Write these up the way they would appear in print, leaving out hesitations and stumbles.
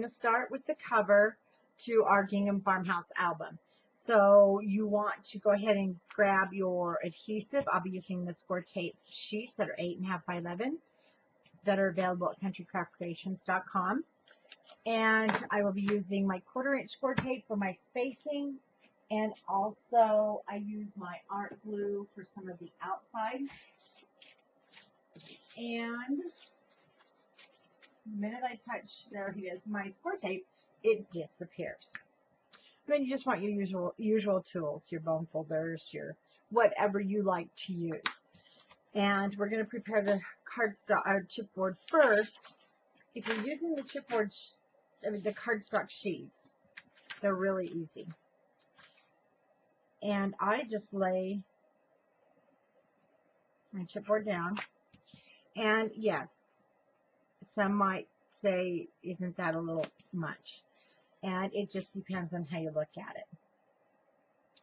to start with the cover to our Gingham Farmhouse album. So you want to go ahead and grab your adhesive. I'll be using the score tape sheets that are 8.5 by 11 that are available at countrycraftcreations.com. And I will be using my 1/4 inch score tape for my spacing. And also I use my art glue for some of the outside. And the minute I touch, there it is, my score tape, it disappears. Then you just want your usual tools, your bone folders, your whatever you like to use. And we're going to prepare the cardstock, or chipboard first. If you're using the chipboard, the cardstock sheets, they're really easy. And I just lay my chipboard down. And yes, some might say, isn't that a little much? And it just depends on how you look at it.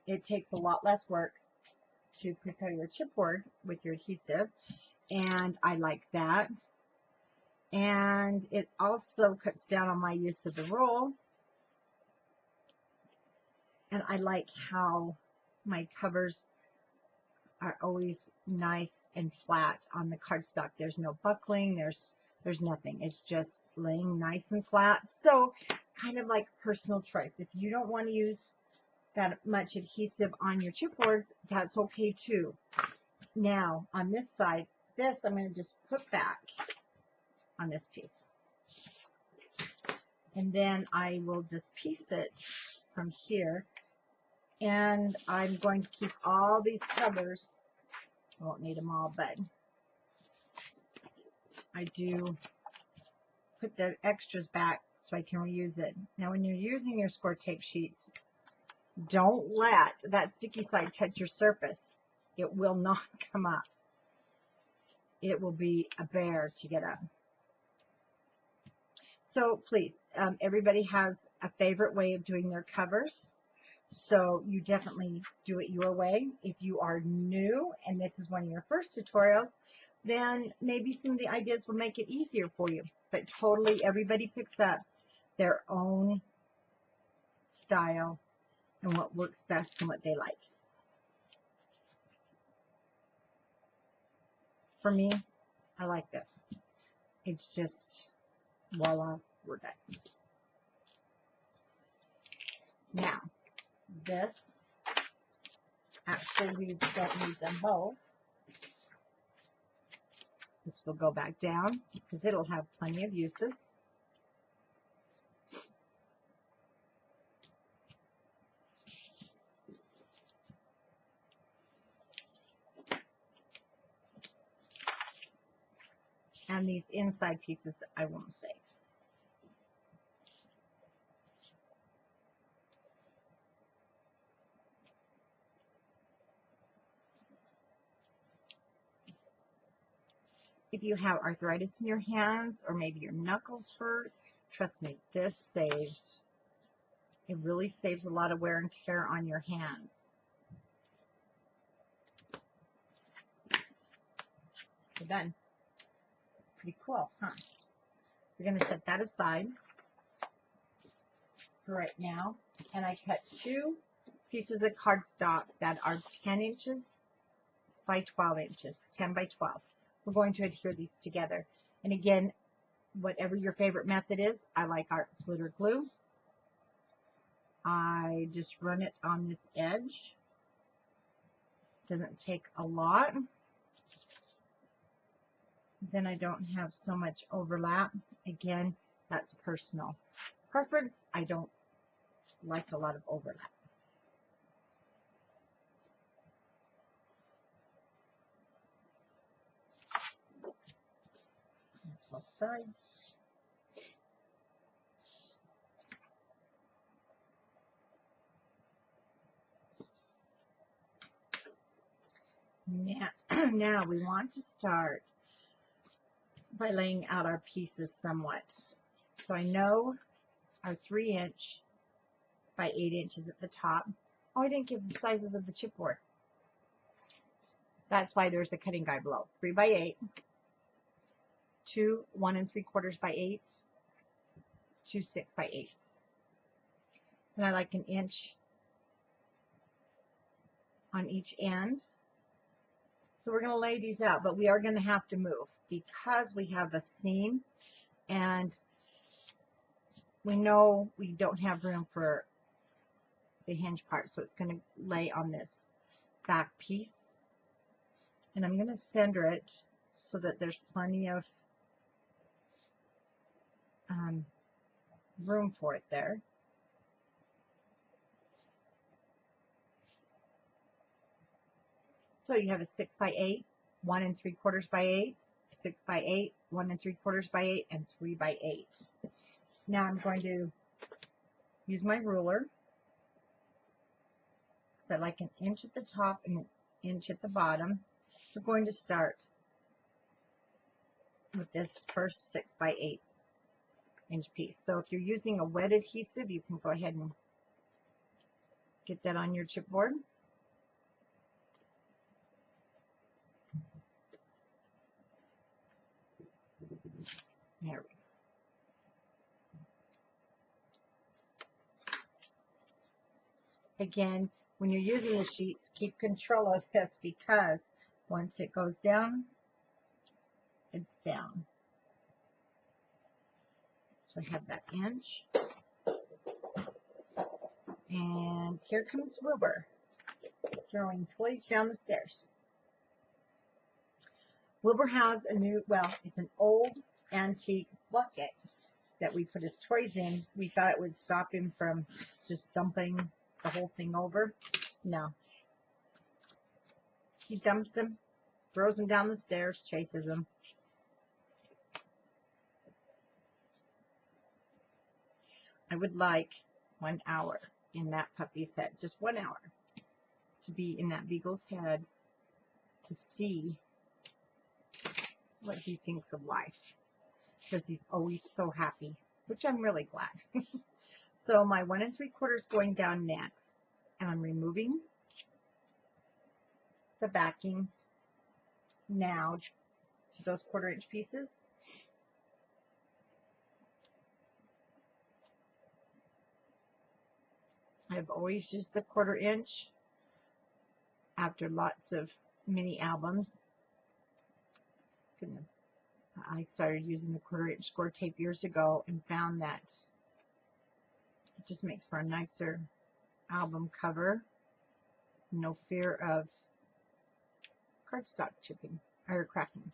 It takes a lot less work to prepare your chipboard with your adhesive, and I like that. And it also cuts down on my use of the roll. And I like how my covers are always nice and flat on the cardstock. There's no buckling, there's nothing. It's just laying nice and flat. So kind of like personal choice. If you don't want to use that much adhesive on your chipboards, that's okay too. Now on this side, this I'm going to just put back on this piece. And then I will just piece it from here. And I'm going to keep all these covers. I won't need them all, but I do put the extras back so I can reuse it. Now when you're using your score tape sheets, don't let that sticky side touch your surface. It will not come up. It will be a bear to get up. So please, everybody has a favorite way of doing their covers. So you definitely do it your way. If you are new and this is one of your first tutorials, then maybe some of the ideas will make it easier for you. But totally everybody picks up their own style and what works best and what they like. For me, I like this. It's just, voila, we're done. Now, this, actually we don't need them both. This will go back down because it'll have plenty of uses. And these inside pieces I won't save. If you have arthritis in your hands or maybe your knuckles hurt, trust me, this saves. It really saves a lot of wear and tear on your hands. We're done. Pretty cool, huh? We're going to set that aside for right now. And I cut 2 pieces of cardstock that are 10 inches by 12 inches, 10 by 12. We're going to adhere these together. And again, whatever your favorite method is, I like art glitter glue. I just run it on this edge. Doesn't take a lot. Then I don't have so much overlap. Again, that's personal preference. I don't like a lot of overlap. Both sides. Now we want to start by laying out our pieces somewhat. So I know our 3 inch by 8 inches at the top. Oh, I didn't give the sizes of the chipboard. That's why there's a cutting guide below. 3 by 8, 2 1 3/4 by 8, 2 6x8s. And I like an inch on each end. So we're going to lay these out, but we are going to have to move because we have a seam and we know we don't have room for the hinge part, so it's going to lay on this back piece. And I'm going to center it so that there's plenty of room for it there. So you have a 6x8, 1 3/4 by 8, 6x8, 1 3/4 by 8, and 3x8. Now I'm going to use my ruler. So I like an inch at the top and an inch at the bottom. We're going to start with this first 6x8 inch piece. So if you're using a wet adhesive, you can go ahead and get that on your chipboard. There we go. Again, when you're using the sheets, keep control of this because once it goes down, it's down. So I have that inch. And here comes Wilbur throwing toys down the stairs. Wilbur has a new, well, it's an old antique bucket that we put his toys in. We thought it would stop him from just dumping the whole thing over. No. He dumps them, throws them down the stairs, chases them. I would like 1 hour in that puppy's head, just 1 hour, to be in that beagle's head to see what he thinks of life, because he's always so happy, which I'm really glad. So my 1 3/4 going down next, and I'm removing the backing now to those 1/4 inch pieces. I've always used the 1/4 inch after lots of mini albums. Goodness, I started using the 1/4 inch score tape years ago and found that it just makes for a nicer album cover. No fear of cardstock chipping or cracking.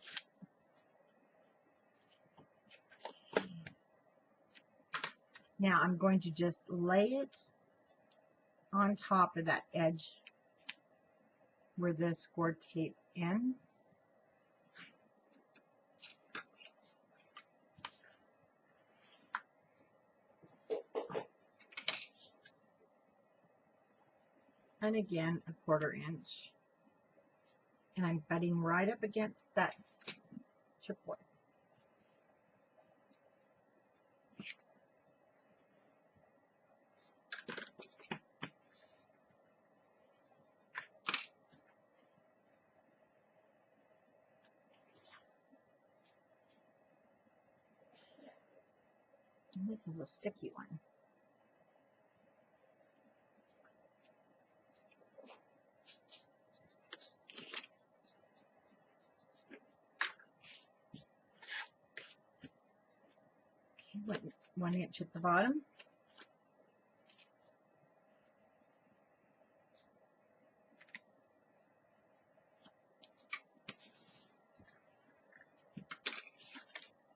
Now I'm going to just lay it on top of that edge where the score tape ends. And again, a 1/4 inch. And I'm butting right up against that chipboard. And this is a sticky one. Okay, 1 inch at the bottom.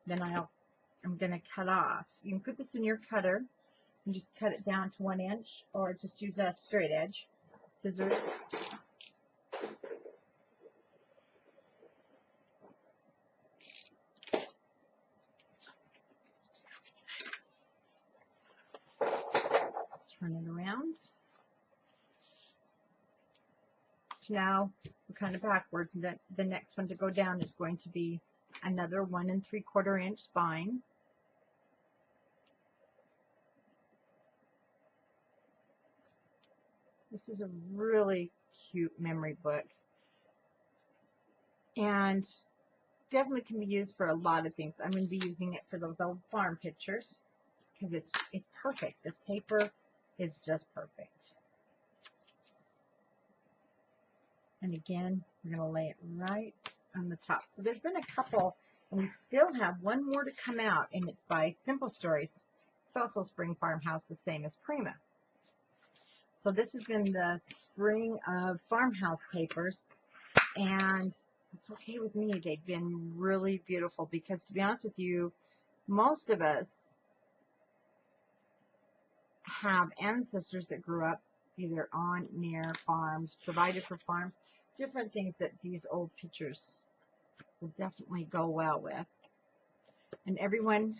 Then I'm going to cut off. You can put this in your cutter and just cut it down to 1 inch, or just use a straight edge scissors. Let's turn it around. So now we're kind of backwards. The next one to go down is going to be another 1 3/4 inch spine. This is a really cute memory book, and definitely can be used for a lot of things. I'm going to be using it for those old farm pictures. because it's perfect. This paper is just perfect. And again, we're going to lay it right on the top. So there's been a couple, and we still have one more to come out, and it's by Simple Stories. It's also Spring Farmhouse, the same as Prima. So this has been the spring of Farmhouse papers, and it's okay with me. They've been really beautiful because, to be honest with you, most of us have ancestors that grew up either on, near farms, provided for farms, different things that these old pictures will definitely go well with. And everyone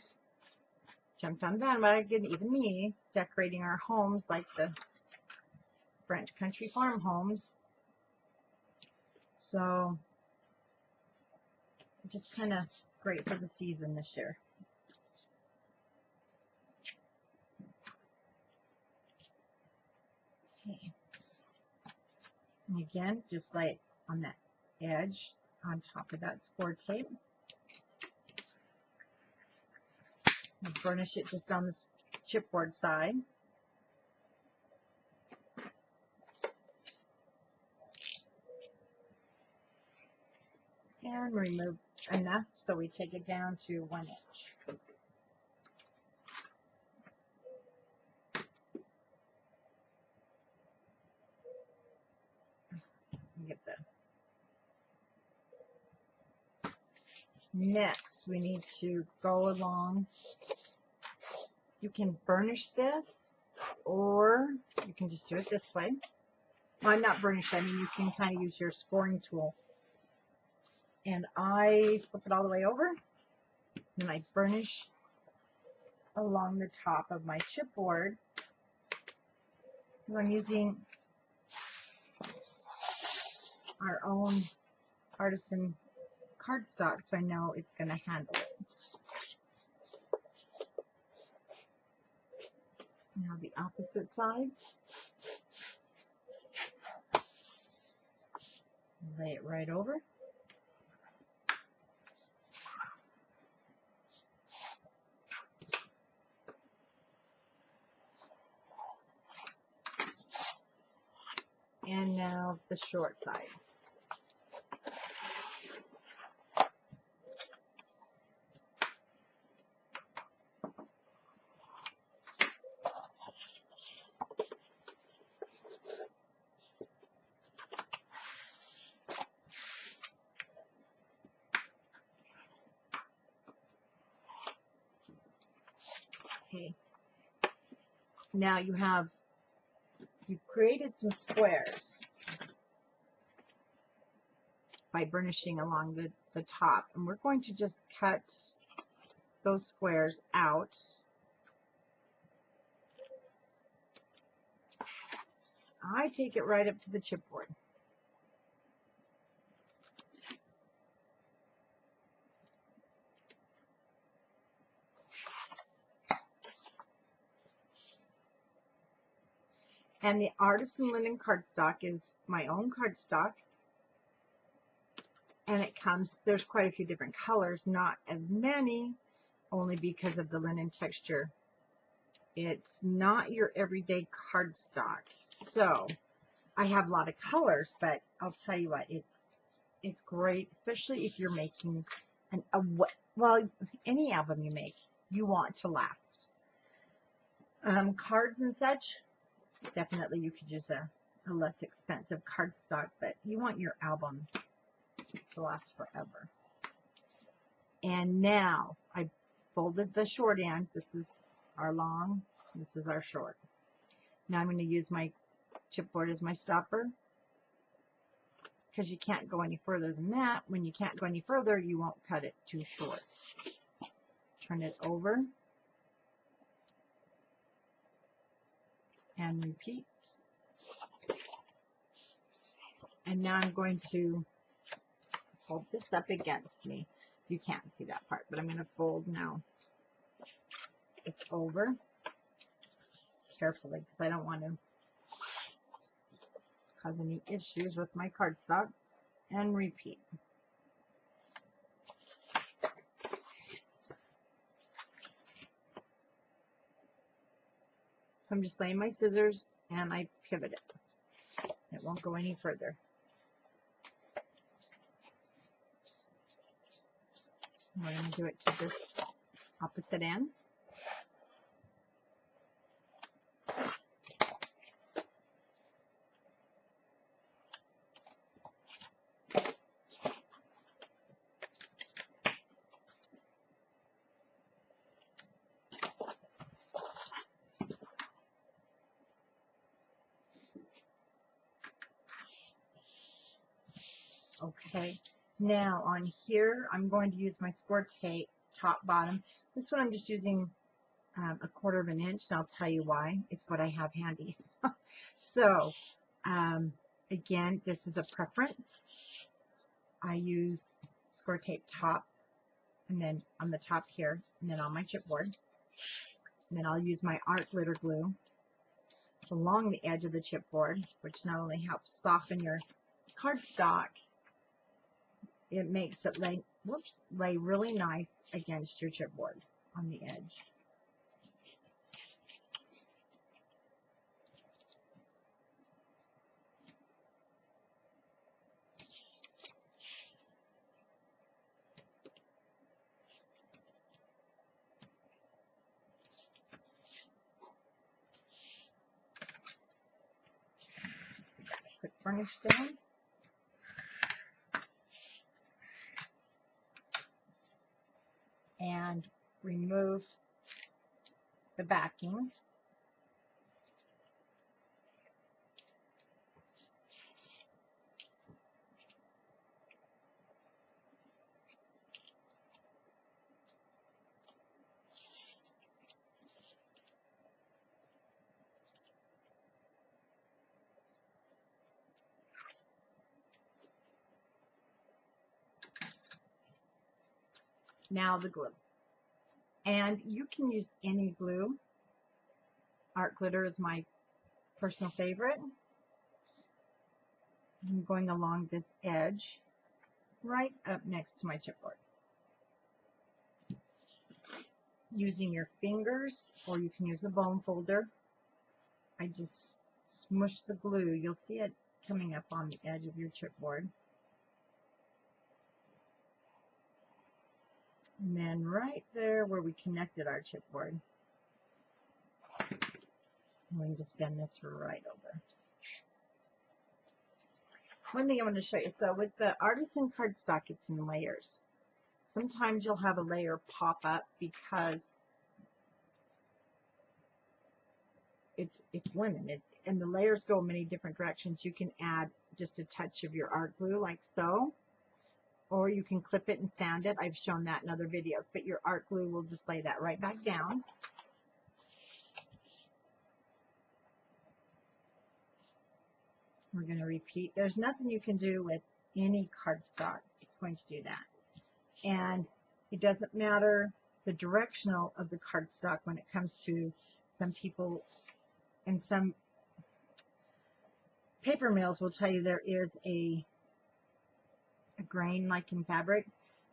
jumped on that bandwagon, even me, decorating our homes like the French country farm homes. So just kind of great for the season this year. Okay. And again, just like on that edge on top of that score tape. I'll burnish it just on the chipboard side. And remove enough so we take it down to 1 inch. Get the next we need to go along. You can burnish this, or you can just do it this way. Well, not burnish, I mean you can kind of use your scoring tool. And I flip it all the way over, and I burnish along the top of my chipboard. I'm using our own artisan cardstock, so I know it's going to handle it. Now the opposite side. Lay it right over. And now the short sides. Okay. Now you've created some squares by burnishing along the top, and we're going to just cut those squares out. I take it right up to the chipboard. And the artisan linen cardstock is my own cardstock. And it comes, there's quite a few different colors, not as many, only because of the linen texture. It's not your everyday cardstock. So I have a lot of colors, but I'll tell you what, it's great, especially if you're making well, any album you make, you want to last. Cards and such, definitely you could use a less expensive cardstock, but you want your album to last forever. And now I folded the short end. This is our long, this is our short. Now I'm going to use my chipboard as my stopper, because you can't go any further than that. When you can't go any further, you won't cut it too short. Turn it over and repeat. And now I'm going to fold this up against me. You can't see that part, but I'm going to fold now. It's over carefully because I don't want to cause any issues with my cardstock, and repeat. So I'm just laying my scissors and I pivot it. It won't go any further. We're going to do it to this opposite end. Okay, now on here, I'm going to use my score tape, top, bottom. This one I'm just using 1/4 of an inch, and I'll tell you why. It's what I have handy. So, again, this is a preference. I use score tape top, and then on the top here, and then on my chipboard. And then I'll use my art glitter glue along the edge of the chipboard, which not only helps soften your cardstock, it makes it lay really nice against your chipboard on the edge. Quick burnish down. And remove the backing. Now the glue. And you can use any glue. Art glitter is my personal favorite. I'm going along this edge right up next to my chipboard. Using your fingers, or you can use a bone folder. I just smush the glue. You'll see it coming up on the edge of your chipboard. And then right there where we connected our chipboard, I'm going to just bend this right over. One thing I want to show you, so with the artisan cardstock, it's in layers. Sometimes you'll have a layer pop up because it's linen, and the layers go many different directions. You can add just a touch of your art glue like so, or you can clip it and sand it. I've shown that in other videos, but your art glue will just lay that right back down. We're going to repeat. There's nothing you can do with any cardstock. It's going to do that. And it doesn't matter the directional of the cardstock when it comes to some people, and some paper mills will tell you there is a grain like in fabric.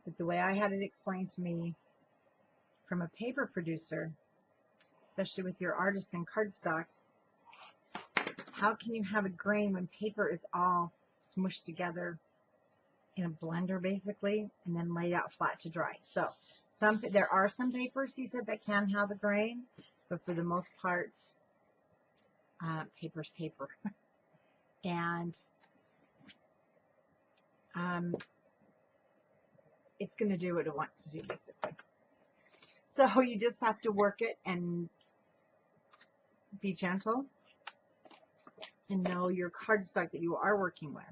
But the way I had it explained to me from a paper producer, especially with your artisan cardstock, how can you have a grain when paper is all smushed together in a blender basically and then laid out flat to dry? So there are some papers, he said, that can have a grain, but for the most part, paper's paper. And it's going to do what it wants to do basically. So you just have to work it and be gentle and know your cardstock that you are working with.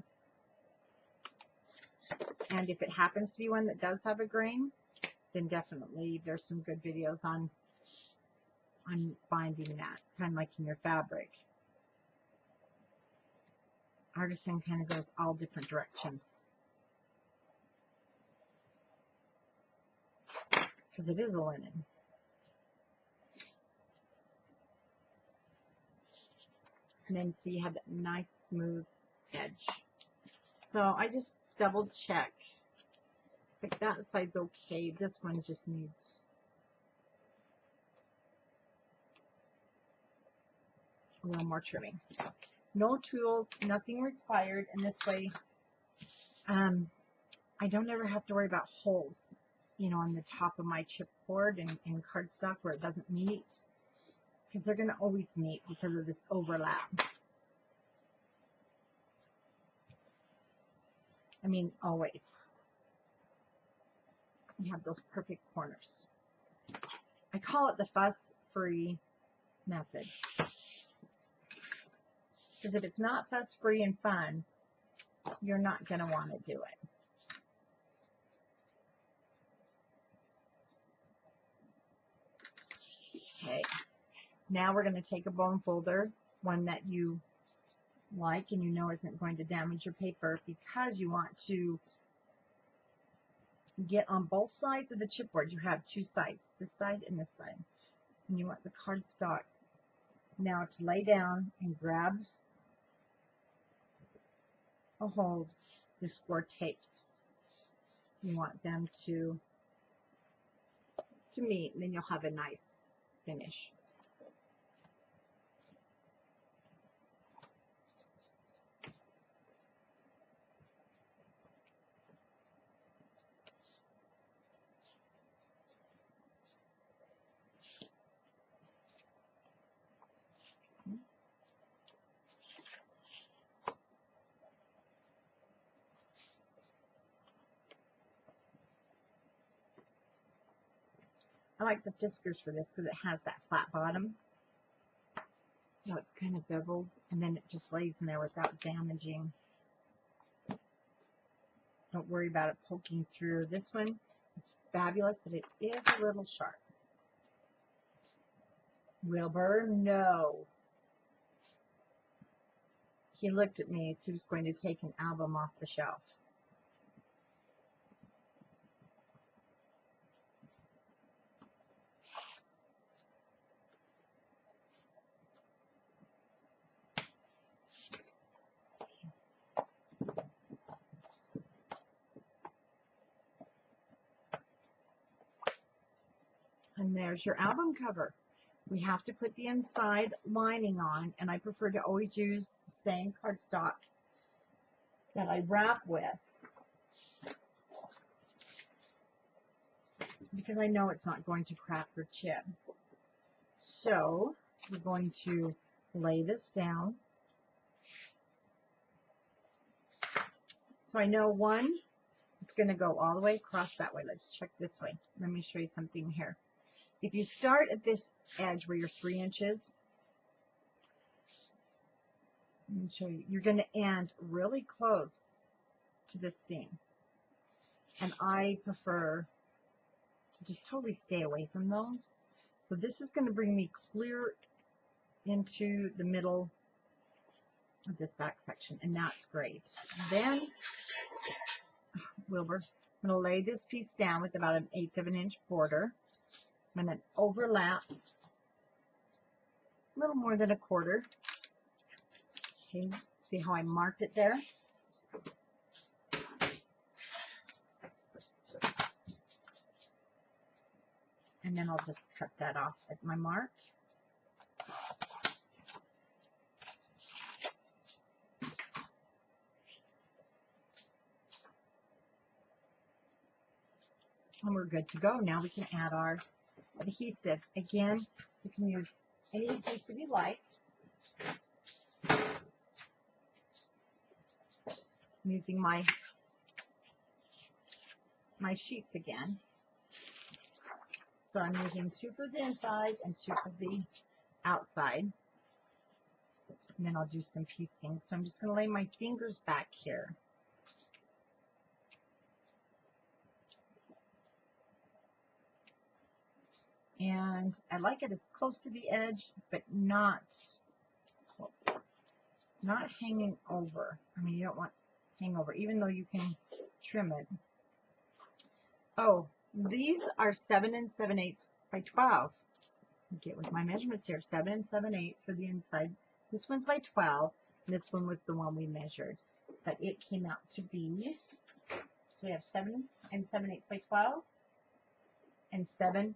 And if it happens to be one that does have a grain, then definitely there's some good videos on finding that, kind of like in your fabric. Artisan kind of goes all different directions because it is a linen. And then so you have that nice smooth edge. So I just double check. Like that side's okay. This one just needs a little more trimming. No tools, nothing required, and this way I don't ever have to worry about holes, you know, on the top of my chipboard and cardstock where it doesn't meet, because they're going to always meet because of this overlap. I mean, always. You have those perfect corners. I call it the fuss-free method. Because if it's not fuss-free and fun, you're not going to want to do it. Okay, now we're going to take a bone folder, one that you like and you know isn't going to damage your paper, because you want to get on both sides of the chipboard. You have two sides, this side and this side. And you want the cardstock now to lay down and grab a hold the score tapes. You want them to meet, and then you'll have a nice finish. I like the Fiskars for this because it has that flat bottom. So it's kind of beveled, and then it just lays in there without damaging. Don't worry about it poking through. This one is fabulous, but it is a little sharp. Wilbur, no. He looked at me as he was going to take an album off the shelf. And there's your album cover. We have to put the inside lining on, and I prefer to always use the same cardstock that I wrap with, because I know it's not going to crack or chip. So we're going to lay this down. So I know one is going to go all the way across that way. Let's check this way. Let me show you something here. If you start at this edge where you're 3 inches, let me show you, you're going to end really close to this seam. And I prefer to just totally stay away from those. So this is going to bring me clear into the middle of this back section, and that's great. Then, Wilbur, I'm going to lay this piece down with about 1/8 of an inch border. I'm going to overlap a little more than 1/4. Okay, see how I marked it there? And then I'll just cut that off at my mark. And we're good to go. Now we can add our adhesive. Again, you can use any adhesive you like. I'm using my sheets again. So I'm using 2 for the inside and 2 for the outside. And then I'll do some piecing. So I'm just going to lay my fingers back here. And I like it as close to the edge, but not hanging over. I mean, you don't want hang over, even though you can trim it. Oh, these are 7 7/8 by 12. Get with my measurements here. 7 7/8 for the inside. This one's by 12. And this one was the one we measured. But it came out to be, so we have 7 7/8 by 12 and 7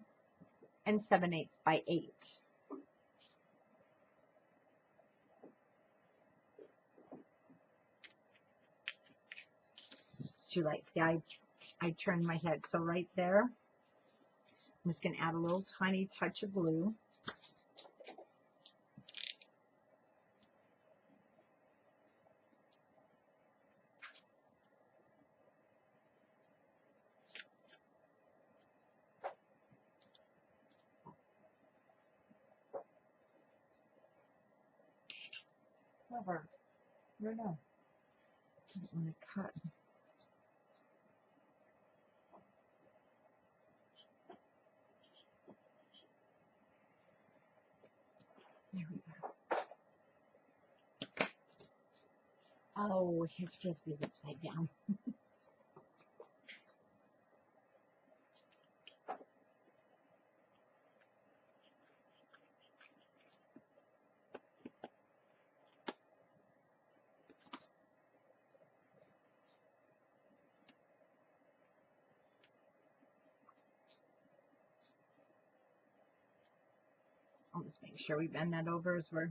7/8 by 8. too late. See, I turned my head. So right there, I'm just going to add a little tiny touch of glue. Cover. No, no. I don't want to cut. There we go. Oh, his frisbee's upside down. I'll just make sure we bend that over as we're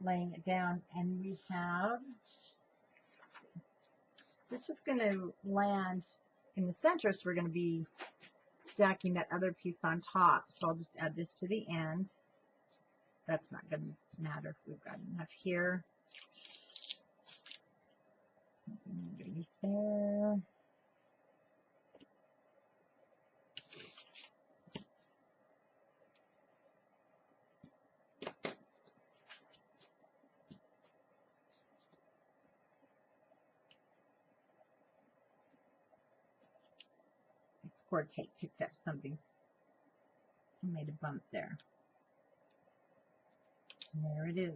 laying it down. And we have, this is going to land in the center, so we're going to be stacking that other piece on top. So I'll just add this to the end. That's not going to matter if we've got enough here. Something underneath there. Score tape picked up something. I made a bump there. And there it is.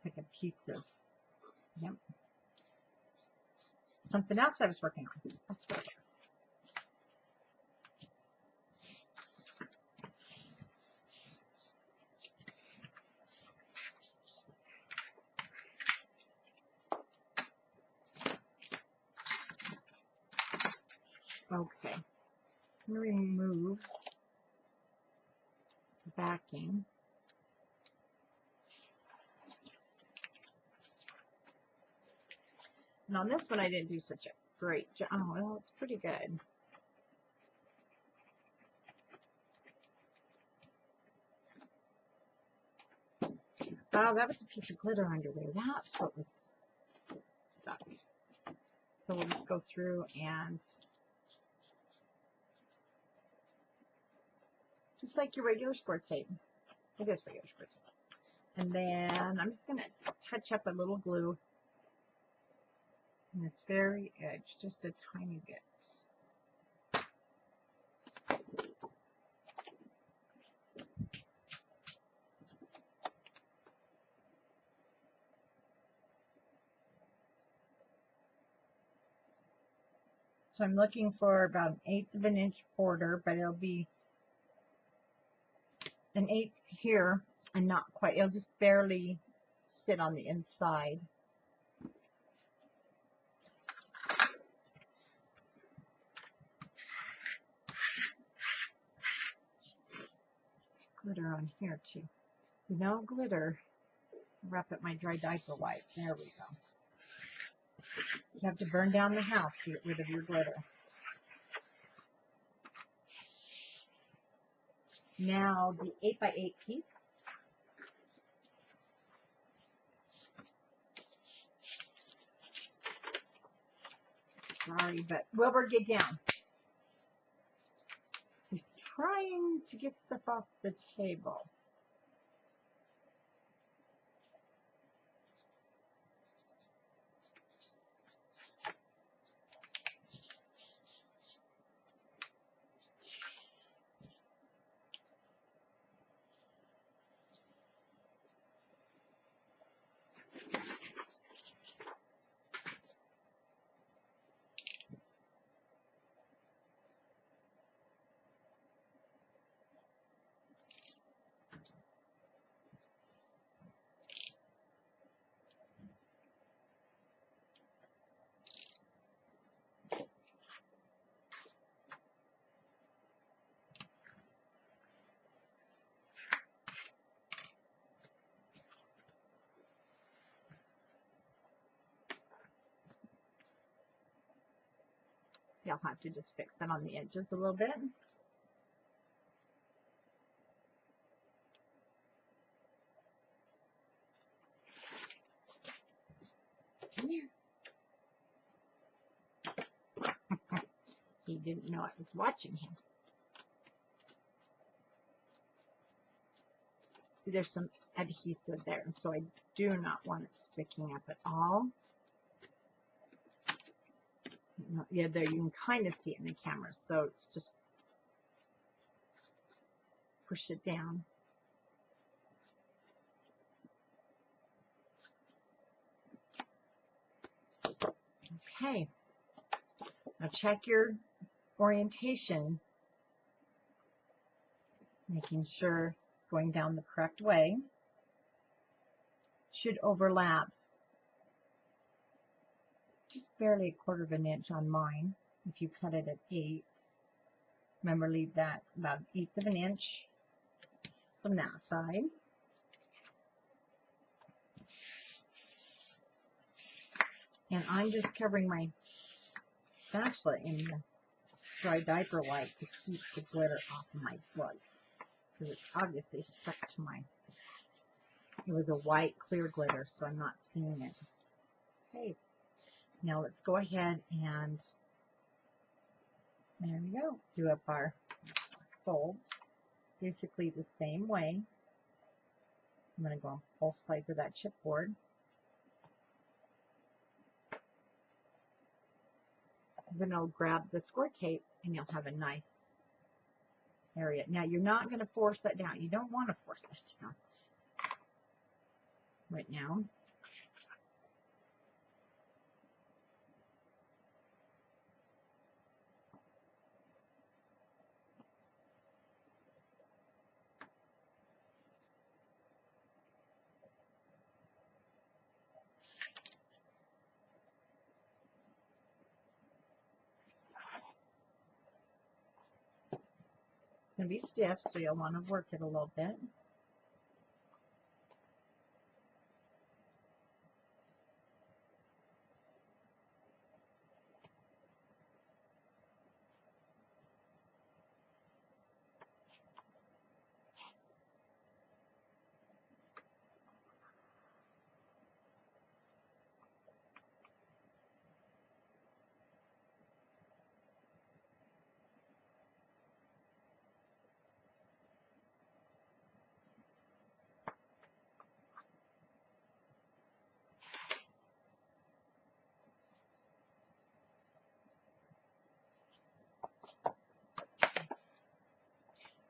Like a piece of, yep. Something else I was working on. That's what it was. Okay. I'm going to remove the backing. And on this one, I didn't do such a great job. Oh, well, it's pretty good. Oh, that was a piece of glitter under there. That's what was stuck. So we'll just go through and just like your regular score tape. It is regular score tape. And then I'm just going to touch up a little glue in this very edge, just a tiny bit. So I'm looking for about 1/8 of an inch border, but it'll be 1/8 here and not quite. It'll just barely sit on the inside. Glitter on here too. No glitter. Wrap up my dry diaper wipe. There we go. You have to burn down the house to get rid of your glitter. Now the 8x8 piece. Sorry, but Wilbur, get down. He's trying to get stuff off the table. See, I'll have to just fix that on the edges a little bit. Come here. He didn't know I was watching him. See, there's some adhesive there, so I do not want it sticking up at all. Yeah, there you can kind of see it in the camera, so it's just push it down. Okay, now check your orientation, making sure it's going down the correct way. Should overlap just barely 1/4 of an inch on mine. If you cut it at 8, remember, leave that about 1/8 of an inch from that side. And I'm just covering my spatula in the dry diaper wipe to keep the glitter off of my foot, because it's obviously stuck to my, it was a white clear glitter, so I'm not seeing it. Okay, now let's go ahead and, there we go, do up our folds basically the same way. I'm going to go on both sides of that chipboard. Then I'll grab the score tape and you'll have a nice area. Now you're not going to force that down. You don't want to force that down right now. It's going to be stiff, so you'll want to work it a little bit.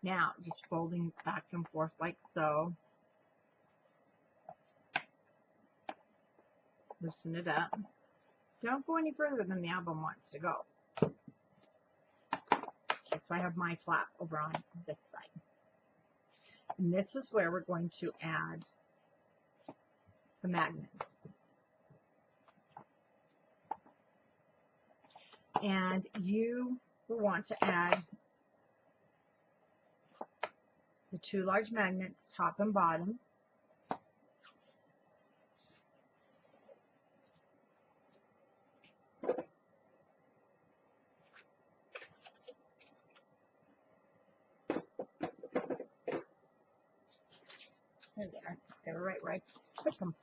Now, just folding back and forth like so. Loosen it up. Don't go any further than the album wants to go. Okay, so I have my flap over on this side. And this is where we're going to add the magnets. And you will want to add the 2 large magnets, top and bottom. There they are. They were right where I put them.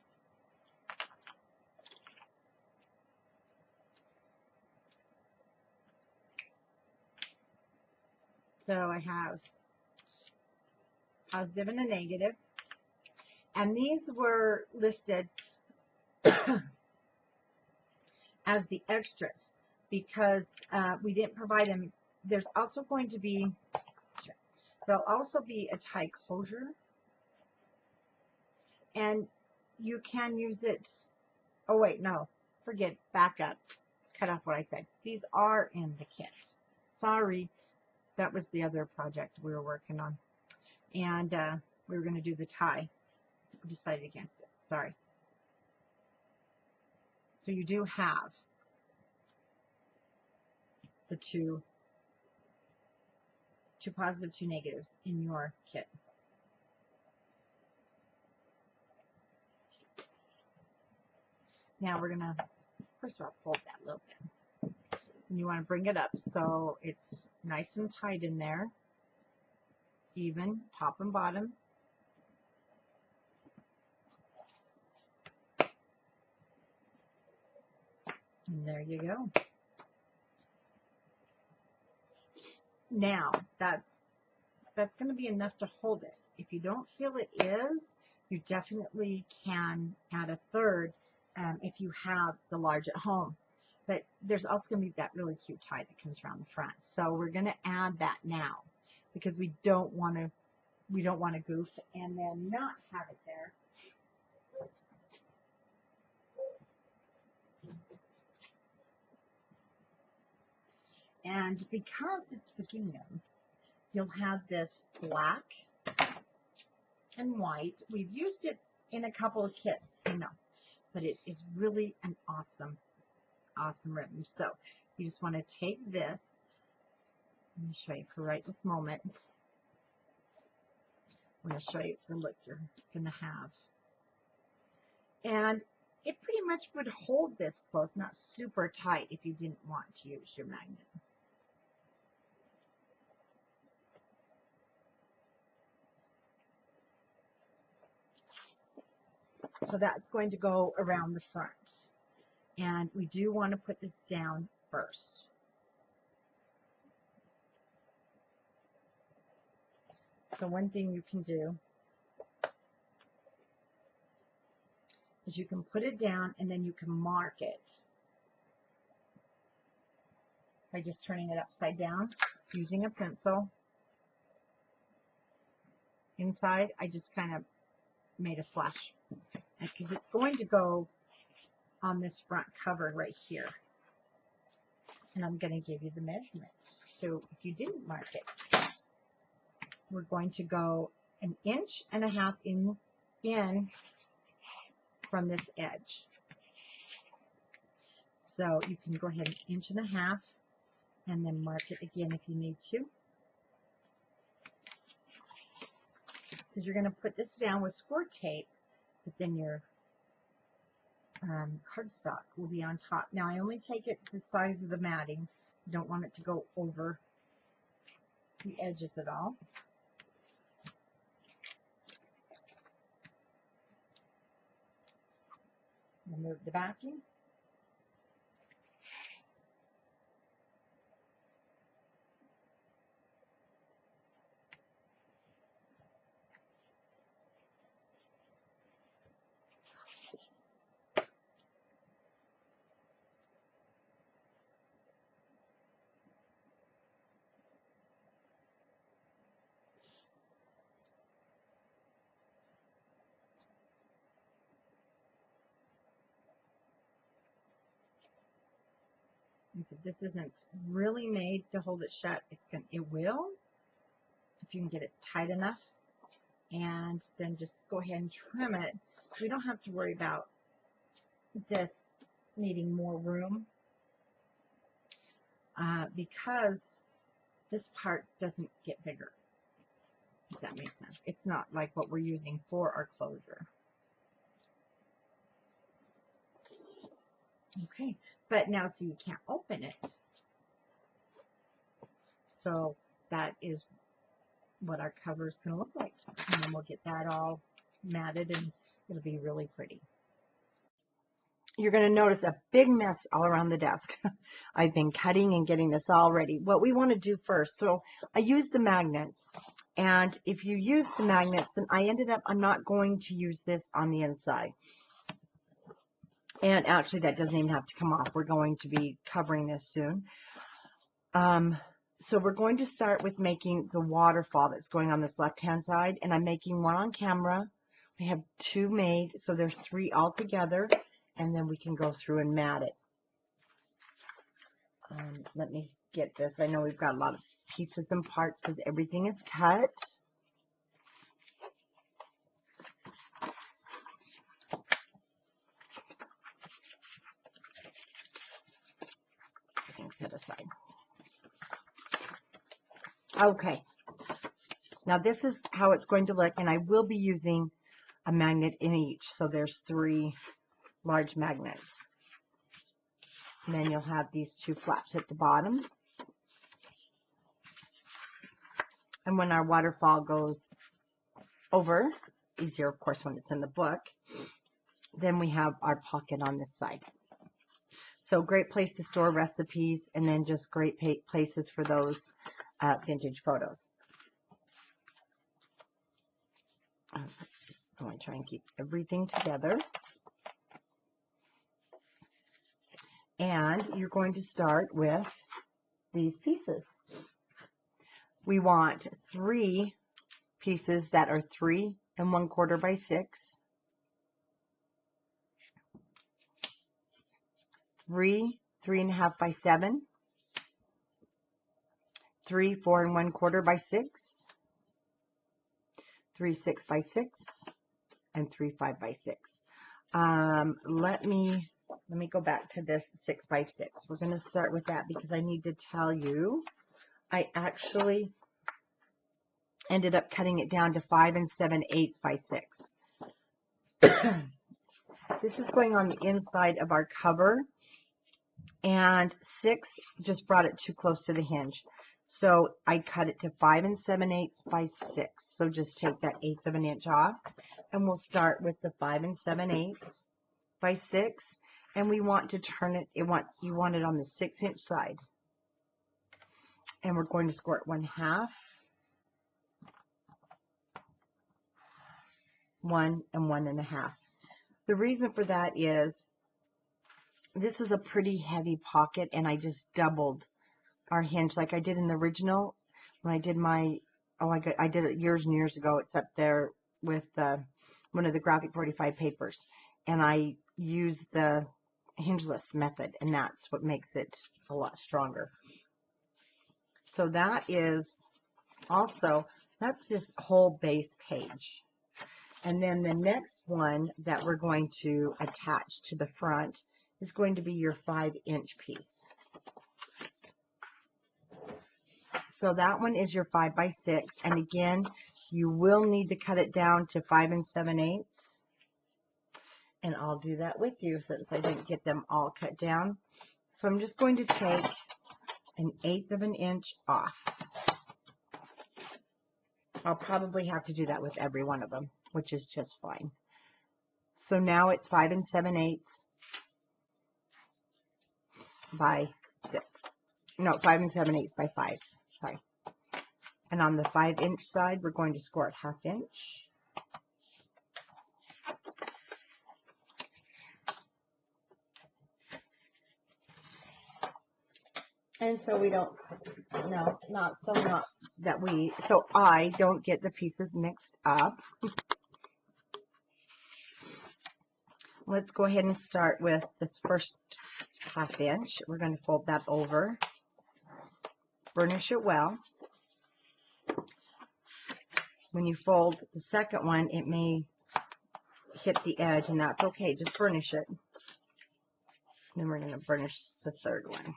So I have positive and a negative. And these were listed as the extras because we didn't provide them. There's also going to be, there'll also be a tie closure. And you can use it, oh wait, no, forget, back up, cut off what I said. These are in the kit. Sorry, that was the other project we were working on. And we were going to do the tie. We decided against it, sorry. So you do have the two positive, 2 negatives in your kit. Now we're going to, first of all, fold that a little bit. And you want to bring it up so it's nice and tight in there, even top and bottom. And there you go. Now, that's going to be enough to hold it. If you don't feel it is, you definitely can add a third if you have the large at home. But there's also going to be that really cute tie that comes around the front. So we're going to add that now because we don't want to goof and then not have it there. And because it's the gingham, you'll have this black and white. We've used it in a couple of kits, I know, but it is really an awesome ribbon. So you just want to take this. Let me show you for right this moment. I'm going to show you the look you're going to have. And it pretty much would hold this close, not super tight if you didn't want to use your magnet. So that's going to go around the front. And we do want to put this down first. So one thing you can do is you can put it down and then you can mark it by just turning it upside down using a pencil. Inside, I just kind of made a slash because it's going to go on this front cover right here. And I'm going to give you the measurement. So if you didn't mark it, we're going to go 1.5 inches in from this edge. So you can go ahead 1.5 inches and then mark it again if you need to. Because you're going to put this down with score tape, but then your cardstock will be on top. Now I only take it the size of the matting. You don't want it to go over the edges at all. Remove the backing. So this isn't really made to hold it shut. It will if you can get it tight enough, and then just go ahead and trim it. We don't have to worry about this needing more room because this part doesn't get bigger, if that makes sense. It's not like what we're using for our closure. Okay, but now see, you can't open it. So that is what our cover is going to look like. And then we'll get that all matted and it'll be really pretty. You're going to notice a big mess all around the desk. I've been cutting and getting this all ready. What we want to do first, so I used the magnets. And if you use the magnets, then I'm not going to use this on the inside. And actually, that doesn't even have to come off. We're going to be covering this soon. So we're going to start with making the waterfall that's going on this left-hand side. And I'm making one on camera. I have 2 made, so there's 3 all together. And then we can go through and mat it. Let me get this. I know we've got a lot of pieces and parts because everything is cut. Set aside. Okay, now this is how it's going to look, and I will be using a magnet in each, so there's 3 large magnets. And then you'll have these two flaps at the bottom. And when our waterfall goes over, easier of course when it's in the book, then we have our pocket on this side. So great place to store recipes, and then just great places for those vintage photos. I want to try and keep everything together. And you're going to start with these pieces. We want 3 pieces that are 3 1/4 by 6, 3 3.5 by 7, 3 4 1/4 by 6, 3 6 by 6, and 3 5 by 6. Let me go back to this 6 by 6. We're going to start with that because I need to tell you, I actually ended up cutting it down to 5 7/8 by 6. This is going on the inside of our cover, and 6 just brought it too close to the hinge. So I cut it to 5 7/8 by 6. So just take that 1/8 of an inch off, and we'll start with the 5 7/8 by 6. And we want to turn it, you want it on the 6-inch side. And we're going to score it 1/2, 1, and 1 1/2. The reason for that is this is a pretty heavy pocket, and I just doubled our hinge like I did in the original when I did my, I did it years and years ago. It's up there with one of the Graphic 45 papers, and I used the hingeless method, and that's what makes it a lot stronger. So that is also, that's this whole base page. And then the next one that we're going to attach to the front is going to be your 5-inch piece. So that one is your 5 by 6, and again, you will need to cut it down to 5 7/8. And I'll do that with you since I didn't get them all cut down. So I'm just going to take 1/8 of an inch off. I'll probably have to do that with every one of them, which is just fine. So now it's 5 7/8 by 6. No, 5 7/8 by 5. Sorry. And on the 5-inch side, we're going to score it 1/2 inch. And so we don't, no, so I don't get the pieces mixed up. Let's go ahead and start with this first 1/2 inch. We're going to fold that over, burnish it well. When you fold the second one, it may hit the edge, and that's okay. Just burnish it. Then we're going to burnish the third one.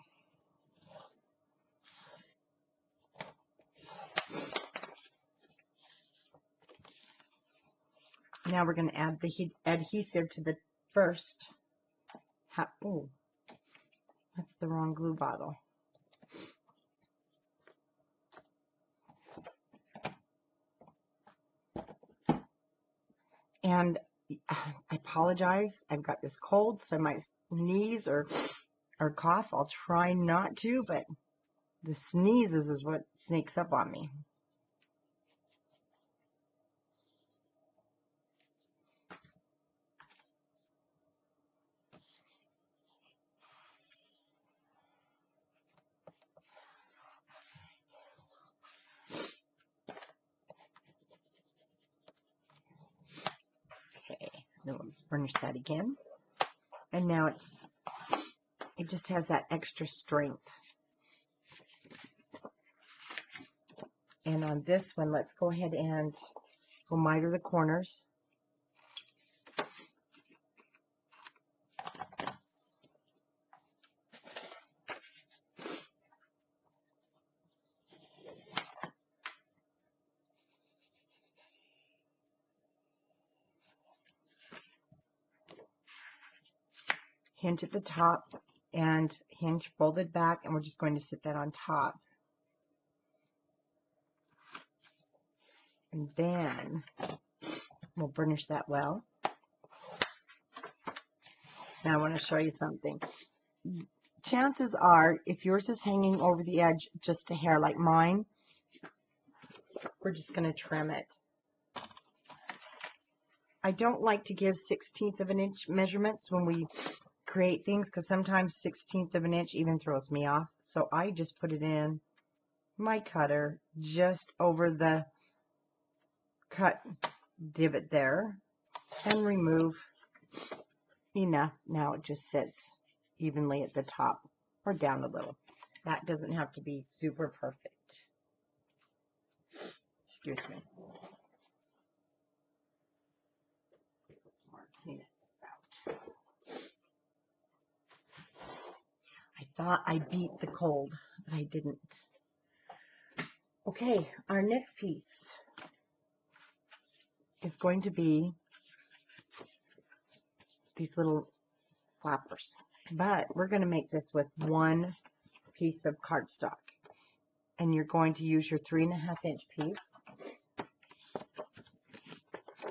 Now we're going to add the adhesive to the first half. Oh, that's the wrong glue bottle. And I apologize. I've got this cold, so I might sneeze or cough. I'll try not to, but the sneezes is what sneaks up on me. Okay, then we'll just burnish that again. And now it just has that extra strength. And on this one, let's go ahead and we'll miter the corners. Hinge at the top, and hinge folded back, and we're just going to sit that on top. And then we'll burnish that well. Now I want to show you something. Chances are, if yours is hanging over the edge just a hair like mine, we're just going to trim it. I don't like to give 1/16 of an inch measurements when we create things, because sometimes 1/16 of an inch even throws me off. So I just put it in my cutter just over the cut divot there and remove enough. Now it just sits evenly at the top or down a little. That doesn't have to be super perfect. Excuse me. Clean it out. I thought I beat the cold, but I didn't. Okay, our next piece is going to be these little flappers, but we're going to make this with one piece of cardstock, and you're going to use your 3.5 inch piece,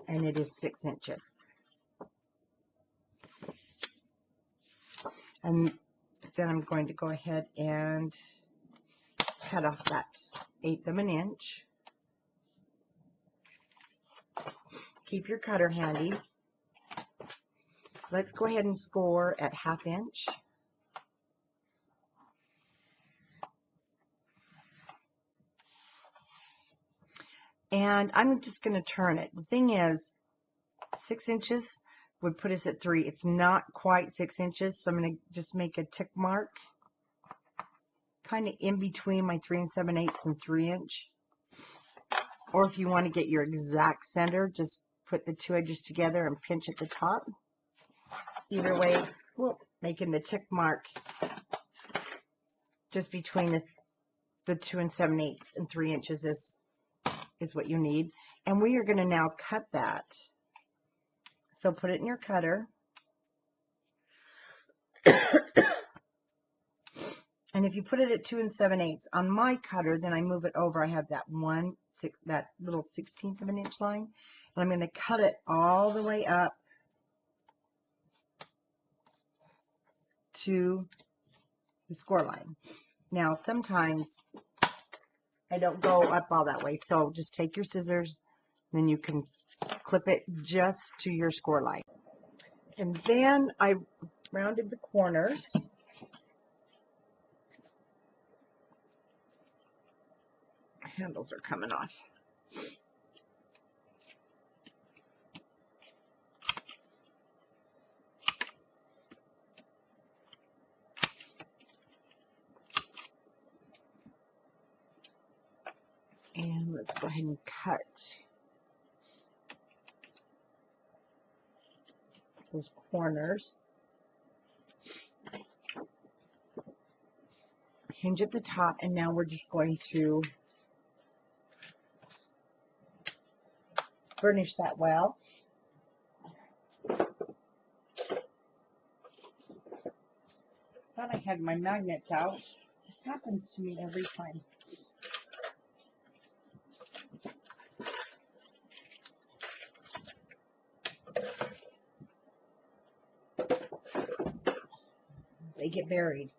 and it is 6 inches. And then I'm going to go ahead and cut off that 1/8 of an inch. Keep your cutter handy. Let's go ahead and score at 1/2 inch. And I'm just going to turn it. The thing is, 6 inches would put us at 3. It's not quite 6 inches, so I'm going to just make a tick mark kind of in between my 3 7/8 and 3 inch. Or if you want to get your exact center, just put the 2 edges together and pinch at the top. Either way, making the tick mark just between the 2 7/8 and 3 inches is what you need. And we are going to now cut that. So put it in your cutter. And if you put it at 2 7/8 on my cutter, then I move it over. I have that that little 1/16 of an inch line, and I'm going to cut it all the way up to the score line. Now, sometimes I don't go up all that way, so just take your scissors, then you can clip it just to your score line. And then I rounded the corners. Handles are coming off. And let's go ahead and cut those corners. Hinge at the top, and now we're just going to burnish that well. Thought I had my magnets out. This happens to me every time. They get buried.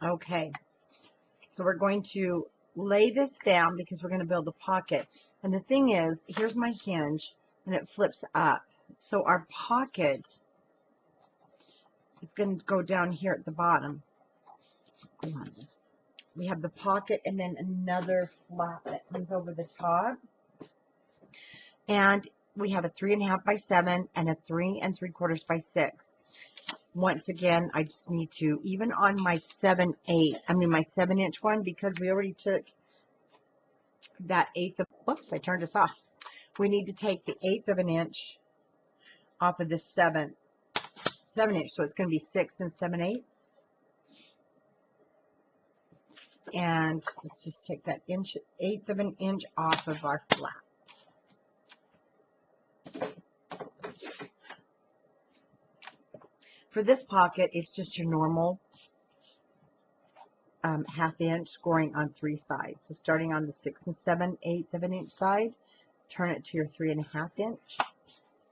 Okay, so we're going to lay this down because we're going to build a pocket. And the thing is, here's my hinge, and it flips up. So our pocket is going to go down here at the bottom. We have the pocket and then another flap that comes over the top. And we have a 3.5 by 7 and a 3 3/4 by 6. Once again, I just need to, even on my 7-inch one, because we already took that 1/8 of, whoops, I turned this off. We need to take the 1/8 of an inch off of the 7-inch, so it's going to be 6 7/8. And let's just take that 1/8 of an inch off of our flap. For this pocket, it's just your normal 1/2 inch scoring on 3 sides. So starting on the 6 7/8 of an inch side, turn it to your 3.5 inch.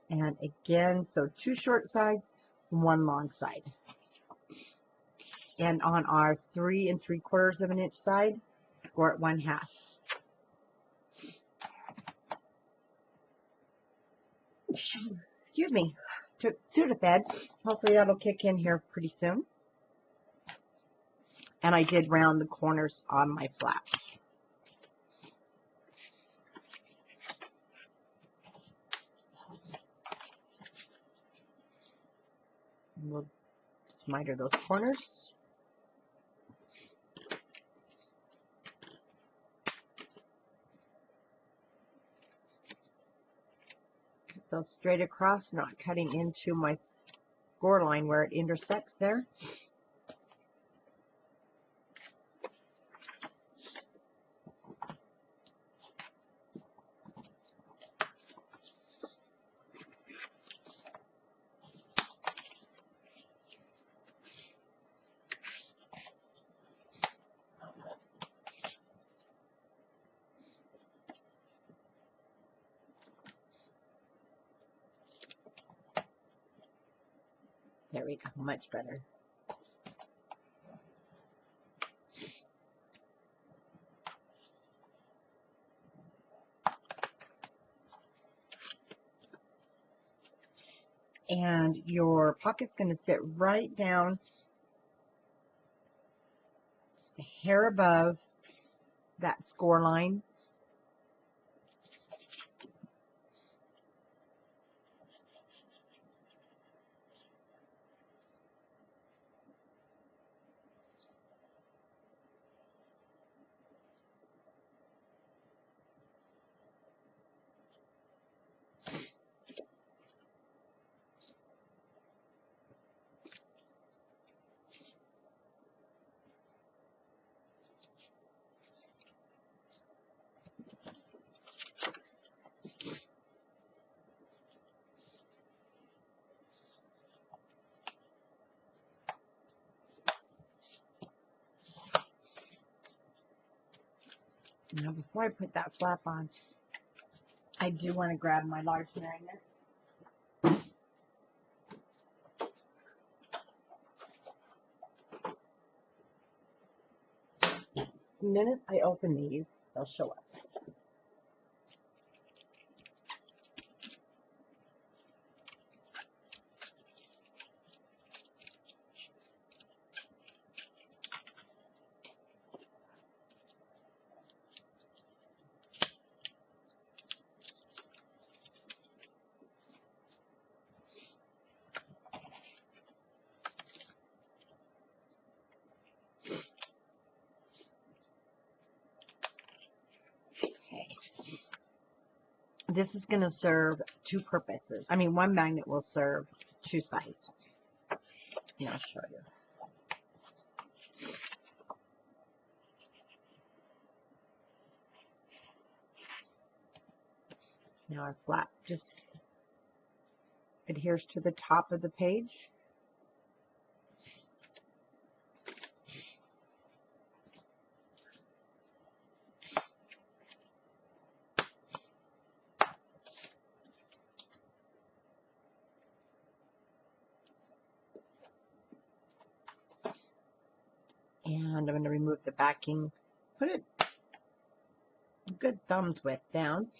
And again, so 2 short sides, 1 long side. And on our 3 3/4 of an inch side, score it 1/2. Excuse me. Took Sudafed. Hopefully that'll kick in here pretty soon. And I did round the corners on my flap. And we'll just miter those corners. Cut those straight across, not cutting into my score line where it intersects there. There we go, much better. And your pocket's going to sit right down just a hair above that score line. Now, before I put that flap on, I do want to grab my large magnets. The minute I open these, they'll show up. This is going to serve 2 purposes. I mean, one magnet will serve 2 sides. And I'll show you. Now our flap just adheres to the top of the page. And I'm going to remove the backing, put it a good thumb's width down.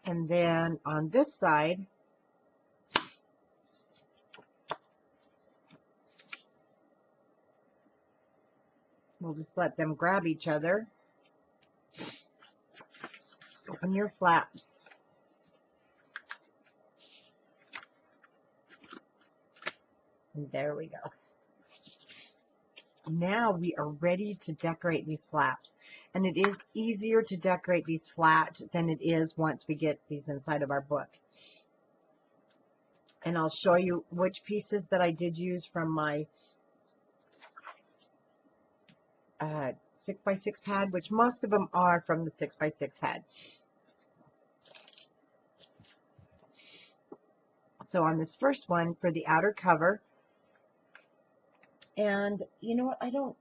And then on this side, we'll just let them grab each other. on your flaps. And there we go. Now we are ready to decorate these flaps. And it is easier to decorate these flat than it is once we get these inside of our book. And I'll show you which pieces that I did use from my 6x6 pad, which most of them are from the 6x6 pad. So on this first one, for the outer cover, and you know what,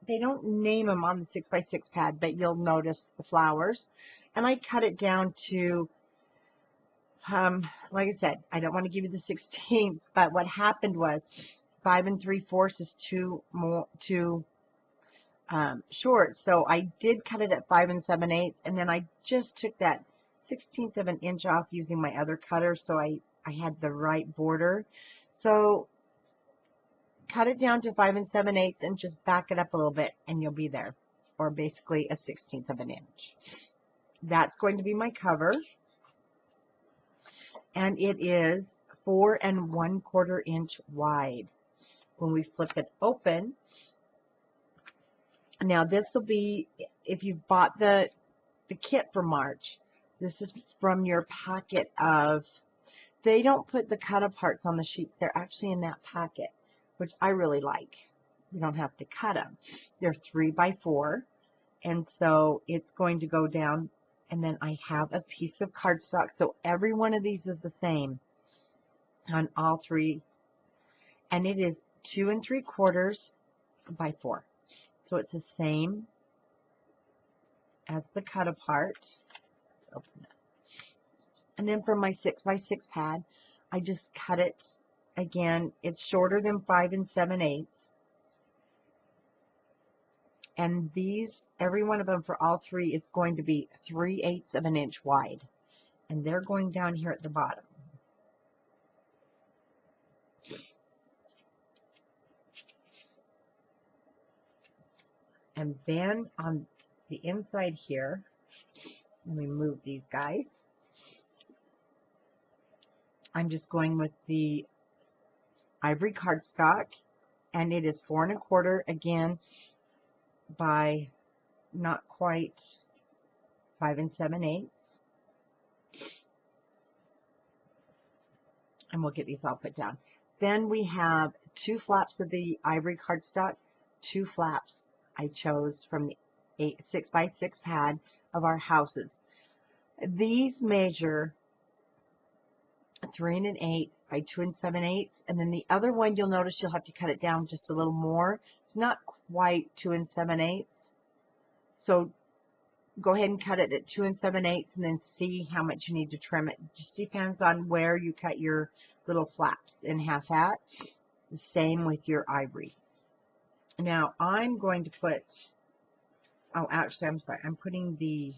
they don't name them on the 6x6 pad, but you'll notice the flowers. And I cut it down to, like I said, I don't want to give you the 16ths, but what happened was 5 3/4 is too short. So I did cut it at 5 7/8, and then I just took that 1/16 of an inch off using my other cutter, so I had the right border. So cut it down to 5 7/8 and just back it up a little bit and you'll be there, or basically a 1/16 of an inch. That's going to be my cover, and it is 4 1/4 inch wide. When we flip it open, now this will be, if you've bought the kit for March, this is from your packet of, they don't put the cut aparts on the sheets, they're actually in that packet, which I really like. You don't have to cut them. They're 3x4, and so it's going to go down, and then I have a piece of cardstock, so every one of these is the same on all three, and it is 2 3/4 by 4. So it's the same as the cut apart. Let's open this. And then for my 6x6 pad, I just cut it. Again, it's shorter than 5 7/8. And these, every one of them for all three is going to be 3/8 of an inch wide. And they're going down here at the bottom. And then on the inside here, let me move these guys. I'm just going with the ivory cardstock, and it is 4 1/4 again by not quite 5 7/8. And we'll get these all put down. Then we have 2 flaps of the ivory cardstock, 2 flaps I chose from the 6x6 pad of our houses. These measure 3 1/8 by 2 7/8, and then the other one, you'll notice you'll have to cut it down just a little more. It's not quite 2 7/8, so go ahead and cut it at 2 7/8, and then see how much you need to trim it. Just depends on where you cut your little flaps in half at. The same with your ivory. Now I'm going to put, oh actually I'm sorry, I'm putting the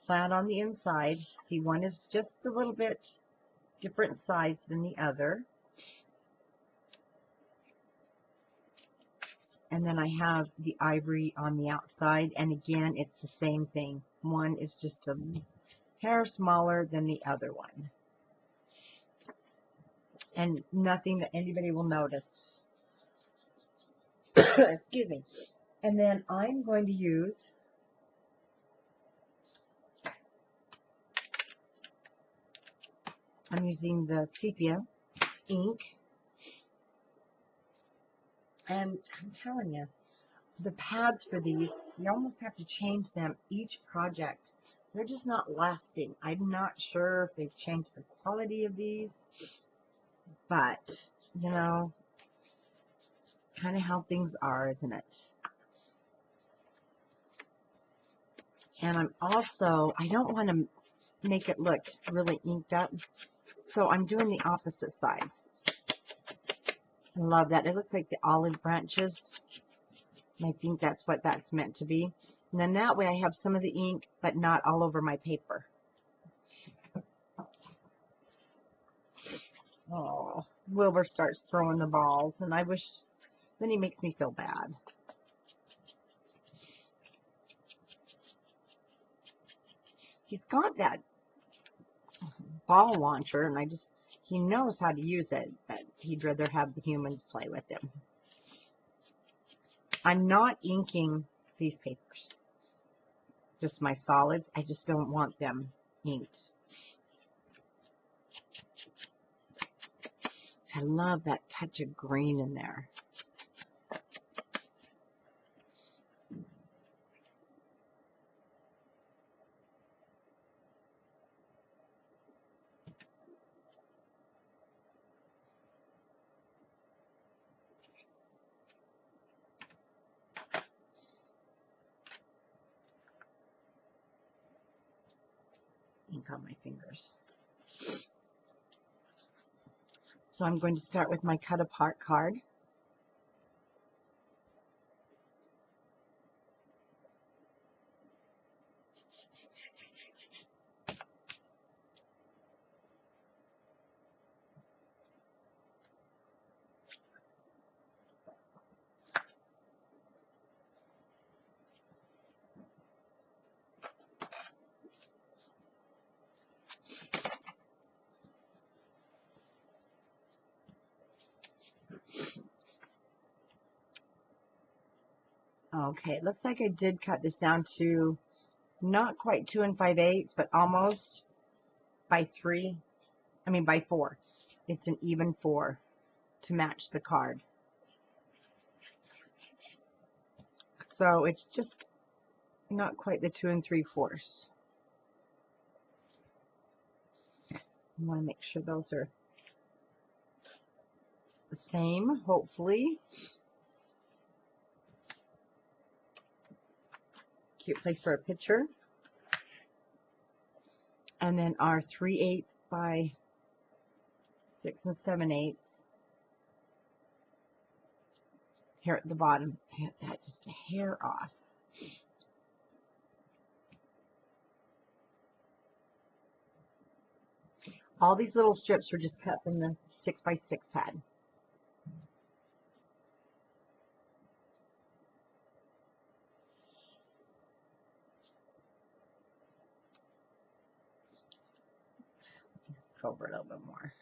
plaid on the inside. See, one is just a little bit different size than the other. And then I have the ivory on the outside, and again it's the same thing. One is just a hair smaller than the other one. And nothing that anybody will notice. Excuse me. And then I'm going to use using the sepia ink, and I'm telling you, the pads for these, you almost have to change them each project. They're just not lasting. I'm not sure if they've changed the quality of these, but you know, kind of how things are, isn't it? And I'm also, I don't want to make it look really inked up, so I'm doing the opposite side. I love that. It looks like the olive branches. And I think that's what that's meant to be. And then that way I have some of the ink, but not all over my paper. Oh, Wilbur starts throwing the balls, and I wish, then he makes me feel bad. He's got that ball launcher, and he knows how to use it, but he'd rather have the humans play with him. I'm not inking these papers, just my solids. I just don't want them inked. I love that touch of green in there. Ink on my fingers. So I'm going to start with my cut apart card. Okay, it looks like I did cut this down to not quite 2 5/8, but almost by 4. It's an even 4 to match the card. So it's just not quite the 2 3/4. I want to make sure those are the same, hopefully. Cute place for a picture. And then our 3/8 by 6 7/8 here at the bottom. Hit that just a hair off. All these little strips were just cut from the 6 by 6 pad. Let's go over it a little bit more.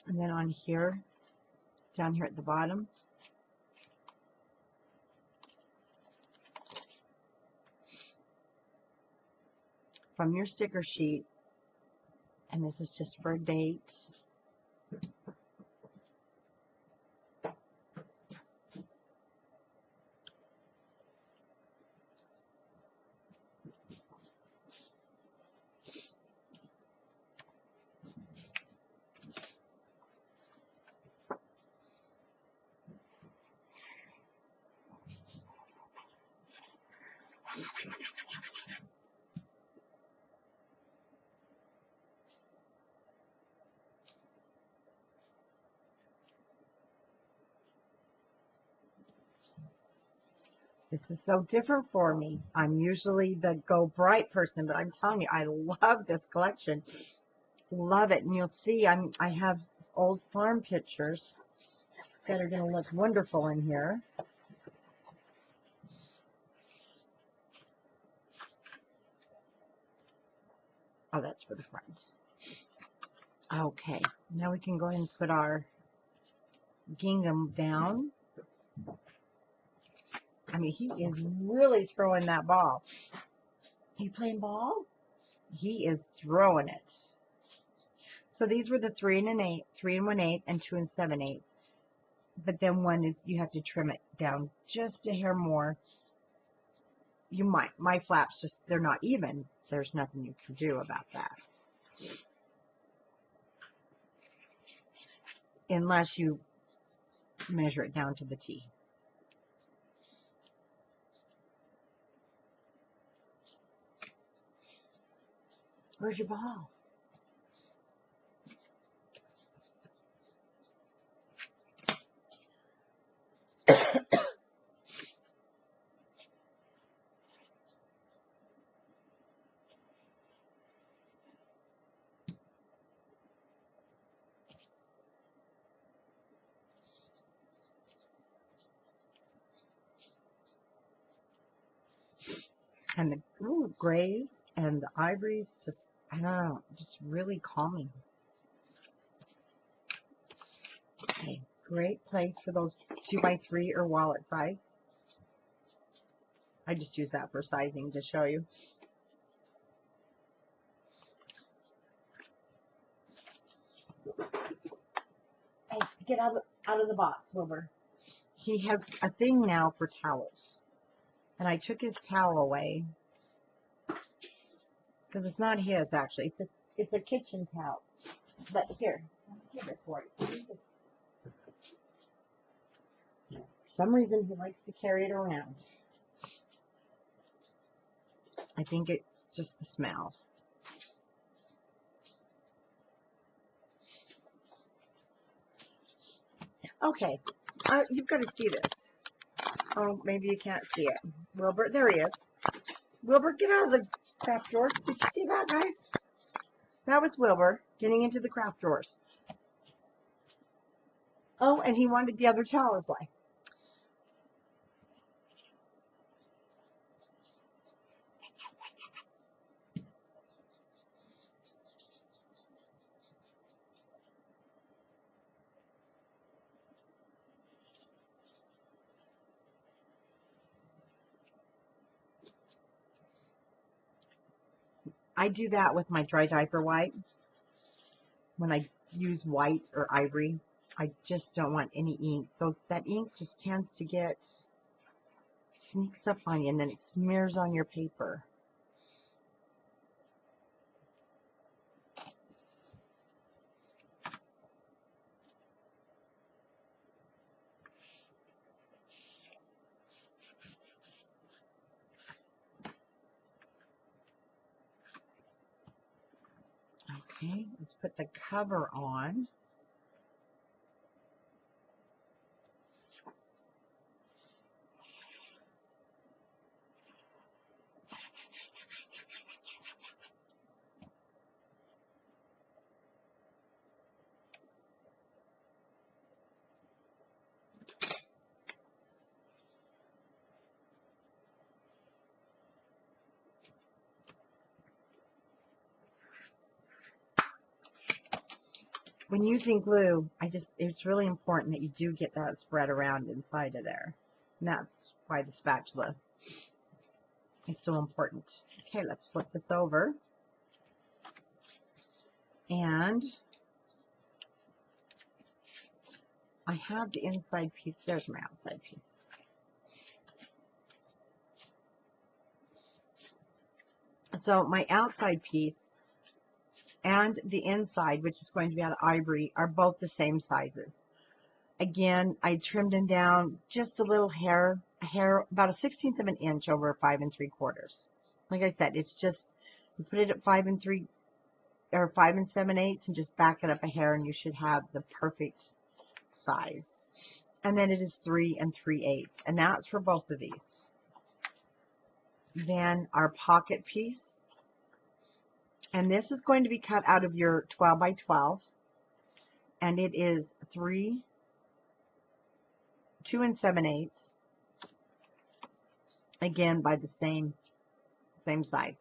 And then on here, down here at the bottom, from your sticker sheet, and this is just for a date. This is so different for me. I'm usually the go bright person, but I'm telling you, I love this collection. Love it. And you'll see I have old farm pictures that are going to look wonderful in here. Oh, that's for the front. Okay, now we can go ahead and put our gingham down. I mean, he is really throwing that ball. Are you playing ball? He is throwing it. So these were the 3 1/8, and 2 7/8. But then one is, you have to trim it down just a hair more. You might, my flaps just, they're not even. There's nothing you can do about that. Unless you measure it down to the T. Where's your ball? And the grays and the ivories just, I don't know, just really calming. Okay, great place for those 2x3 or wallet size. I just use that for sizing to show you. Hey, get out of the box, Wilbur. He has a thing now for towels. And I took his towel away. Because it's not his, actually. It's a kitchen towel. But here, give this for you. For some reason, he likes to carry it around. I think it's just the smell. Okay, you've got to see this. Oh, maybe you can't see it. Wilbur, there he is. Wilbur, get out of the craft drawers. Did you see that, guys? That was Wilbur getting into the craft drawers. Oh, and he wanted the other towel as well. I do that with my dry diaper white. When I use white or ivory, I just don't want any ink. That ink just tends to sneaks up on you, and then it smears on your paper. Okay, let's put the cover on. When using glue, it's really important that you do get that spread around inside of there. And that's why the spatula is so important. Okay, let's flip this over. And I have the inside piece. There's my outside piece. So my outside piece and the inside, which is going to be out of ivory, are both the same sizes. Again, I trimmed them down just a little hair, about a 1/16 of an inch over 5 3/4. Like I said, it's just, you put it at 5 7/8 and just back it up a hair, and you should have the perfect size. And then it is 3 3/8, and that's for both of these. Then our pocket piece, and this is going to be cut out of your 12 by 12, and it is 2 7/8, again by the same size.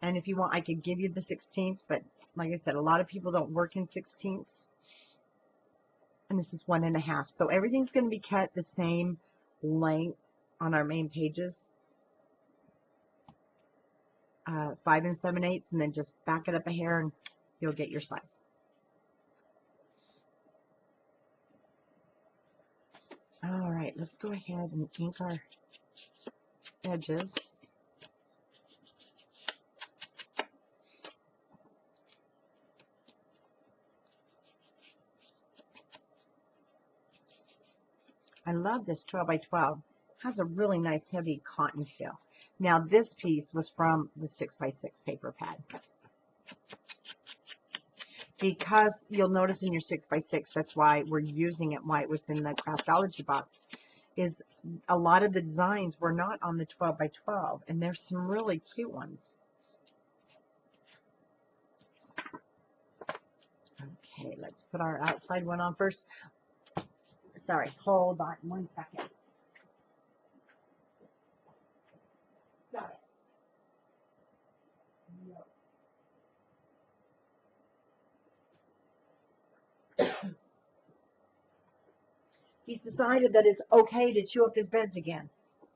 And if you want, I could give you the 16th, but like I said, a lot of people don't work in 16ths. And this is 1 1/2. So everything's going to be cut the same length on our main pages. 5 7/8, and then just back it up a hair and you'll get your size. All right, let's go ahead and ink our edges. I love this 12 by 12. It has a really nice heavy cotton feel. Now this piece was from the 6 by 6 paper pad. Because you'll notice in your 6 by 6, that's why we're using it, why it was in the Craftology box, is a lot of the designs were not on the 12 by 12, and there's some really cute ones. Okay, let's put our outside one on first. Sorry, hold on 1 second. Sorry. He's decided that it's okay to chew up his beds again.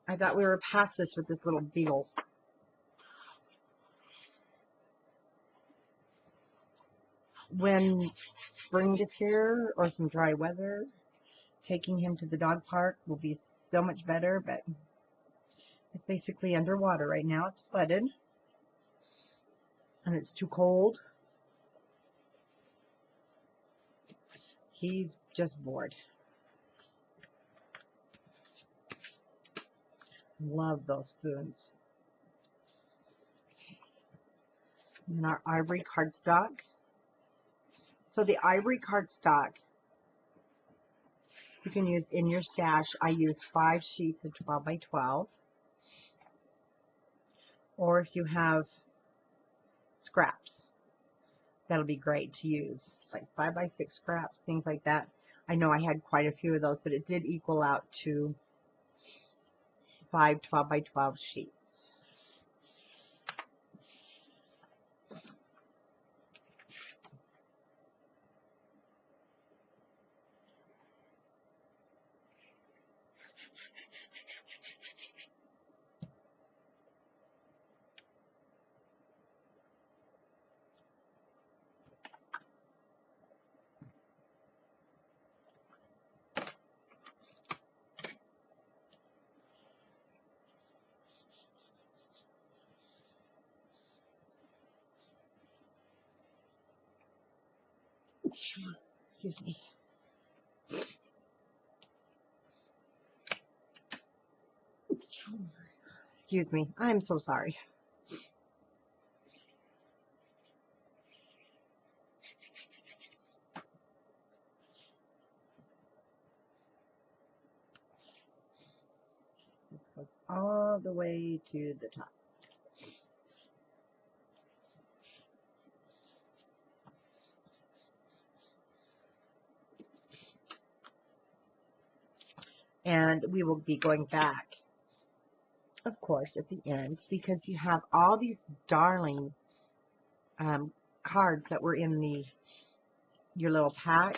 I thought we were past this with this little beagle. When spring gets here or some dry weather, taking him to the dog park will be so much better, but it's basically underwater right now. It's flooded and it's too cold. He's just bored. Love those spoons. And our ivory cardstock. So the ivory cardstock you can use in your stash. I use 5 sheets of 12 by 12. Or if you have scraps, that'll be great to use. Like 5 by 6 scraps, things like that. I know I had quite a few of those, but it did equal out to 5 12 by 12 sheets. Excuse me. Excuse me. I'm so sorry. This goes all the way to the top. And we will be going back, of course, at the end, because you have all these darling cards that were in your little pack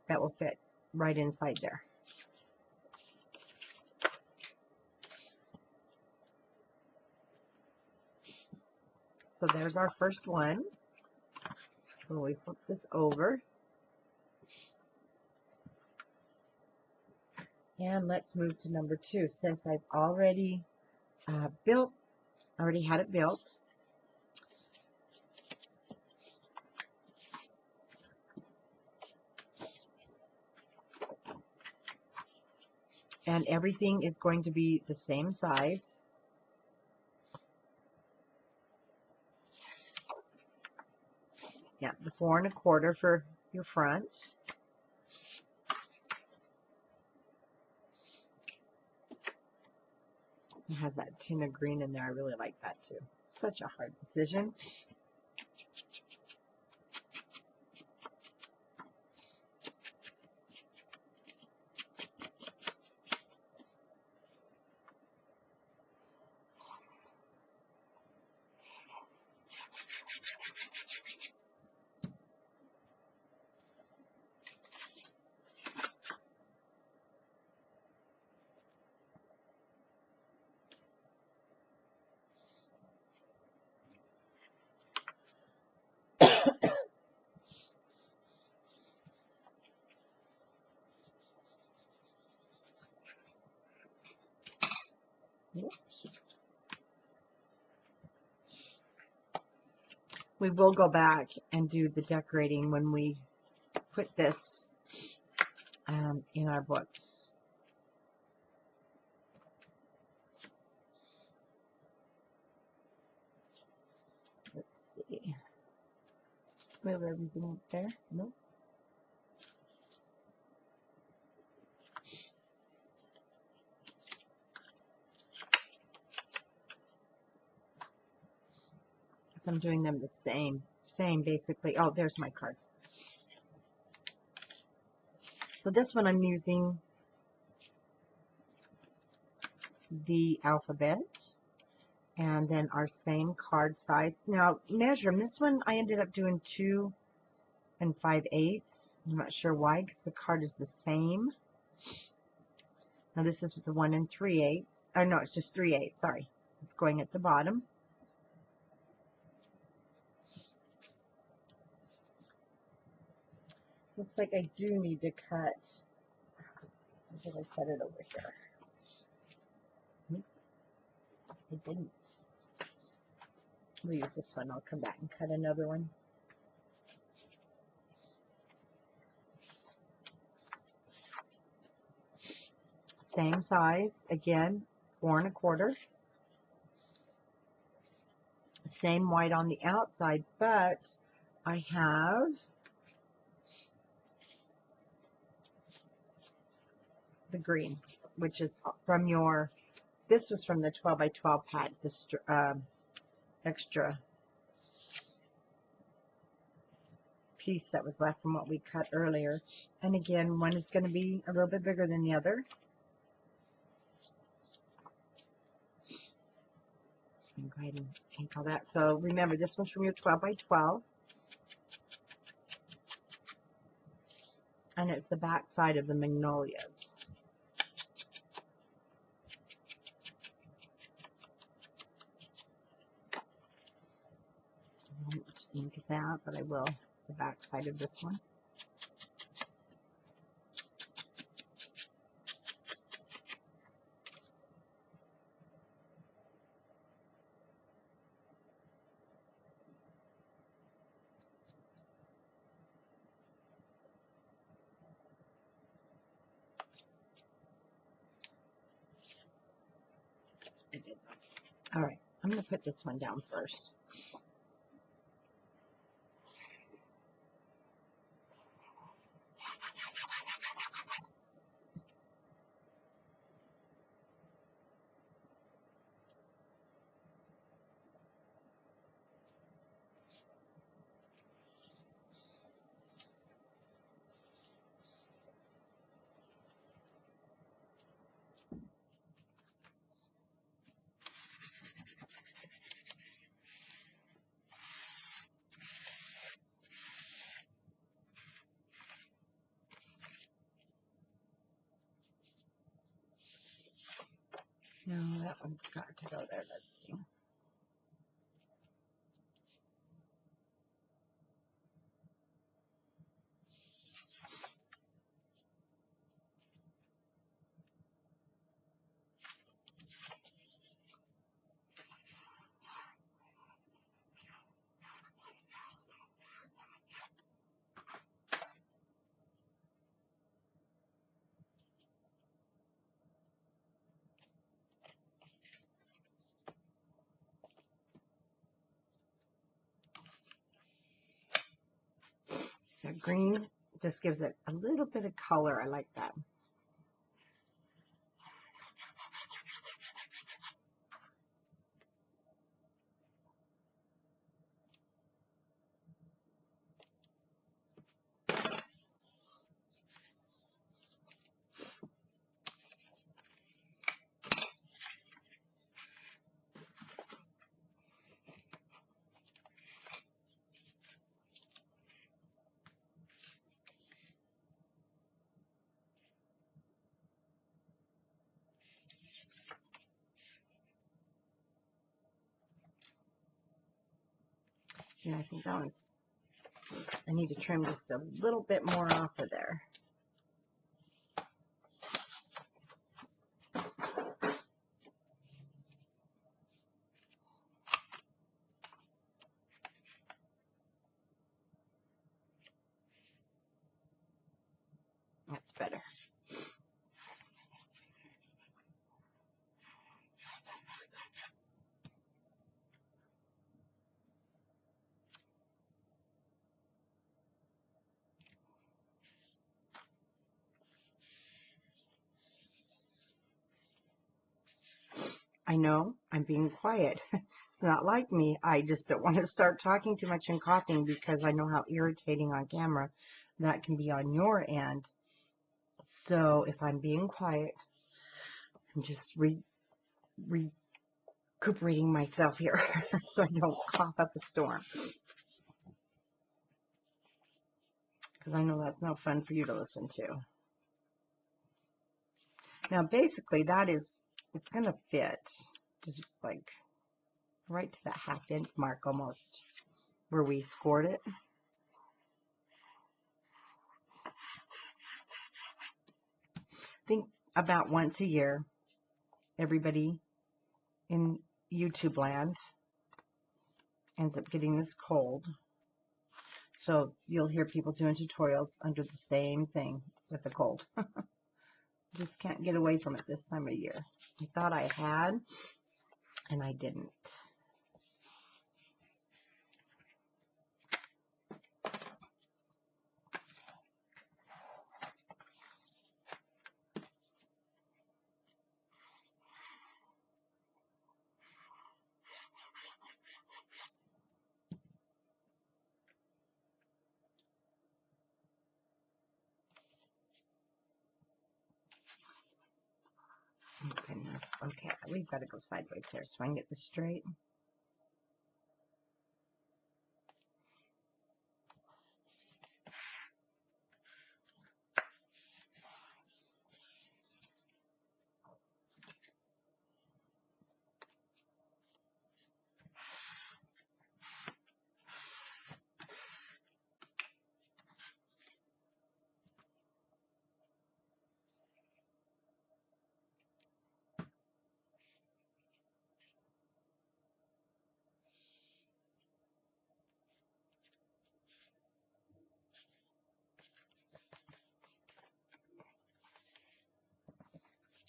that will fit right inside there. So there's our first one. When we flip this over, and let's move to number 2. Since I've already had it built, and everything is going to be the same size. Yeah, the 4 1/4 for your front. It has that tin of green in there. I really like that too. Such a hard decision. We will go back and do the decorating when we put this in our books. Let's see. Move everything up there. Nope. I'm doing them the same basically. Oh, there's my cards. So this one I'm using the alphabet and then our same card size. Now measure them. This one I ended up doing 2 5/8. I'm not sure why because the card is the same. Now this is the 1 3/8. Oh no, it's just 3/8. Sorry, it's going at the bottom. Looks like I do need to cut. Did I set it over here? I didn't. We'll use this one. I'll come back and cut another one. Same size, again, 4 1/4. Same white on the outside, but I have the green, which is from your, this was from the 12 by 12 pad, this extra piece that was left from what we cut earlier. And again, one is going to be a little bit bigger than the other. I'm go ahead and take all that. So remember, this one's from your 12 by 12. And it's the back side of the magnolias. I won't ink that, but I will the back side of this one. All right, I'm going to put this one down first. No, that one's got to go there. Let's see. The green just gives it a little bit of color. I like that. Yeah, I think that one's, I need to trim just a little bit more off of there. That's better. I know I'm being quiet. It's not like me. I just don't want to start talking too much and coughing because I know how irritating on camera that can be on your end. So if I'm being quiet, I'm just recuperating myself here so I don't cough up a storm. Because I know that's no fun for you to listen to. Now basically that is, it's going to fit just like right to that 1/2 inch mark almost where we scored it. I think about once a year, everybody in YouTube land ends up getting this cold. So you'll hear people doing tutorials under the same thing with the cold. Just can't get away from it this time of year. I thought I had, and I didn't. Oh, goodness. Okay, we've got to go sideways here so I can get this straight.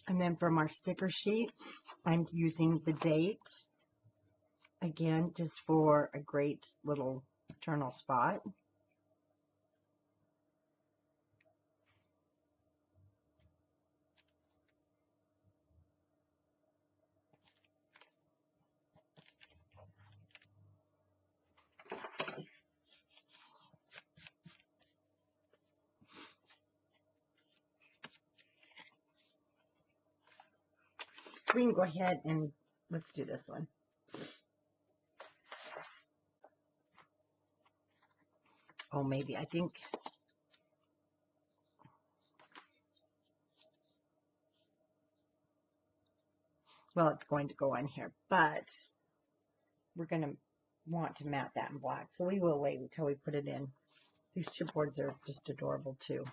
And then from our sticker sheet, I'm using the date, again, just for a great little journal spot. We can go ahead and let's do this one. Oh, maybe, I think, well, it's going to go on here, but we're going to want to mat that in black, so we will wait until we put it in. These chipboards are just adorable too.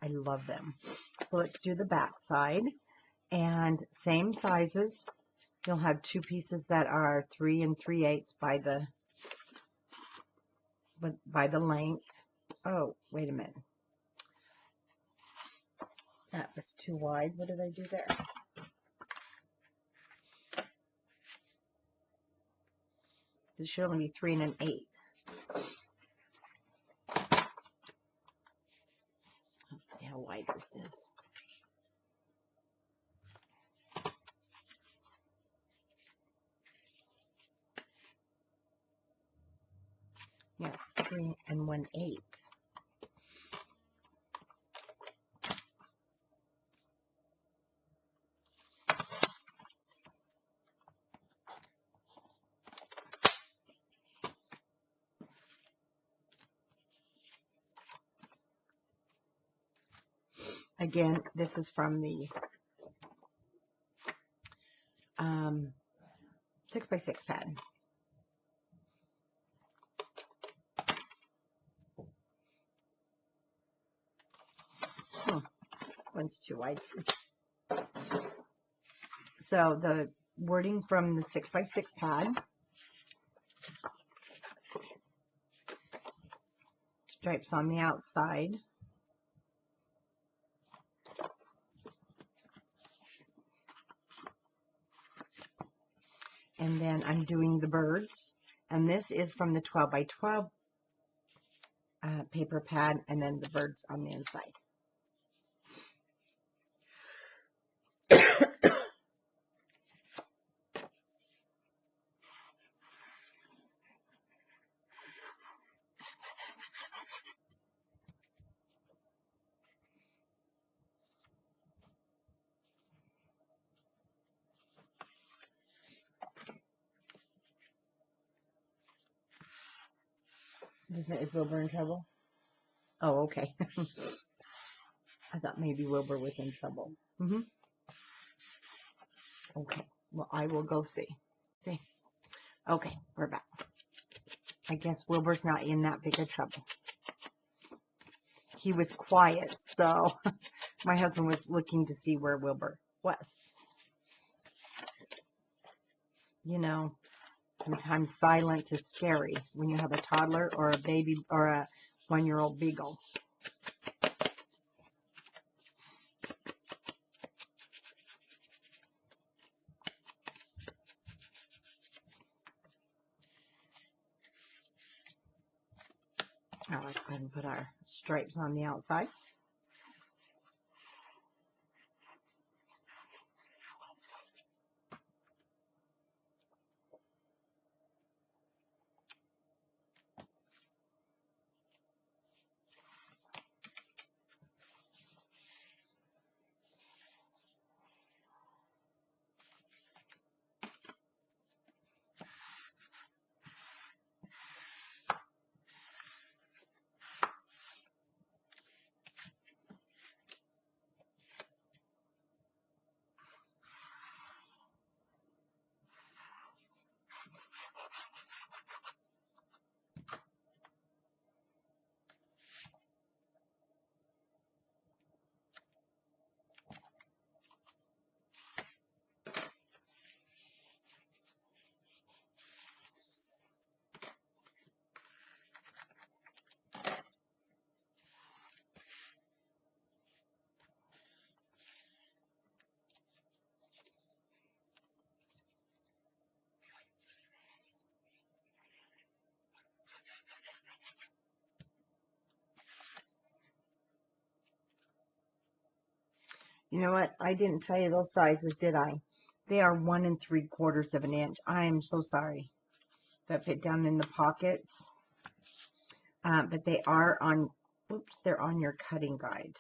I love them. So let's do the back side, and same sizes. You'll have 2 pieces that are 3 3/8 by the length. Oh, wait a minute. That was too wide. What did I do there? This should only be 3 1/8. Let's see how wide this is. Yes, 3 1/8. Again, this is from the 6x6 pad. One's too wide. So the wording from the 6x6 pad, stripes on the outside, and then I'm doing the birds, and this is from the 12x12 paper pad, and then the birds on the inside. Is Wilbur in trouble? Oh, okay. I thought maybe Wilbur was in trouble. Okay, well, I will go see. Okay, okay, we're back. I guess Wilbur's not in that big of trouble. He was quiet, so my husband was looking to see where Wilbur was. You know, sometimes silence is scary when you have a toddler or a baby or a 1-year-old beagle. Now let's go ahead and put our stripes on the outside. You know what? I didn't tell you those sizes, did I? They are 1 3/4 of an inch. I am so sorry. That fit down in the pockets. But they are on, oops, they're on your cutting guide.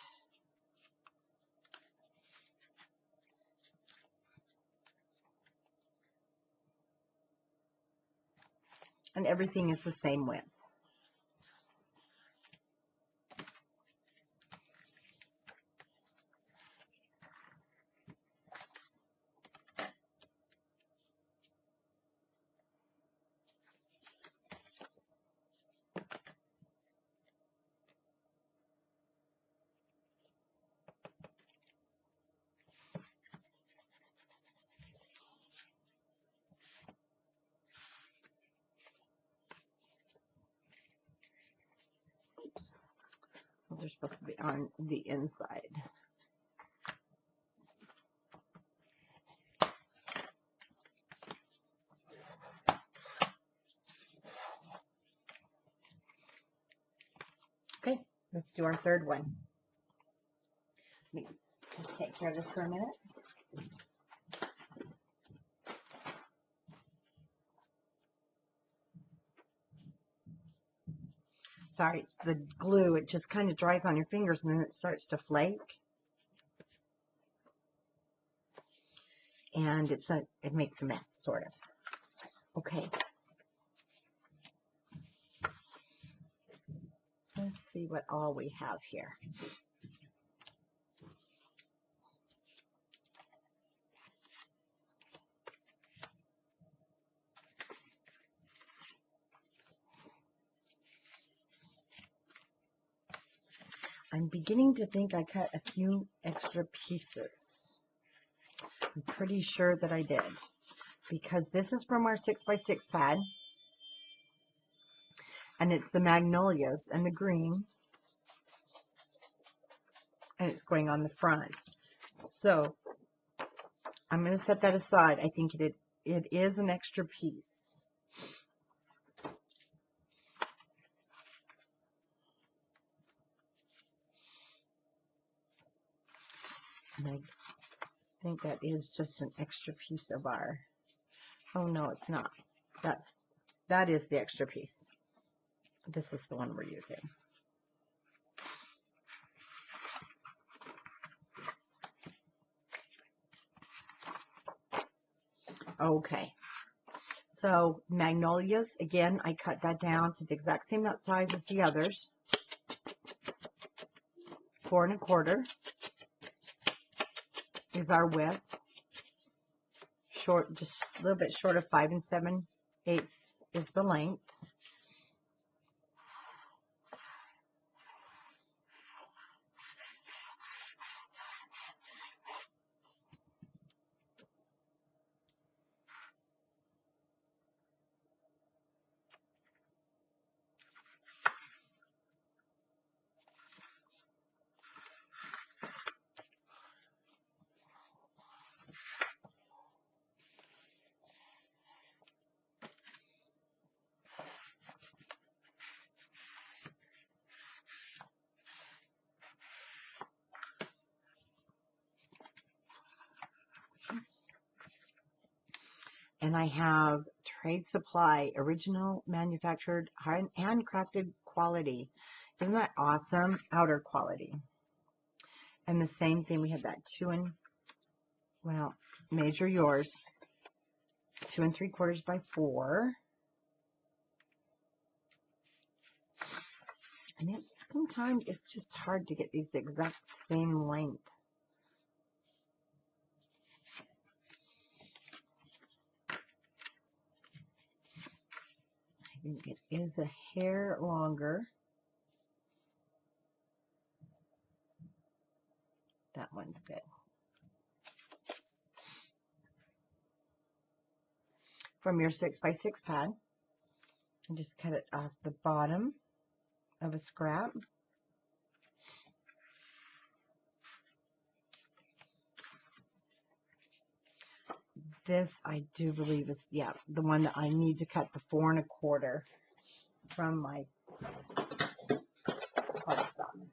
And everything is the same width. Oops. Well, they're supposed to be on the inside. Okay, let's do our third one. Let me just take care of this for a minute. Sorry, it's the glue. It just kind of dries on your fingers and then it starts to flake. And it makes a mess, sort of. Okay. Let's see what all we have here. I'm beginning to think I cut a few extra pieces. I'm pretty sure that I did. Because this is from our 6x6 pad. And it's the magnolias and the green. And it's going on the front. So I'm going to set that aside. I think it is an extra piece. And I think that is just an extra piece of our, oh no, it's not. That is the extra piece. This is the one we're using. Okay. So magnolias, again, I cut that down to the exact same nut size as the others. 4 1/4 is our width. short, just a little bit short of 5 7/8 is the length. And I have Trade Supply, original manufactured, handcrafted quality. Isn't that awesome? Outer quality. And the same thing, we have that well, measure yours. 2 3/4 by 4. And sometimes it's just hard to get these exact same length. I think it is a hair longer. That one's good. From your 6 by 6 pad, and just cut it off the bottom of a scrap. This I do believe is, yeah, the one that I need to cut the 4 1/4 from my cardstock.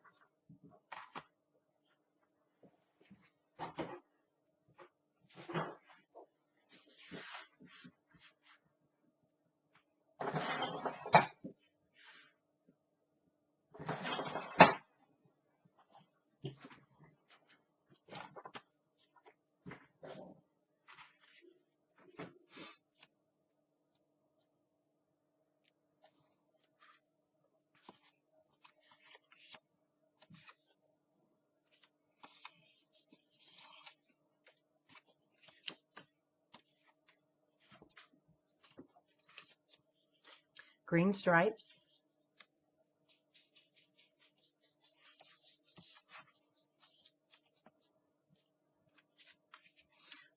Green stripes.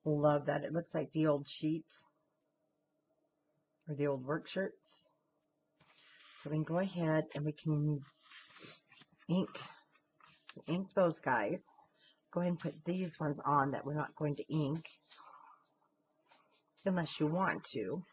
Love that. It looks like the old sheets or the old work shirts. So we can go ahead and we can ink those guys. Go ahead and put these ones on that we're not going to ink unless you want to.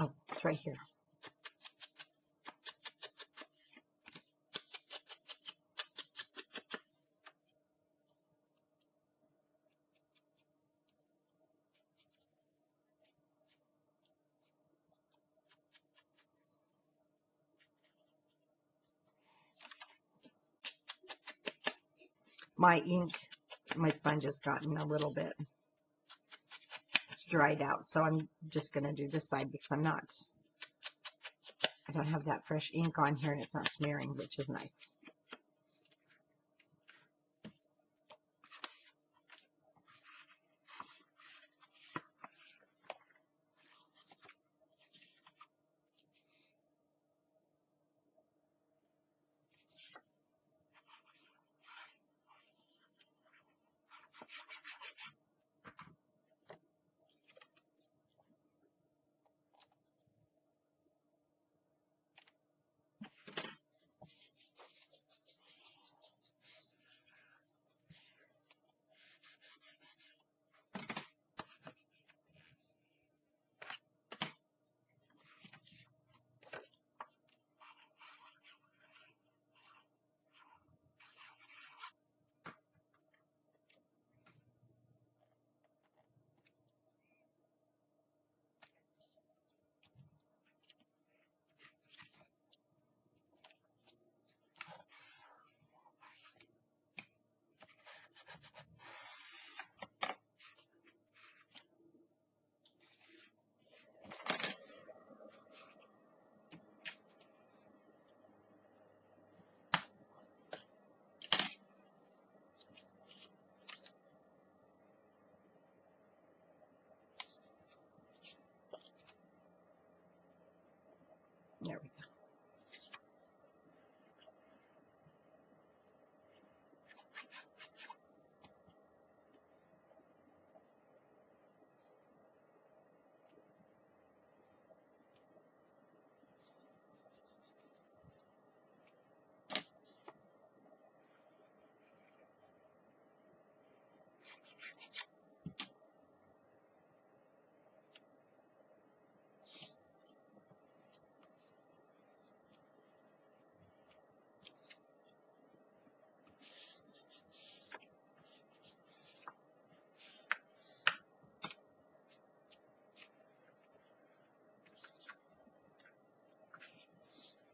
Oh, it's right here. My sponge has gotten a little bit dried out, so I'm just going to do this side because I don't have that fresh ink on here and it's not smearing, which is nice.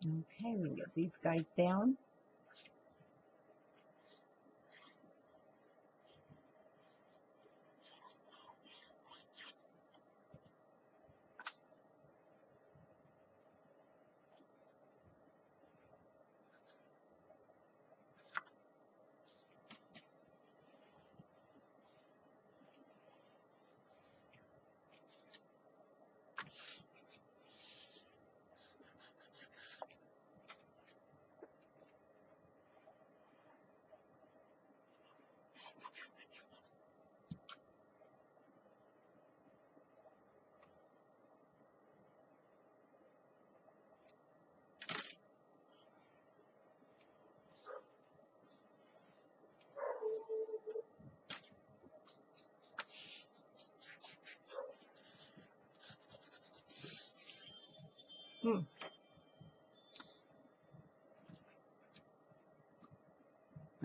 Okay, we can get these guys down.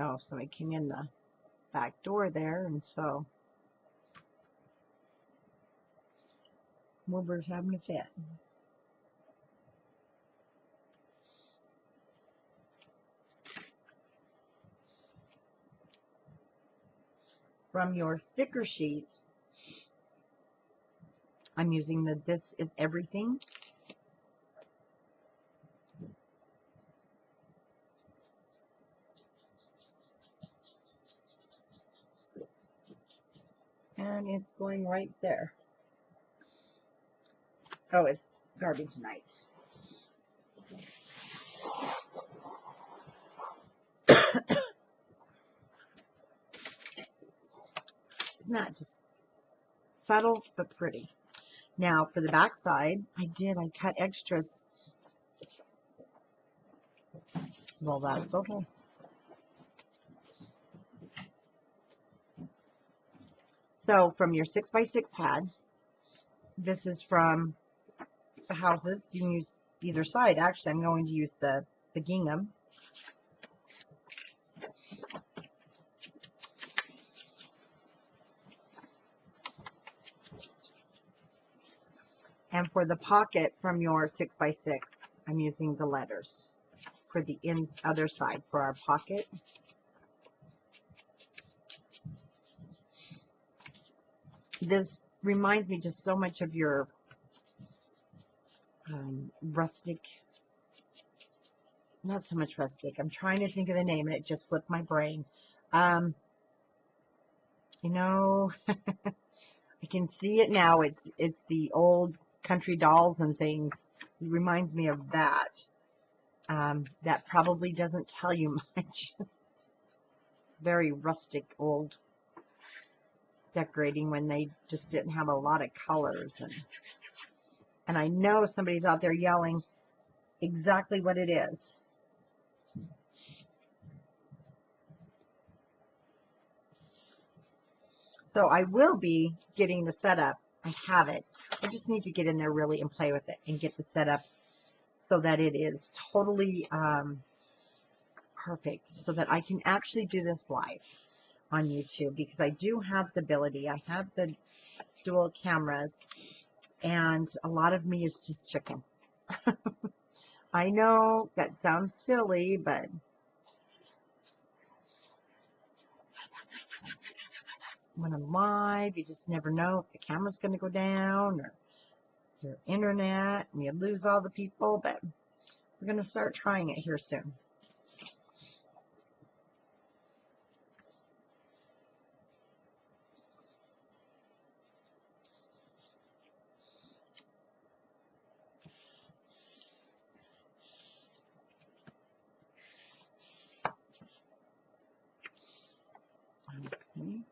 Oh, somebody came in the back door there, and so Wilbur's having a fit. From your sticker sheets, I'm using the This Is Everything. And it's going right there. Oh, it's garbage night. Not just subtle, but pretty. Now, for the back side, I cut extras. Well, that's okay. So, from your 6x6 pad, this is from the houses. You can use either side. Actually, I'm going to use the Gingham. And for the pocket from your 6x6, I'm using the letters for the other side for our pocket. This reminds me just so much of your rustic, not so much rustic. I'm trying to think of the name and it just slipped my brain. You know, I can see it now. It's the old country dolls and things. It reminds me of that. That probably doesn't tell you much. Very rustic old decorating when they just didn't have a lot of colors. And I know somebody's out there yelling exactly what it is. So I will be getting the setup. I have it. I just need to get in there really and play with it and get the setup so that it is totally perfect, so that I can actually do this live on YouTube, because I do have the ability. I have the dual cameras, and a lot of me is just chicken. I know that sounds silly, but when I'm live, you just never know if the camera's going to go down or your internet and you lose all the people. But we're going to start trying it here soon. Okay.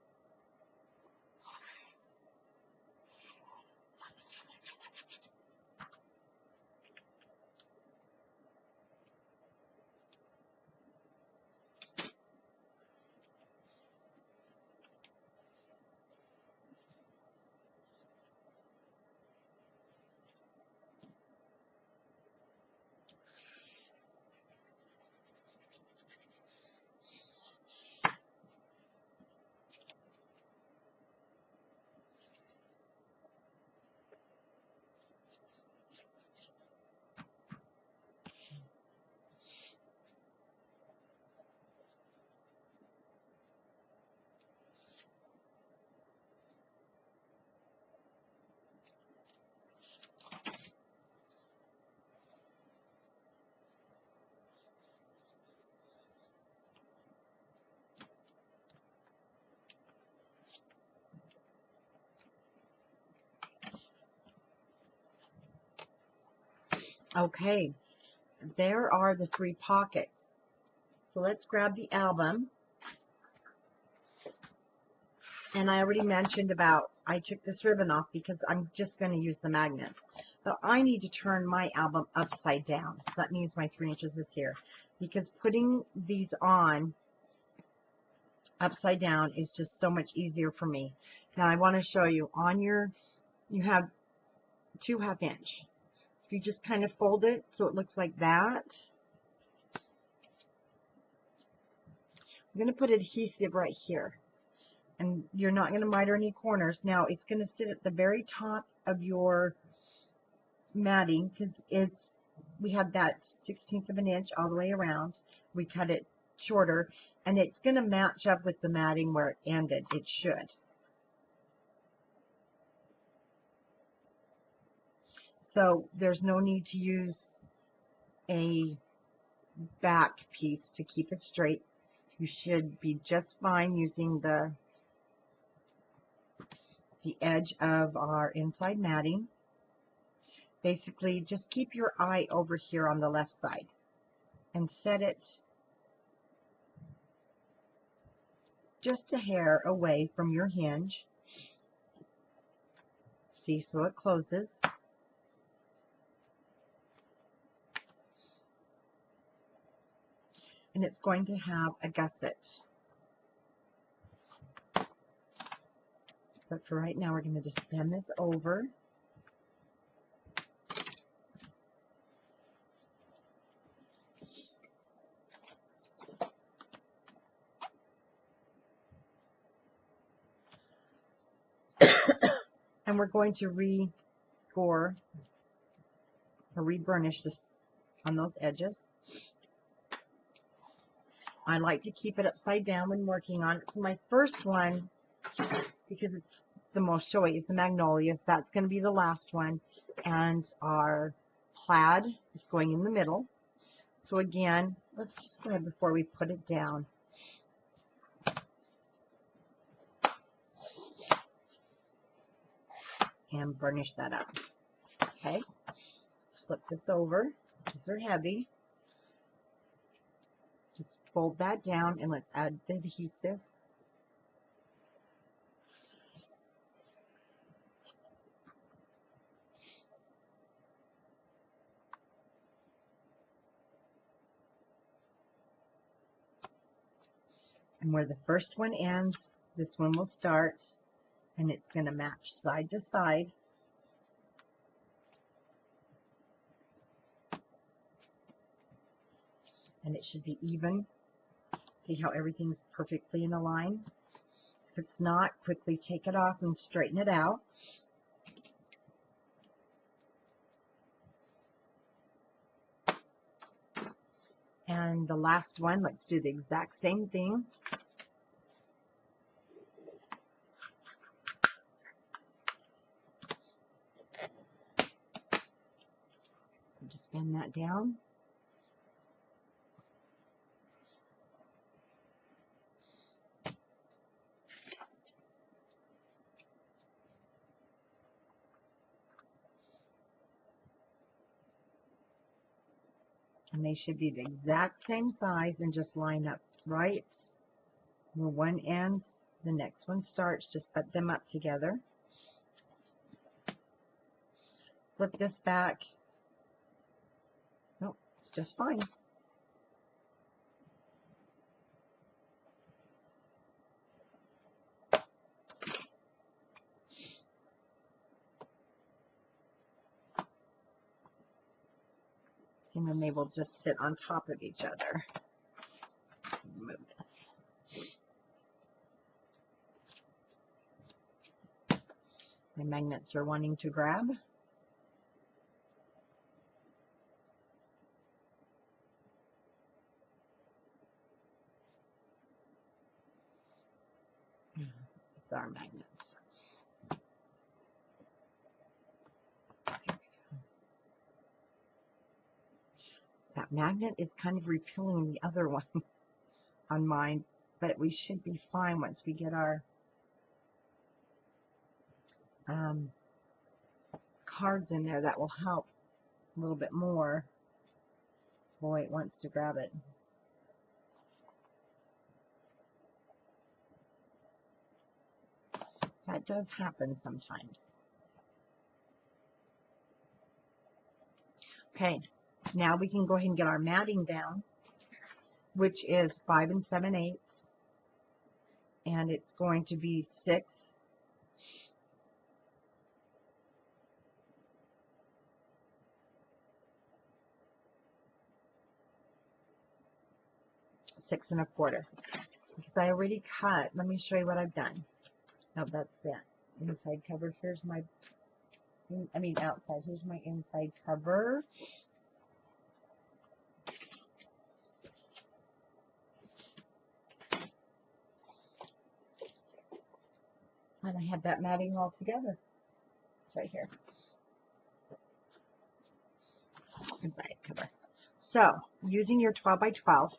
Okay, there are the 3 pockets. So let's grab the album. And I already mentioned about, I took this ribbon off because I'm just going to use the magnets. But I need to turn my album upside down. So that means my 3 inches is here. Because putting these on upside down is just so much easier for me. Now I want to show you, on your, you have 2 1/2 inch. If you just kind of fold it so it looks like that. I'm going to put adhesive right here. And you're not going to miter any corners. Now it's going to sit at the very top of your matting because we have that 1/16 of an inch all the way around. We cut it shorter, and it's going to match up with the matting where it ended. It should. So there's no need to use a back piece to keep it straight. You should be just fine using the edge of our inside matting. Basically, just keep your eye over here on the left side and set it just a hair away from your hinge. See, so it closes. And it's going to have a gusset. But for right now, we're going to just bend this over. And we're going to re-score or re-burnish this on those edges. I like to keep it upside down when working on it. So my first one, because it's the most showy, is the magnolias. That's going to be the last one. And our plaid is going in the middle. So again, let's just go ahead before we put it down. And burnish that up. Okay, let's flip this over. These are heavy. Just fold that down and let's add the adhesive. And where the first one ends, this one will start, and it's going to match side to side. And it should be even. See how everything's perfectly in a line? If it's not, quickly take it off and straighten it out. And the last one, let's do the exact same thing. So just bend that down. And they should be the exact same size and just line up right where one ends, the next one starts. Just put them up together. Flip this back. Nope, it's just fine. And then they will just sit on top of each other. Move this. My magnets are wanting to grab. It's our magnets. That magnet is kind of repelling the other one on mine, but we should be fine once we get our cards in there. That will help a little bit more. Boy, it wants to grab it. That does happen sometimes. Okay, now we can go ahead and get our matting down, which is 5 7/8, and it's going to be 6 1/4. Because I already cut. Let me show you what I've done. No, that's that inside cover. Here's my, outside. Here's my inside cover. And I have that matting all together. It's right here. Inside cover. So, using your 12 by 12,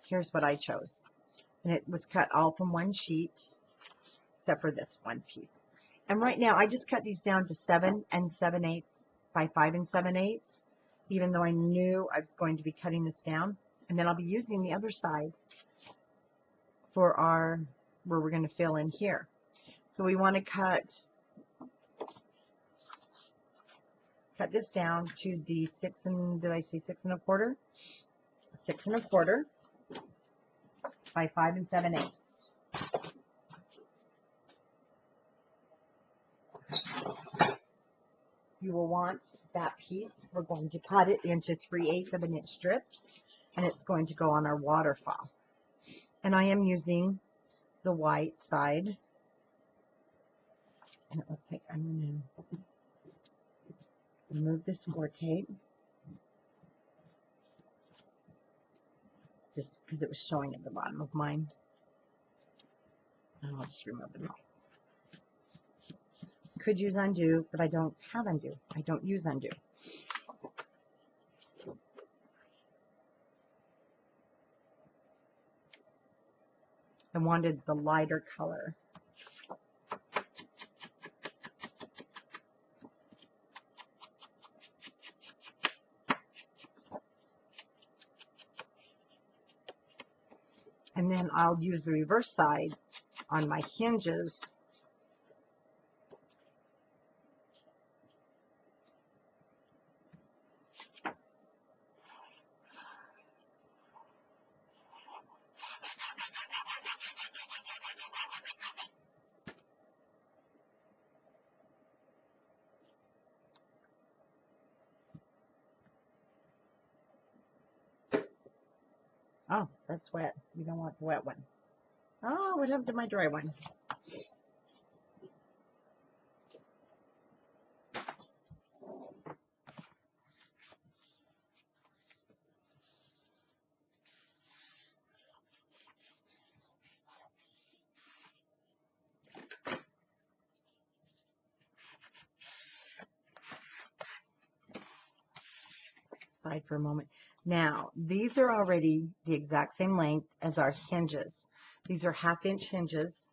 here's what I chose. And it was cut all from one sheet, except for this one piece. And right now, I just cut these down to 7 7/8 by 5 7/8, even though I knew I was going to be cutting this down. And then I'll be using the other side for where we're going to fill in here. So we want to cut this down to the 6 and, did I say 6 1/4? 6 1/4 by 5 7/8. You will want that piece. We're going to cut it into 3/8 of an inch strips, and it's going to go on our waterfall. And I am using the white side. And it looks like I'm going to remove the score tape, just because it was showing at the bottom of mine. And I'll just remove it all. Could use undo, but I don't have undo. I don't use undo. I wanted the lighter color. And then I'll use the reverse side on my hinges. Oh, that's wet. You don't want the wet one. Oh, what happened to my dry one? Side for a moment. Now, these are already the exact same length as our hinges. These are 1/2 inch hinges,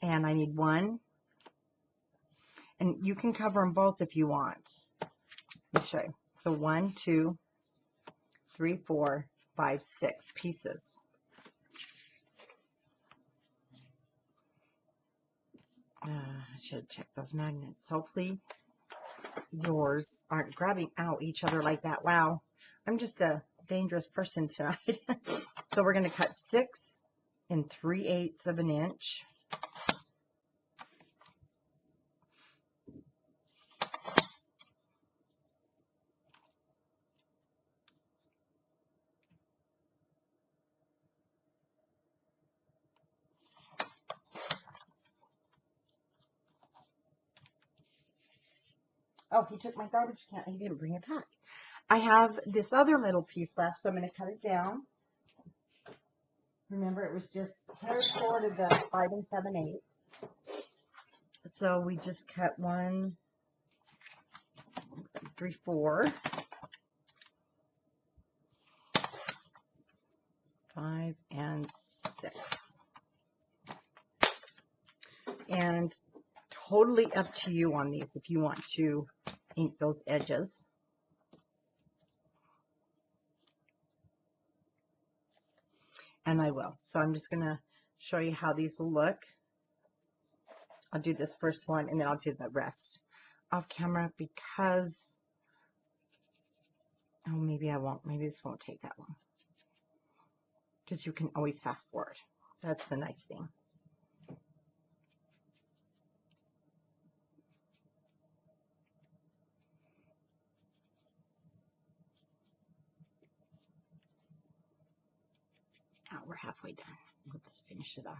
and I need one. And you can cover them both if you want. Let me show you. So 1, 2, 3, 4, 5, 6 pieces. I should check those magnets. Hopefully yours aren't grabbing out each other like that. Wow, I'm just a dangerous person tonight. So we're going to cut 6 3/8 of an inch. Oh, he took my garbage can. He didn't bring it back. I have this other little piece left, so I'm going to cut it down. Remember, it was just hair short of the 5 7/8. So we just cut 1, 2, 3, 4, 5, and 6. And totally up to you on these if you want to ink those edges. and I will. So I'm just going to show you how these will look. I'll do this first one, and then I'll do the rest off camera because, oh, maybe I won't. Maybe this won't take that long because you can always fast forward. That's the nice thing. Oh, we're halfway done. Let's finish it off.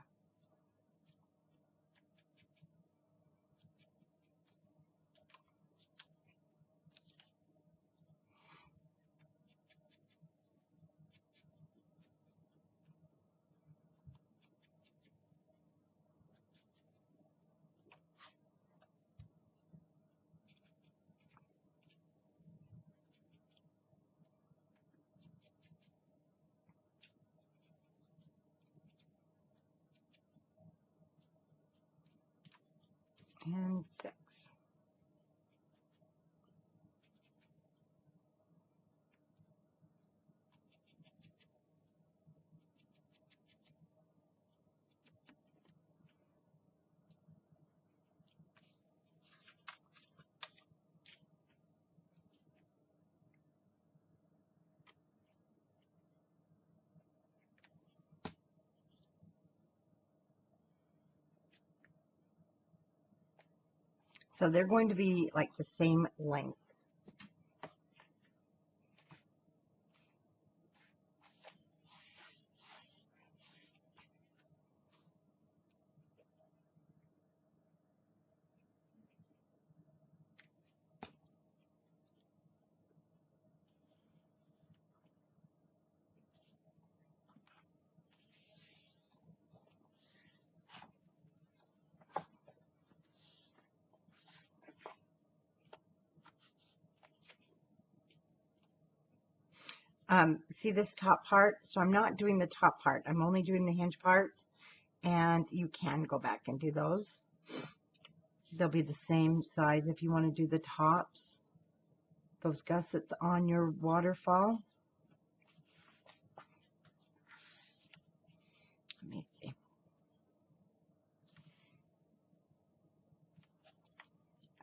And 6. So they're going to be like the same length. See this top part? So I'm not doing the top part. I'm only doing the hinge parts, and you can go back and do those. They'll be the same size if you want to do the tops, those gussets on your waterfall. Let me see.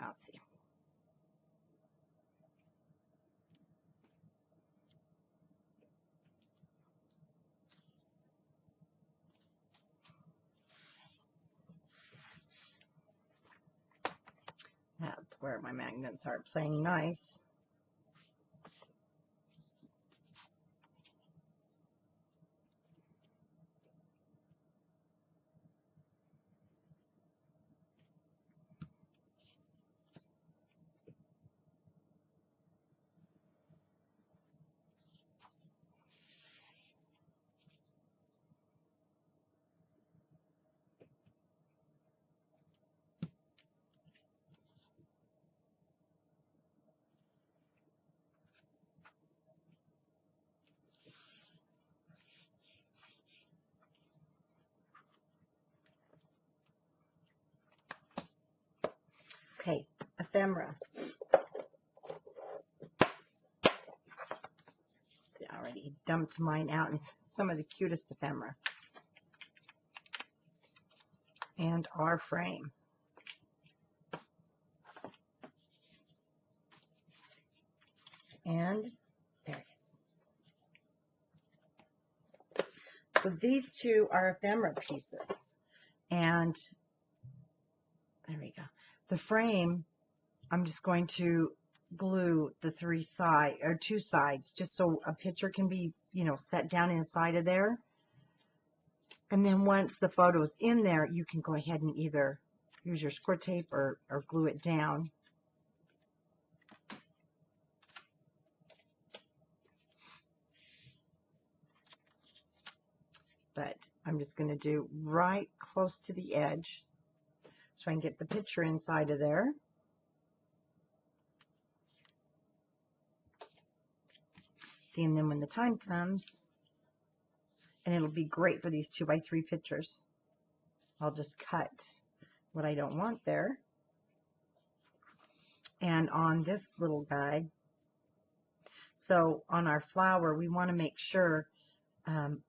I'll see. That's where my magnets are playing nice. Okay, ephemera. I already dumped mine out, and some of the cutest ephemera. And our frame. And there it is. So these two are ephemera pieces. And there we go. The frame, I'm just going to glue the two sides, just so a picture can be, set down inside of there. And then once the photo's in there, you can go ahead and either use your score tape or glue it down. But I'm just going to do right close to the edge so I can get the picture inside of there. See, and then when the time comes, and it'll be great for these 2x3 pictures, I'll just cut what I don't want there. And on this little guy, so on our flower, we want to make sure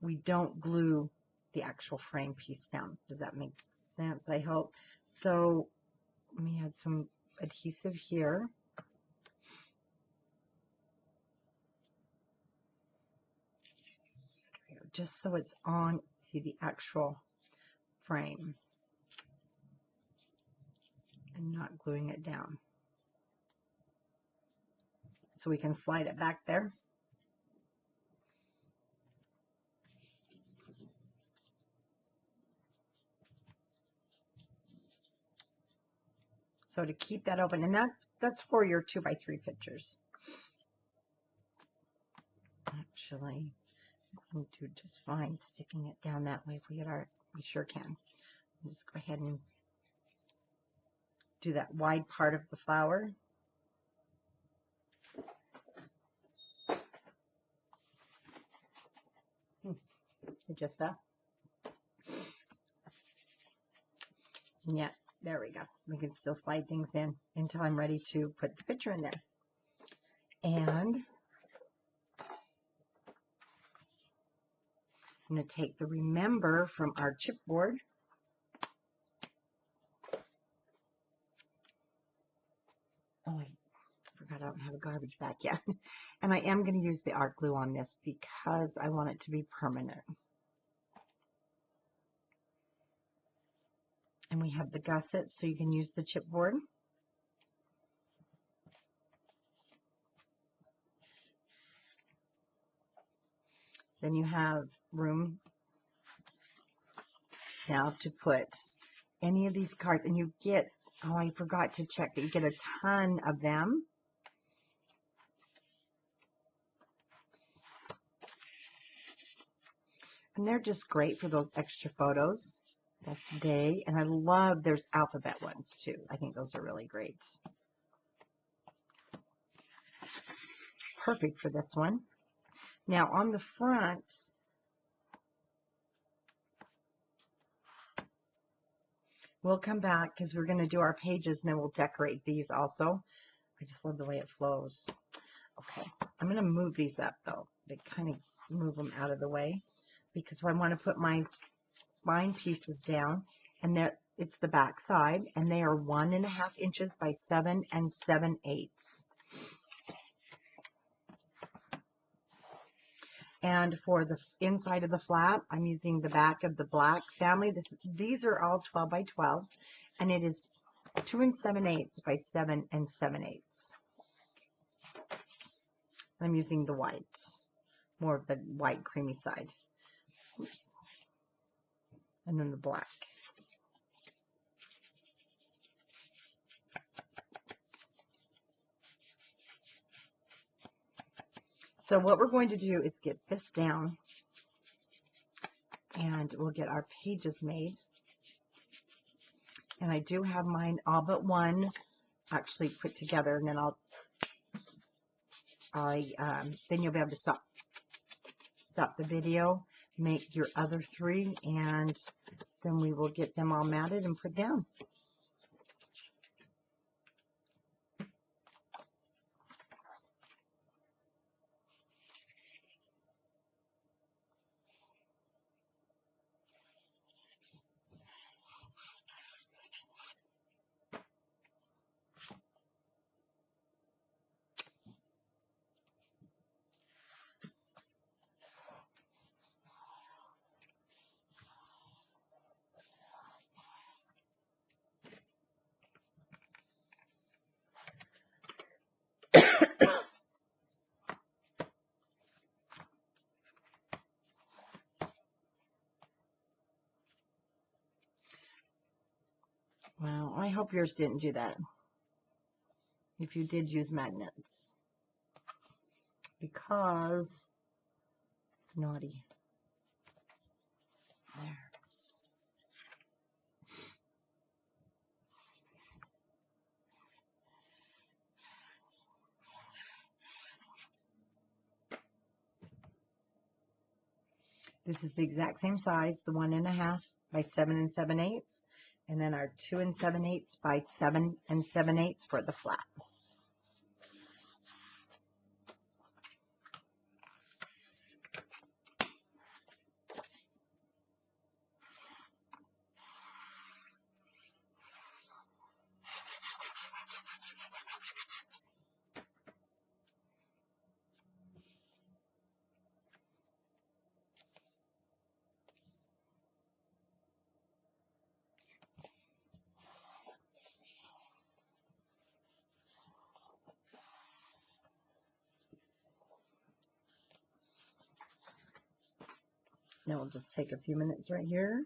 we don't glue the actual frame piece down. Does that make sense? I hope. So let me add some adhesive here. Just so it's on, see the actual frame and not gluing it down. So we can slide it back there. So to keep that open, and that's for your 2x3 pictures. Actually, we can do just fine sticking it down that way if we get our, we sure can. Just go ahead and do that wide part of the flower. It just fell. Yeah, there we go. We can still slide things in until I'm ready to put the picture in there. And I'm going to take the Remember from our chipboard. Oh, I forgot I don't have a garbage bag yet. And I am going to use the art glue on this because I want it to be permanent. And we have the gussets, so you can use the chipboard. Then you have room now to put any of these cards, and you get, oh, I forgot to check that you get a ton of them. And they're just great for those extra photos. Best day. And I love, there's alphabet ones too. I think those are really great. Perfect for this one. Now on the front, we'll come back because we're going to do our pages and then we'll decorate these also. I just love the way it flows. Okay, I'm going to move these up though. They kind of move them out of the way because I want to put my spine pieces down, and that it's the back side, and they are 1.5 inches by 7 7/8. And for the inside of the flap, I'm using the back of the black family. These are all 12 by 12, and it is 2 7/8 by 7 7/8. I'm using the white, more of the white creamy side. Oops. And then the black. So what we're going to do is get this down, and we'll get our pages made. And I do have mine all but one actually put together, and then then you'll be able to stop the video, make your other 3, and then we will get them all matted and put down. Well, I hope yours didn't do that. If you did, use magnets, because it's naughty. There. This is the exact same size, the 1.5 by 7 7/8, and then our 2 7/8 by 7 7/8 for the flap. Now we'll just take a few minutes right here.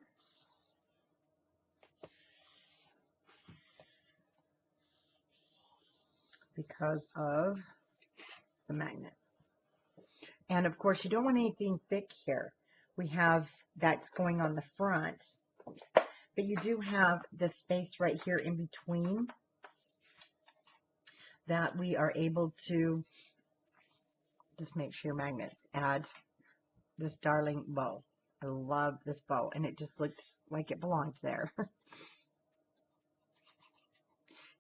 Because of the magnets. And of course, you don't want anything thick here. We have that's going on the front. Oops. But you do have the space right here in between that we are able to just make sure your magnets add this darling bow. I love this bow, and it just looks like it belongs there.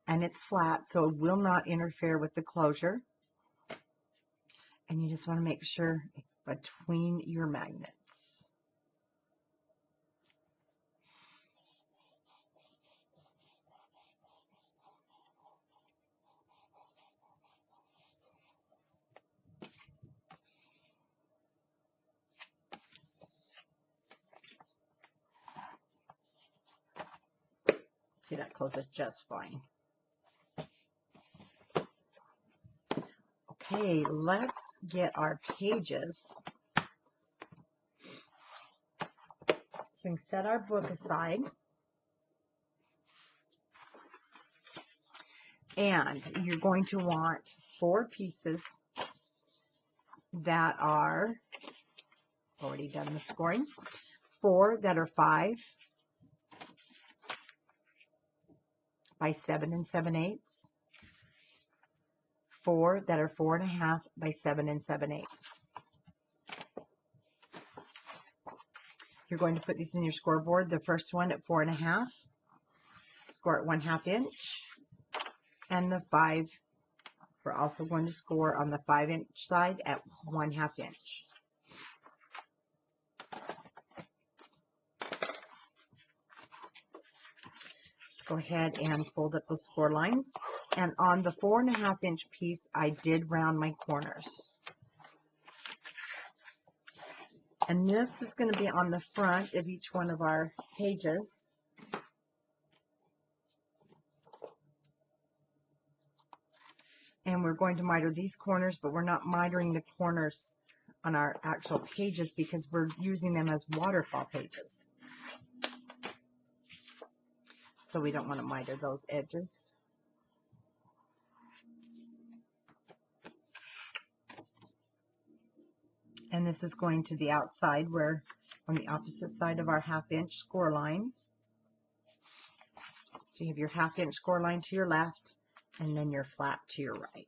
And it's flat, so it will not interfere with the closure. And you just want to make sure it's between your magnets. See, that closes just fine. Okay, let's get our pages. So we can set our book aside. And you're going to want 4 pieces that are, already done the scoring, 4 that are 5 by 7 7/8, 4 that are 4.5 by 7 7/8. You're going to put these in your scoreboard. The first one at 4.5, score at 1/2 inch, and the 5, we're also going to score on the 5-inch side at 1/2 inch. Go ahead and fold up those score lines. And on the 4.5 inch piece, I did round my corners. And this is going to be on the front of each one of our pages. And we're going to miter these corners, but we're not mitering the corners on our actual pages because we're using them as waterfall pages. So we don't want to miter those edges. And this is going to the outside, where on the opposite side of our 1/2 inch score line. So you have your 1/2 inch score line to your left, and then your flat to your right.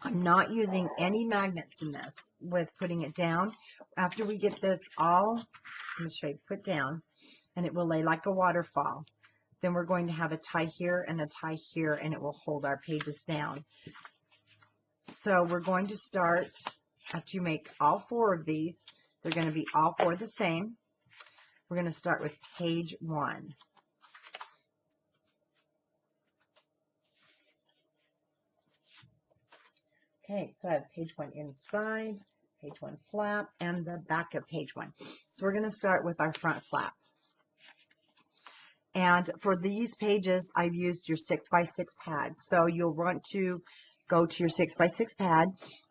I'm not using any magnets in this with putting it down. After we get this all, I'm going to show you, put down, and it will lay like a waterfall. Then we're going to have a tie here and a tie here, and it will hold our pages down. So we're going to start, after you make all 4 of these, they're going to be all 4 the same. We're going to start with page 1. Okay, so I have page 1 inside, page 1 flap, and the back of page 1. So we're going to start with our front flap. And for these pages, I've used your 6x6 pad. So you'll want to go to your 6x6 pad,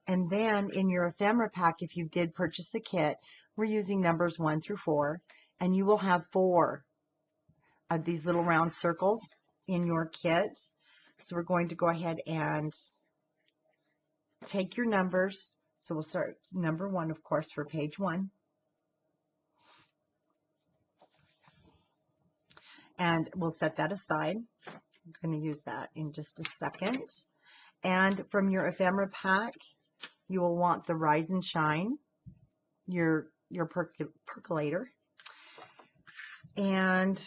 and then in your ephemera pack, if you did purchase the kit, we're using numbers 1 through 4, and you will have 4 of these little round circles in your kit. So we're going to go ahead and take your numbers. So we'll start number 1, of course, for page 1. And we'll set that aside. I'm going to use that in just a second. And from your ephemera pack, you will want the Rise and Shine, your percolator. And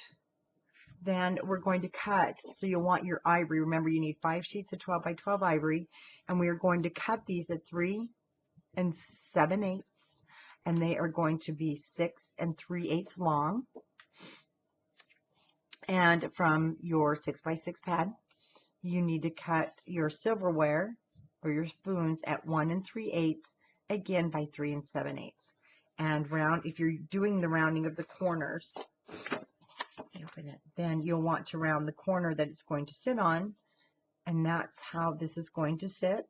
then we're going to cut. So you'll want your ivory. Remember, you need 5 sheets of 12 by 12 ivory. And we are going to cut these at 3 7/8. And they are going to be 6 3/8 long. And from your 6x6 pad, you need to cut your silverware or your spoons at 1 3/8, again by 3 7/8. And round, if you're doing the rounding of the corners, Open it. Then you'll want to round the corner that it's going to sit on, and that's how this is going to sit.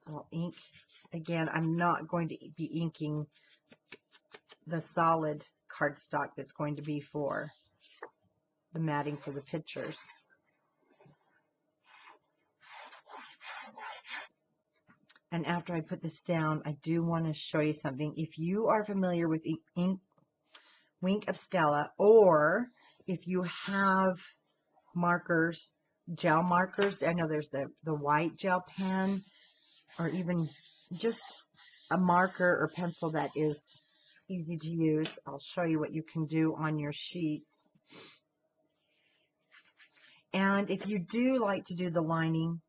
So I'll ink. Again, I'm not going to be inking the solid cardstock that's going to be for the matting for the pictures. And after I put this down, I do want to show you something. If you are familiar with Wink of Stella, or if you have markers, gel markers, I know there's the white gel pen, or even just a marker or pencil that is easy to use. I'll show you what you can do on your sheets. And if you do like to do the lining,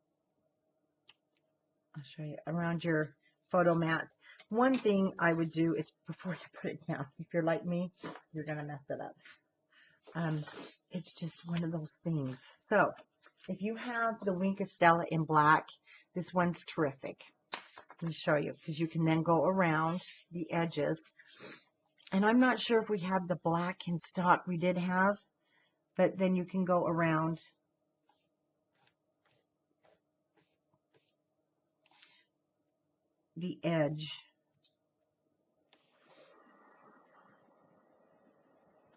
I'll show you around your photo mats. One thing I would do is, before you put it down, if you're like me, you're going to mess it up. It's just one of those things. So if you have the Wink of Stella in black, this one's terrific. Let me show you, because you can then go around the edges. And I'm not sure if we have the black in stock. We did have, but then you can go around the edge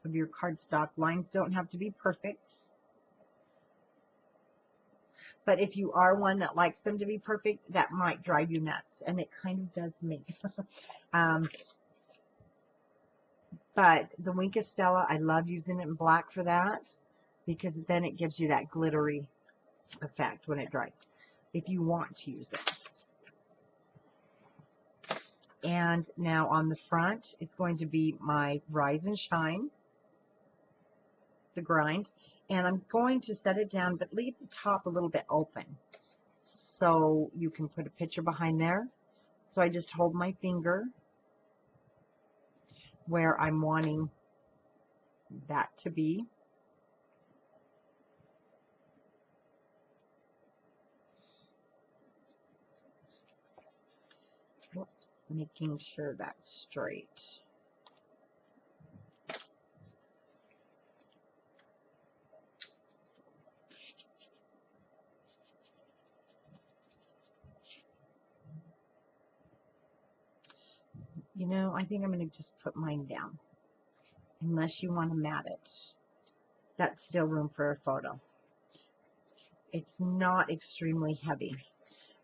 of your cardstock. Lines don't have to be perfect, but if you are one that likes them to be perfect, that might drive you nuts, and it kind of does me. But the Wink of Stella, I love using it in black for that, because then it gives you that glittery effect when it dries, if you want to use it. And now on the front, it's going to be my Rise and Shine, the grind. And I'm going to set it down, but leave the top a little bit open, so you can put a picture behind there. So I just hold my finger where I'm wanting that to be. Whoops, making sure that's straight. You know, I think I'm going to just put mine down, unless you want to mat it. That's still room for a photo. It's not extremely heavy.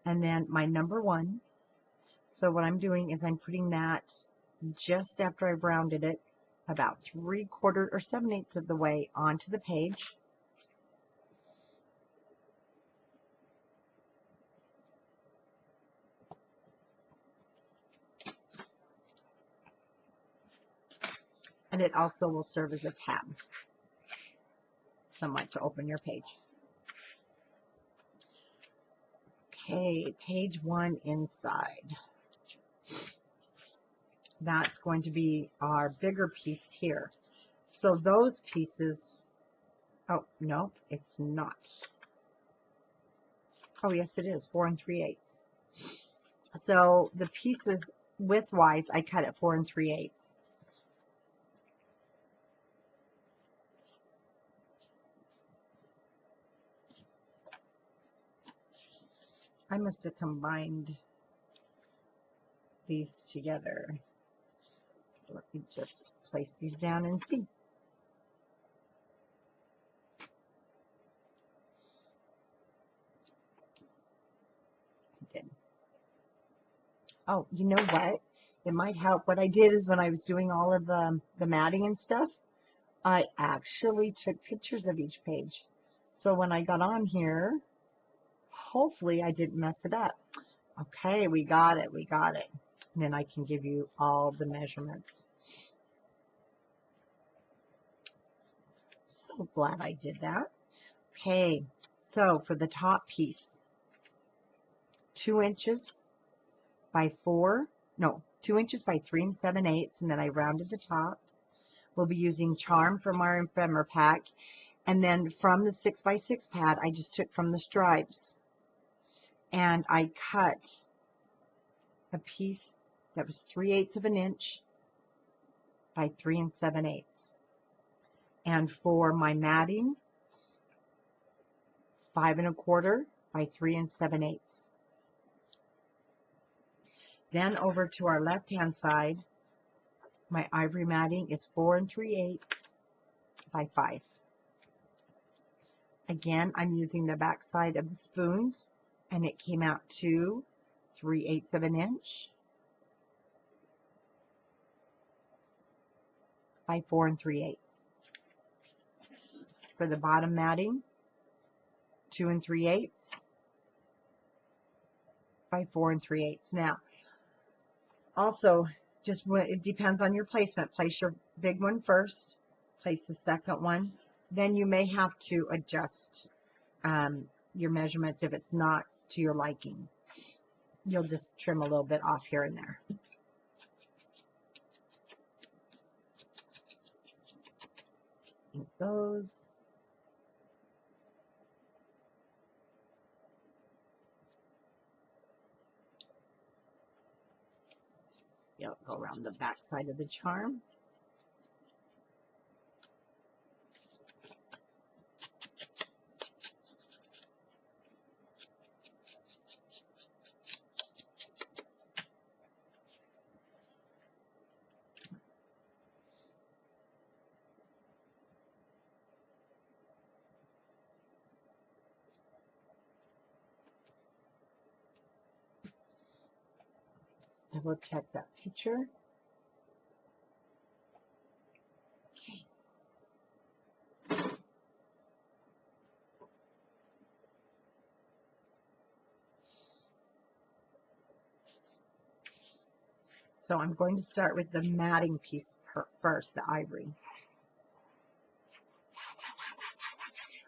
And then my number 1. So what I'm doing is I'm putting that just after I've rounded it, about 3/4 or 7/8 of the way onto the page. And it also will serve as a tab, somewhat, to open your page. Okay, page 1 inside. That's going to be our bigger piece here. So those pieces, oh, no, it's not. Oh, yes, it is, 4 3/8. So the pieces width-wise, I cut at 4 3/8. I must have combined these together. So let me just place these down and see. I did. Oh, you know what? It might help. What I did is, when I was doing all of the matting and stuff, I actually took pictures of each page. So when I got on here, hopefully I didn't mess it up. Okay, we got it. We got it. And then I can give you all the measurements. So glad I did that. Okay, so for the top piece, 2 inches by 2 inches by 3 7/8, and then I rounded the top. We'll be using Charm from our ephemera pack, and then from the 6 by 6 pad, I just took from the stripes, and I cut a piece that was 3/8 of an inch by 3 7/8. And for my matting, 5 1/4 by 3 7/8. Then over to our left-hand side, my ivory matting is 4 3/8 by 5. Again, I'm using the back side of the spoons, and it came out to 3/8 of an inch by 4 3/8. For the bottom matting, 2 3/8 by 4 3/8. Now, also, it depends on your placement. Place your big one first, place the second one, then you may have to adjust your measurements if it's not to your liking. You'll just trim a little bit off here and there. Like those. Yep, go around the back side of the charm. Double check that picture. Okay. So I'm going to start with the matting piece first, the ivory.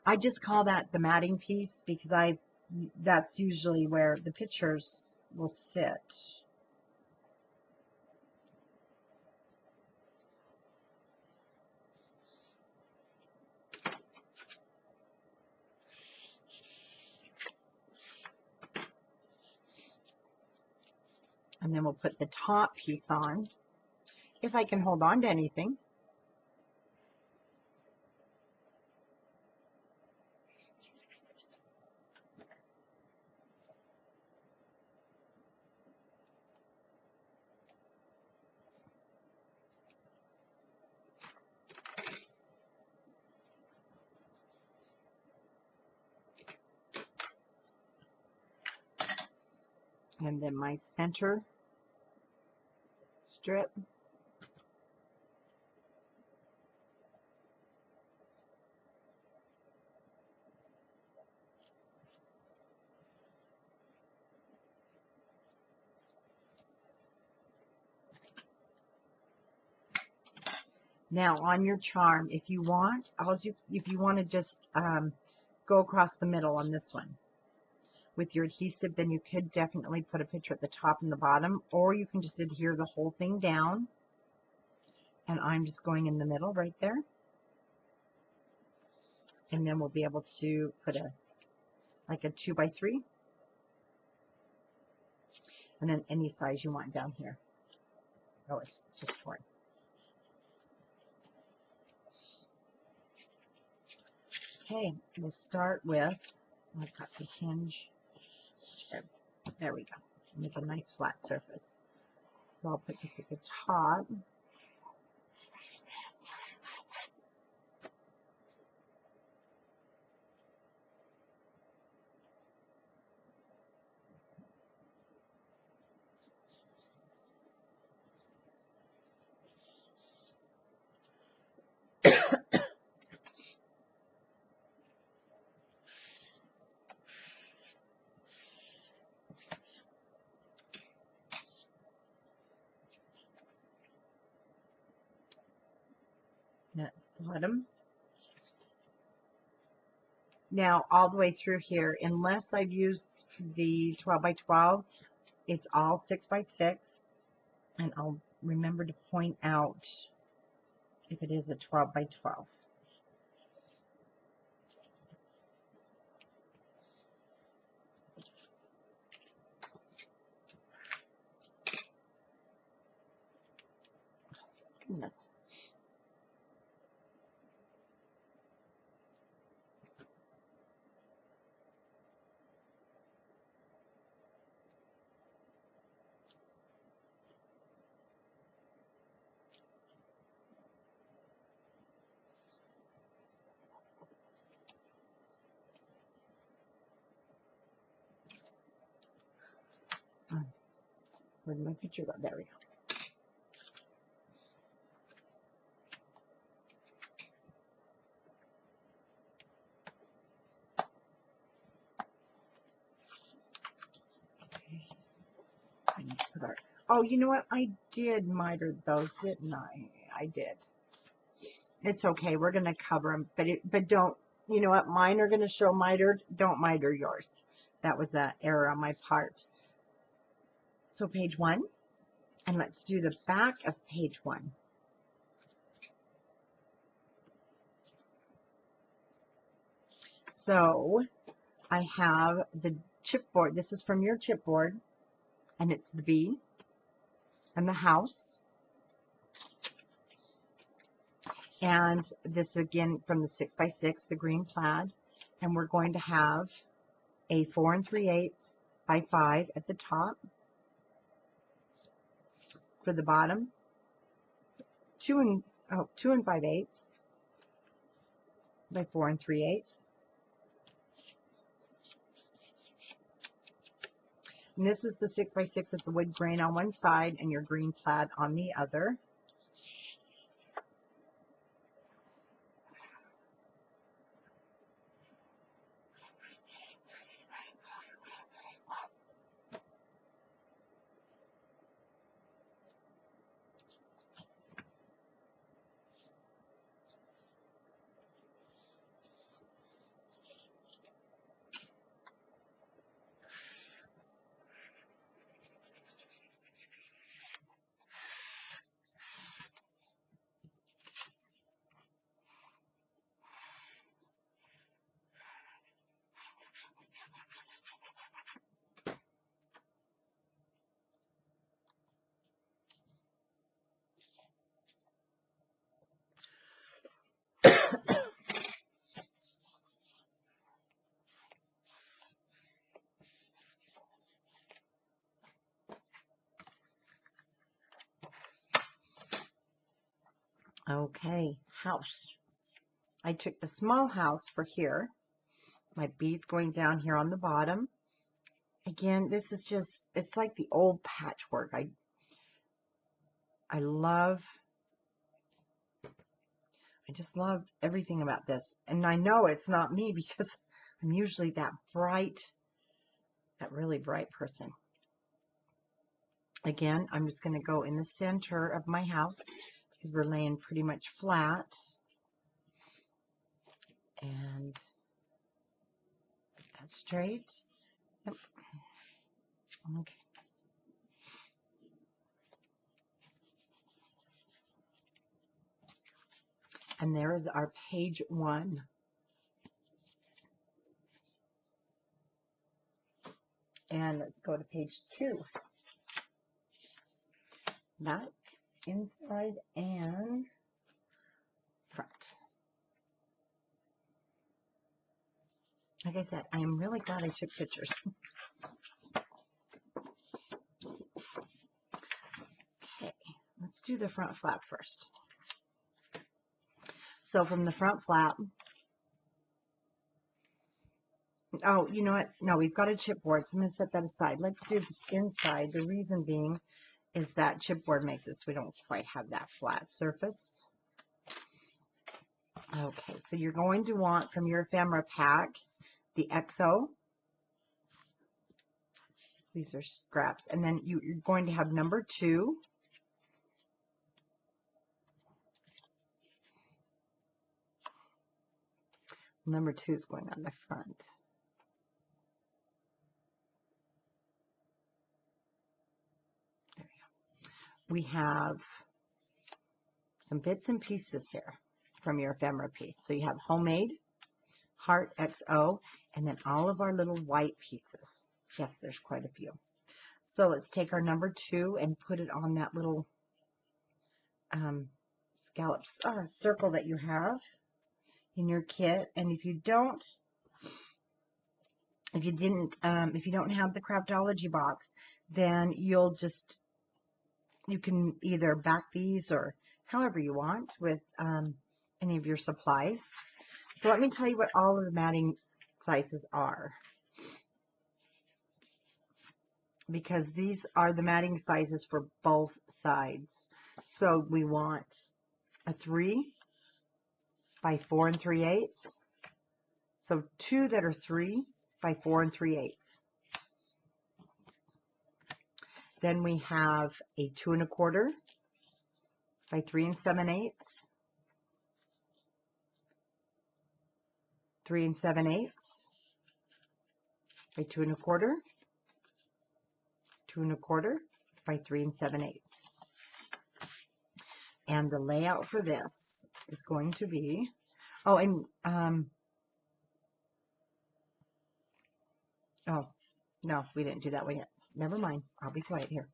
I just call that the matting piece because that's usually where the pictures will sit. And then we'll put the top piece on, if I can hold on to anything. And then my center strip. Now on your charm, if you want to just go across the middle on this one with your adhesive, then you could definitely put a picture at the top and the bottom, or you can just adhere the whole thing down. And I'm just going in the middle right there. And then we'll be able to put like a 2 by 3. And then any size you want down here. Oh, it's just 4. Okay, we'll start with, I've got the hinge. There we go. Make a nice flat surface. So I'll put this at the top. That bottom. Now all the way through here, unless I've used the 12 by 12, it's all 6 by 6, and I'll remember to point out if it is a 12 by 12. Goodness. Where did my picture go? There we go. I need to put our, oh, you know what? I did miter those, didn't I? I did. It's okay. We're going to cover them, but don't, you know what? Mine are going to show mitered. Don't miter yours. That was an error on my part. So page 1, and let's do the back of page 1. So I have the chipboard. This is from your chipboard, and it's the bee and the house. And this again from the 6x6, the green plaid. And we're going to have a 4 3/8 by 5 at the top. For the bottom, 2 5/8 by 4 3/8. And this is the 6x6 with the wood grain on one side and your green plaid on the other. Okay, house. I took the small house for here. My bee's going down here on the bottom. Again, this is just, it's like the old patchwork. I just love everything about this. And I know it's not me because I'm usually that really bright person. Again, I'm just going to go in the center of my house because we're laying pretty much flat. And that's straight. Yep. Okay. And there is our page 1. And let's go to page 2. Back, inside, and front. Like I said, I am really glad I took pictures. Okay, let's do the front flap first. So from the front flap, oh, you know what? No, we've got a chipboard, so I'm going to set that aside. Let's do this inside. The reason being is that chipboard makes it so we don't quite have that flat surface. Okay, so you're going to want from your ephemera pack the XO. These are scraps. And then you're going to have number 2. Number 2 is going on the front. There we go. We have some bits and pieces here from your ephemera piece. So you have homemade, heart, XO, and then all of our little white pieces. Yes, there's quite a few. So let's take our number 2 and put it on that little scallop circle that you have in your kit. And if you don't, if you don't have the Craftology box, then you can either back these or however you want with any of your supplies. So let me tell you what all of the matting sizes are. because these are the matting sizes for both sides. So we want a 3 by 4 3/8. So 2 that are 3 by 4 3/8. Then we have a 2 1/4 by 3 7/8. 3 7/8 by 2 1/4. 2 1/4 by 3 7/8. And the layout for this is going to be, oh, and, oh, no, we didn't do that one yet. Never mind. I'll be quiet here.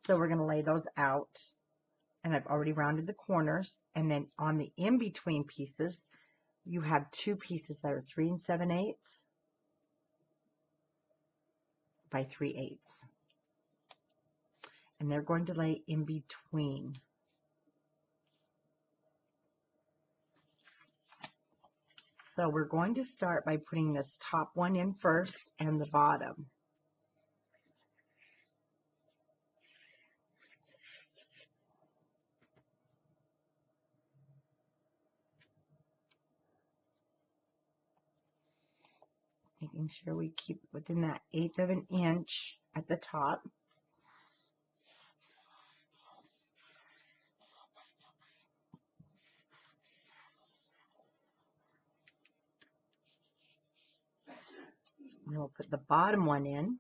So we're going to lay those out. And I've already rounded the corners. And then on the in-between pieces, you have 2 pieces that are 3 7/8 by 3/8. And they're going to lay in between. So we're going to start by putting this top one in first and the bottom. Making sure we keep within that 1/8 of an inch at the top. And we'll put the bottom one in.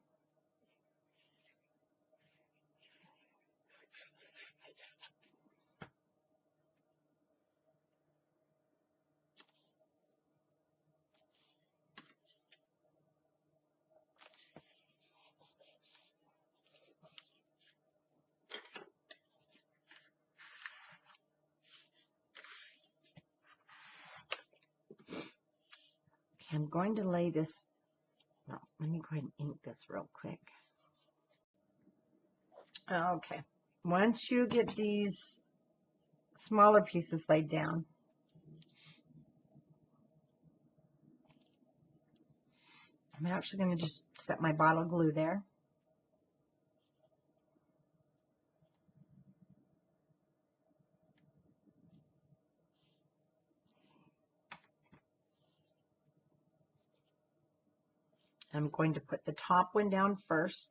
I'm going to lay this, no, let me go ahead and ink this real quick. Okay, once you get these smaller pieces laid down, I'm actually going to just set my bottle of glue there. I'm going to put the top one down first.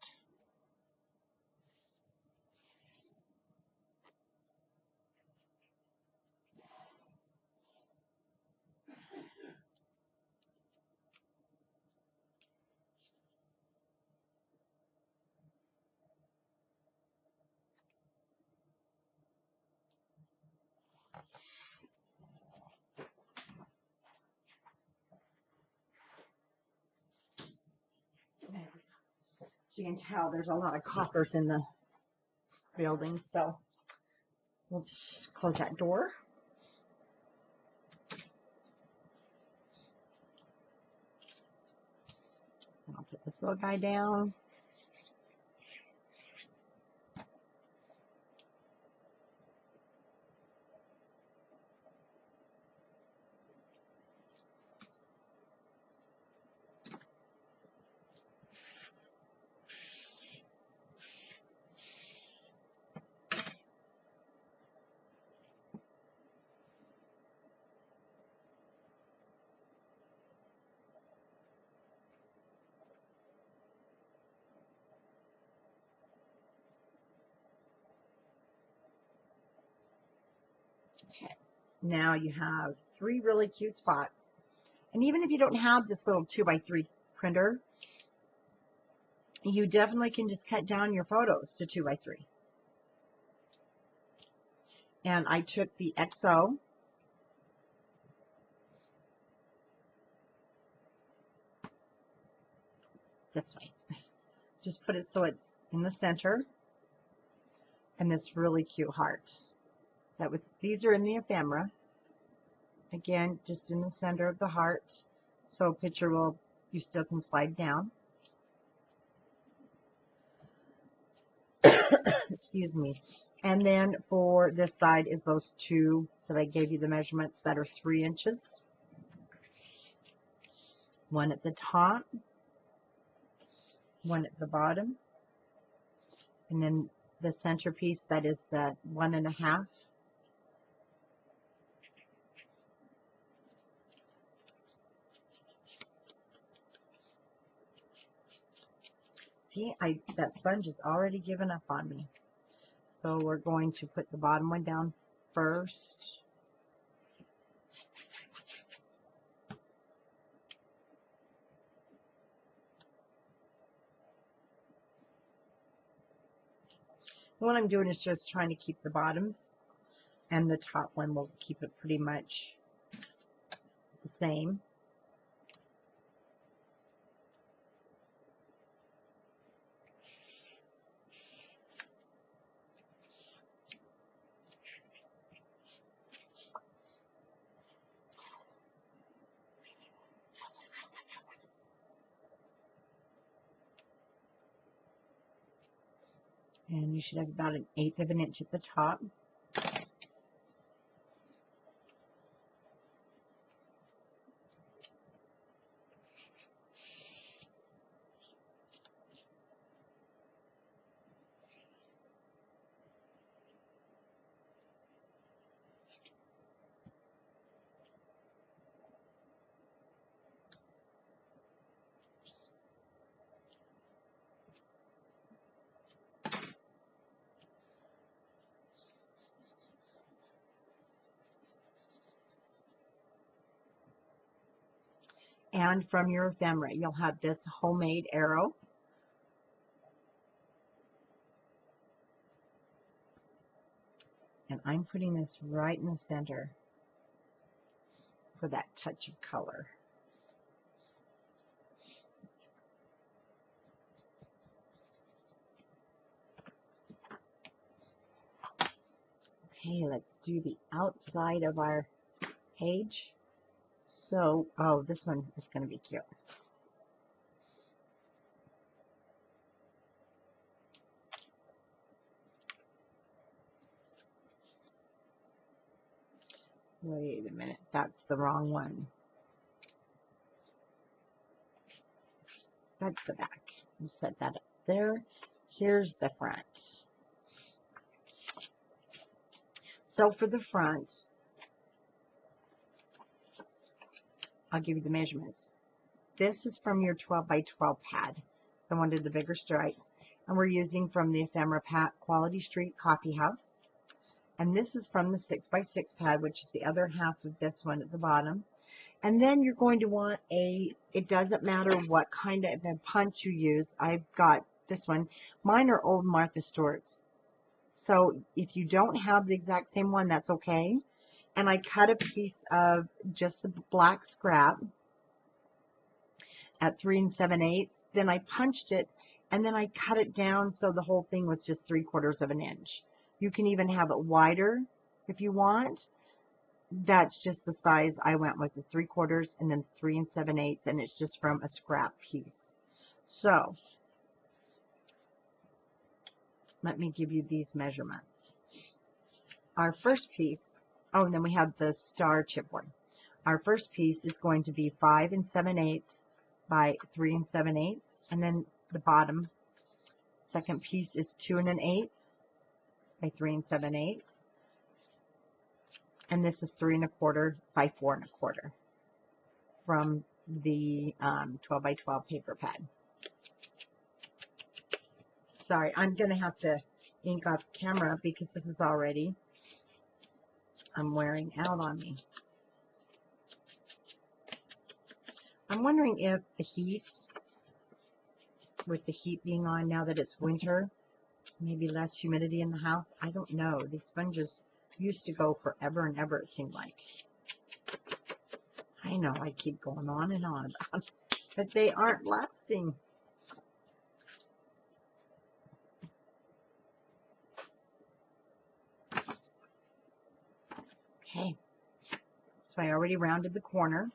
As you can tell, there's a lot of coppers in the building, so we'll just close that door. And I'll put this little guy down. Okay, now you have 3 really cute spots. And even if you don't have this little 2x3 printer, you definitely can just cut down your photos to 2x3. And I took the XO this way. Just put it so it's in the center. And this really cute heart. These are in the ephemera. Again, just in the center of the heart. So a picture you still can slide down. Excuse me. And then for this side is those 2 that I gave you the measurements that are 3 inches. One at the top, one at the bottom. And then the centerpiece, that is the 1.5. See, that sponge is already given up on me. So we're going to put the bottom one down first. What I'm doing is just trying to keep the bottoms, and the top one will keep it pretty much the same. And you should have about 1/8 of an inch at the top. And from your ephemera, you'll have this homemade arrow. And I'm putting this right in the center for that touch of color. Okay, let's do the outside of our page. So, oh, this one is going to be cute. Wait a minute, that's the wrong one. That's the back. You set that up there. Here's the front. So for the front, I'll give you the measurements. This is from your 12 by 12 pad. So I wanted the bigger stripes. And we're using from the ephemera pad, Quality Street Coffee House. And this is from the 6 by 6 pad, which is the other half of this one at the bottom. And then you're going to want it doesn't matter what kind of a punch you use. I've got this one. Mine are old Martha Stewart's. So if you don't have the exact same one, that's okay. And I cut a piece of just the black scrap at 3 7/8. Then I punched it, and then I cut it down so the whole thing was just 3/4 of an inch. You can even have it wider if you want. That's just the size I went with, the 3/4 and then 3 7/8, and it's just from a scrap piece. So let me give you these measurements. Our first piece, oh, and then we have the star chipboard. Our first piece is going to be 5 7/8 by 3 7/8, and then the bottom second piece is 2 1/8 by 3 7/8, and this is 3 1/4 by 4 1/4 from the 12 by 12 paper pad. Sorry, I'm going to have to ink off camera because this is already wearing out on me. I'm wondering if the heat, with the heat being on now that it's winter, maybe less humidity in the house. I don't know. These sponges used to go forever and ever, it seemed like. I know I keep going on and on about it, but they aren't lasting. Okay, so I already rounded the corner.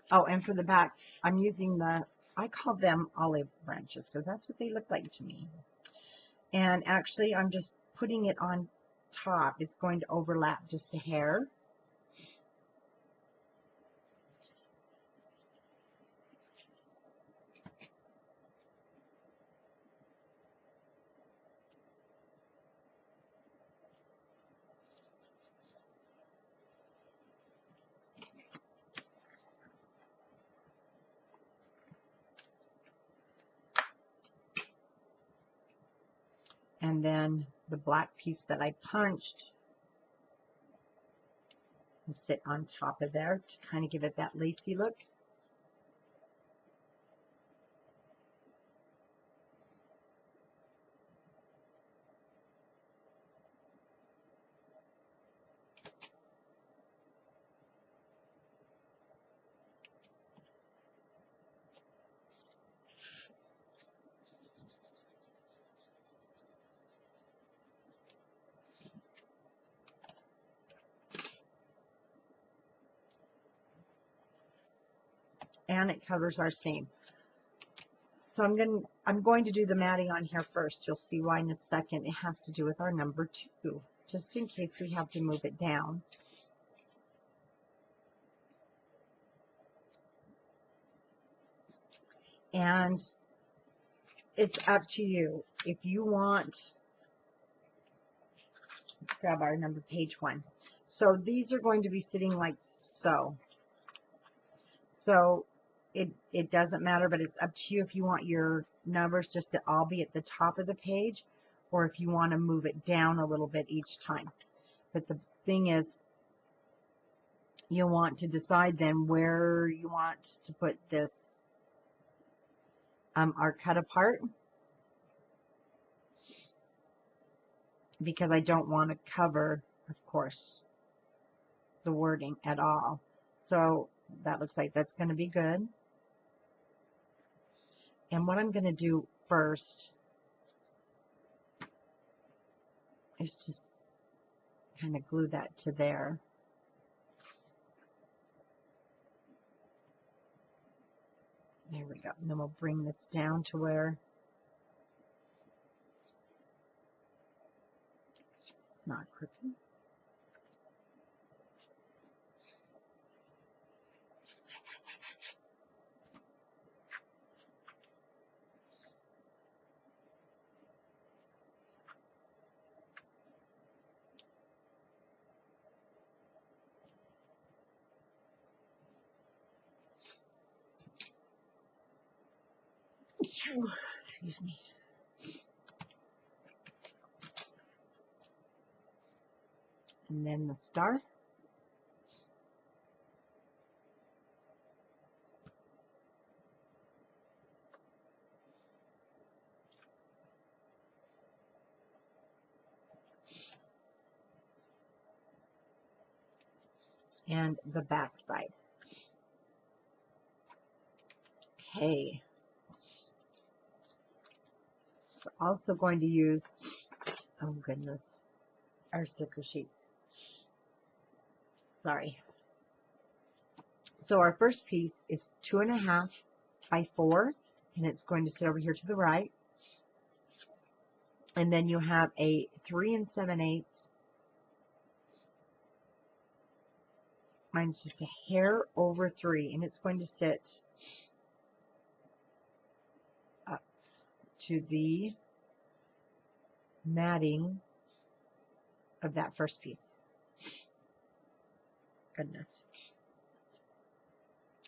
Oh, and for the back, I'm using the I call them olive branches because that's what they look like to me. And actually, I'm just putting it on top. It's going to overlap just a hair. And then the black piece that I punched will sit on top of there to kind of give it that lacy look. And it covers our seam. So I'm going to do the matting on here first. You'll see why in a second. It has to do with our number 2, just in case we have to move it down. And it's up to you. If you want, let's grab our number page 1. So these are going to be sitting like so. So it doesn't matter, but it's up to you if you want your numbers just to all be at the top of the page, or if you want to move it down a little bit each time. But the thing is, you want to decide then where you want to put this, our cut apart, because I don't want to cover, of course, the wording at all. So that looks like that's going to be good. And what I'm going to do first is just kind of glue that to there. There we go. And then we'll bring this down to where it's not crooked. Excuse me. And then the star. And the back side. Okay. We're also going to use, oh goodness, our sticker sheets. Sorry. So our first piece is 2.5 by 4, and it's going to sit over here to the right. And then you have a 3 7/8. Mine's just a hair over 3, and it's going to sit up to the matting of that first piece. Goodness.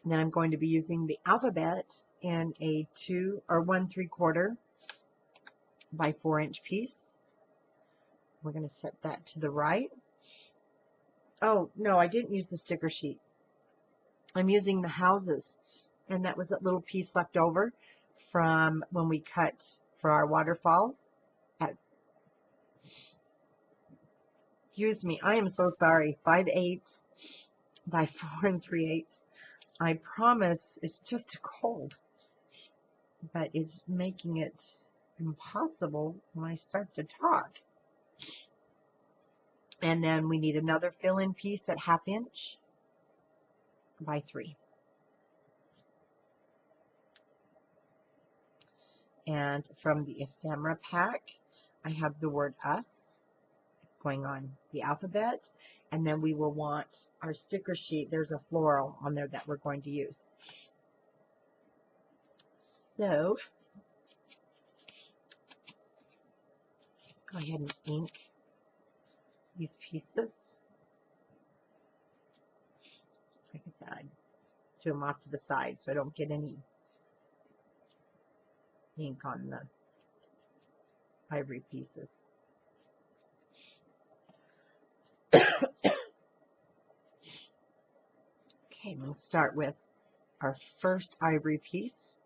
And then I'm going to be using the alphabet in a 2 or 1 3/4 by 4-inch piece. We're going to set that to the right. Oh, no, I didn't use the sticker sheet. I'm using the houses, and that was that little piece left over from when we cut for our waterfalls. Excuse me, I am so sorry. 5/8 by 4 3/8. I promise it's just a cold, but it's making it impossible when I start to talk. And then we need another fill-in piece at 1/2 inch by 3. And from the ephemera pack, I have the word us. It's going on the alphabet. And then we will want our sticker sheet. There's a floral on there that we're going to use. So, go ahead and ink these pieces. Like I said, I do them off to the side so I don't get any ink on the ivory pieces. Okay, we'll start with our first ivory piece.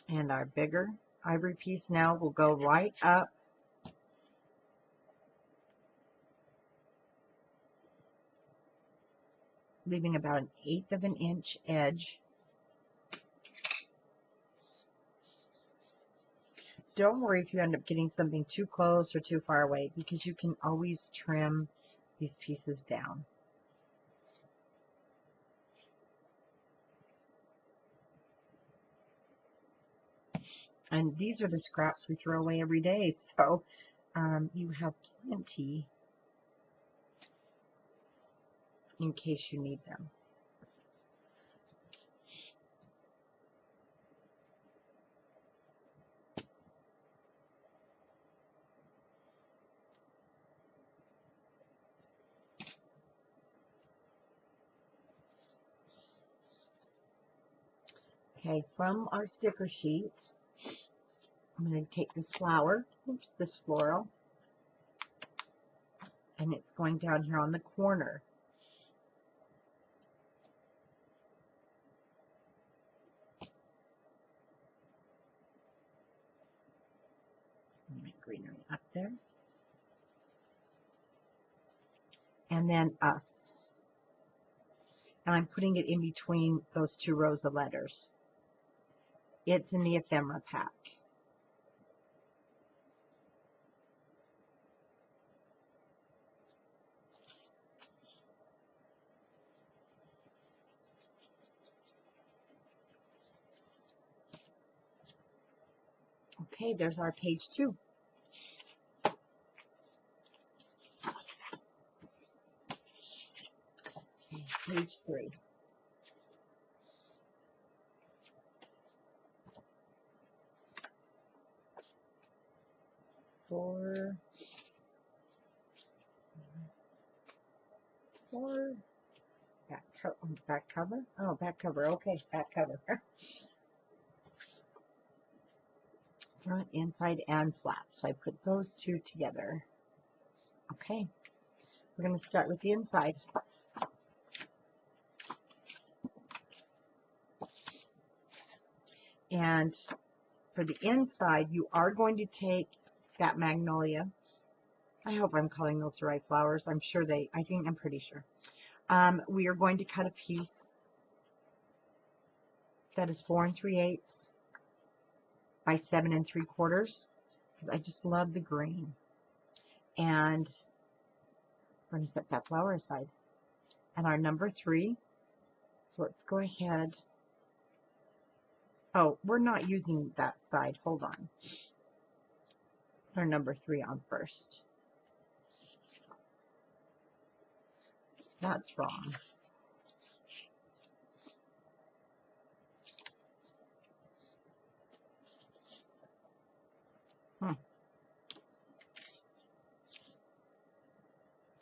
And our bigger ivory piece now will go right up leaving about 1/8 of an inch edge. Don't worry if you end up getting something too close or too far away, because you can always trim these pieces down. And these are the scraps we throw away every day, so you have plenty in case you need them. Okay, from our sticker sheet, I'm going to take this flower, this floral, and it's going down here on the corner. My greenery up there. And then us. And I'm putting it in between those 2 rows of letters. It's in the ephemera pack. Okay, there's our page 2. Okay, page 3. 4, 4, back cover? Oh, back cover. Okay, back cover. Front, inside, and flap. So I put those 2 together. Okay, we're going to start with the inside. And for the inside, you are going to take that magnolia. I hope I'm calling those the right flowers. I'm pretty sure. We are going to cut a piece that is 4 3/8 by 7 3/4, because I just love the green. And we're going to set that flower aside. And our number 3, so let's go ahead. Oh, we're not using that side. Hold on. Our number 3 on first. That's wrong.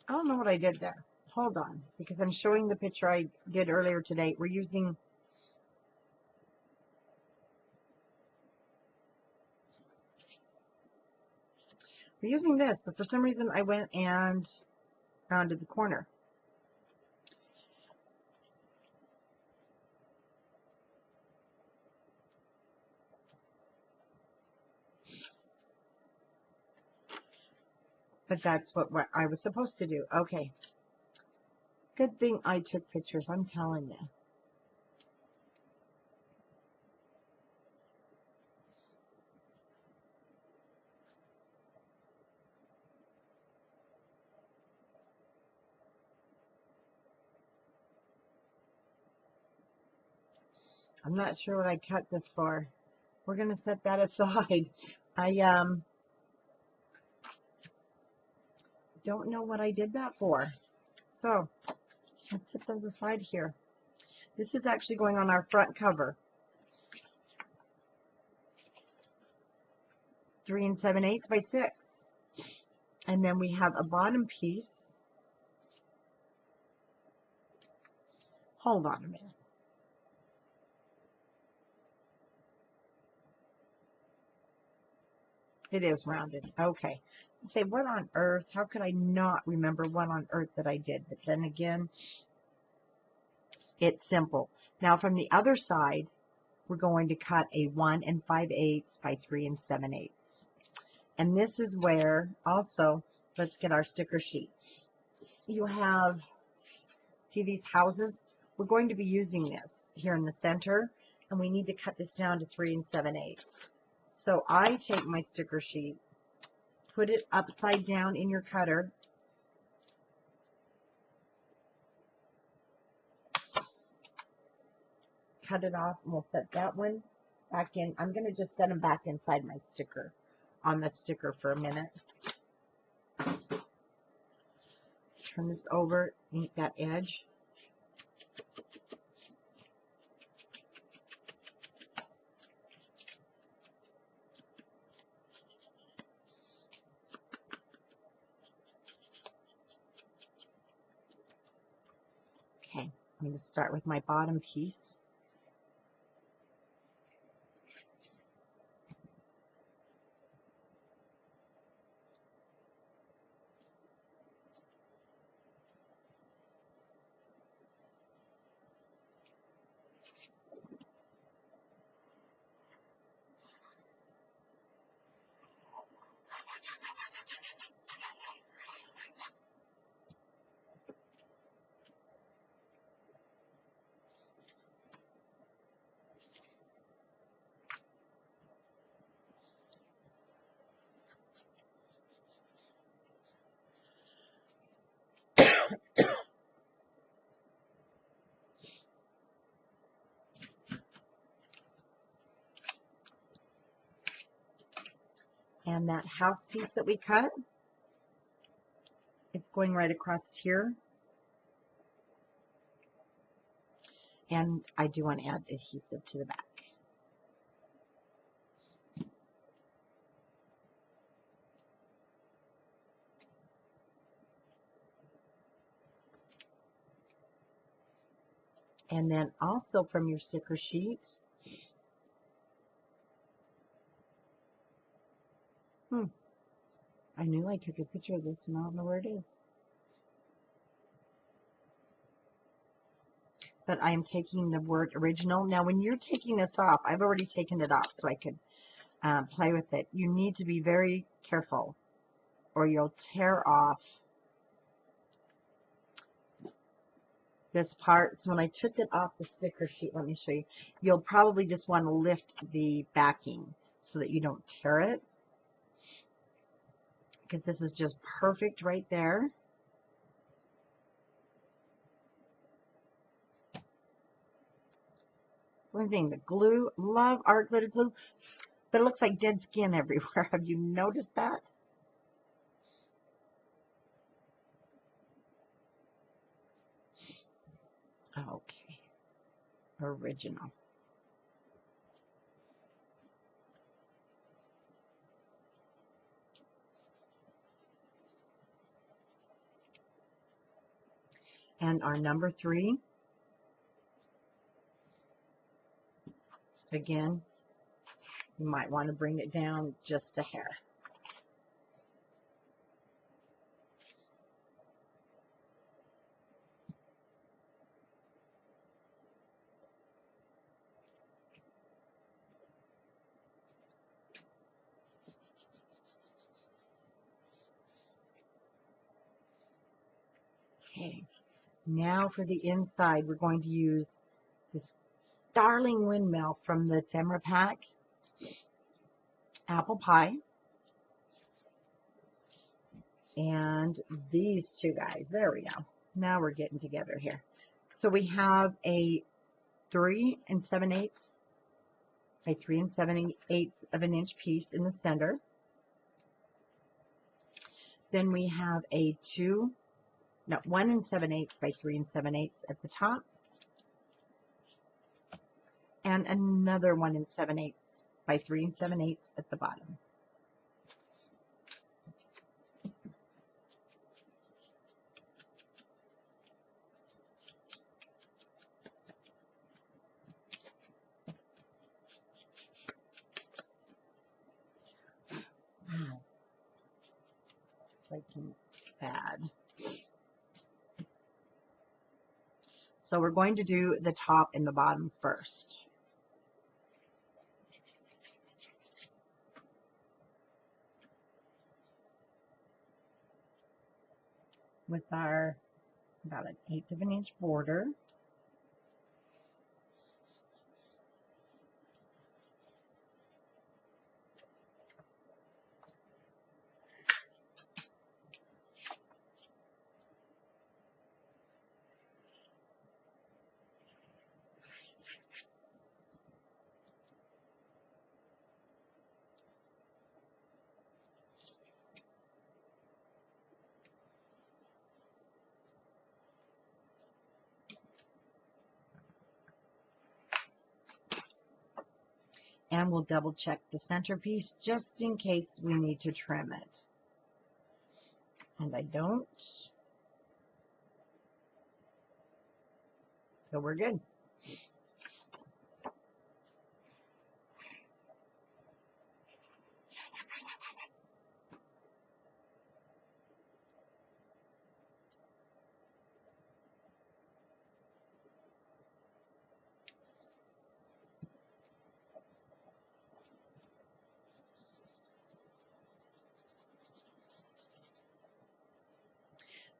I don't know what I did there. Hold on, because I'm showing the picture I did earlier today. We're using we're using this, but for some reason I went and rounded the corner. But that's what I was supposed to do. Okay. Good thing I took pictures, I'm telling you. I'm not sure what I cut this for. We're going to set that aside. I don't know what I did that for. So let's set those aside here. This is actually going on our front cover. 3 7/8 by 6. And then we have a bottom piece. Hold on a minute. It is rounded. Okay. Say, what on earth? How could I not remember what on earth that I did? But then again, it's simple. Now from the other side, we're going to cut a 1 5/8 by 3 7/8. And this is where also, let's get our sticker sheet. You have, see these houses? We're going to be using this here in the center, and we need to cut this down to 3 7/8. So I take my sticker sheet, put it upside down in your cutter, cut it off, and we'll set that one back in. I'm going to just set them back inside my sticker, on the sticker for a minute. Turn this over, ink that edge. Okay, I'm going to start with my bottom piece. And that house piece that we cut, it's going right across here. And I do want to add adhesive to the back. And then also from your sticker sheet, I knew I took a picture of this and I don't know where it is. But I am taking the word original. Now when you're taking this off, I've already taken it off so I could play with it. You need to be very careful or you'll tear off this part. So when I took it off the sticker sheet, let me show you. You'll probably just want to lift the backing so that you don't tear it, because this is just perfect right there. One thing, the glue, love art glitter glue, but it looks like dead skin everywhere. Have you noticed that? Okay, original. And our number 3, again, you might want to bring it down just a hair. Okay, now for the inside, we're going to use this darling windmill from the ephemera pack, apple pie, and these two guys. There we go. Now we're getting together here. So we have a 3 7/8 by 3 7/8 of an inch piece in the center. Then we have a 1 7/8 by 3 7/8 at the top, and another 1 7/8 by 3 7/8 at the bottom. Wow, it's like bad. So we're going to do the top and the bottom first. With our about an 1/8 of an inch border. And we'll double check the centerpiece just in case we need to trim it. And I don't. So we're good.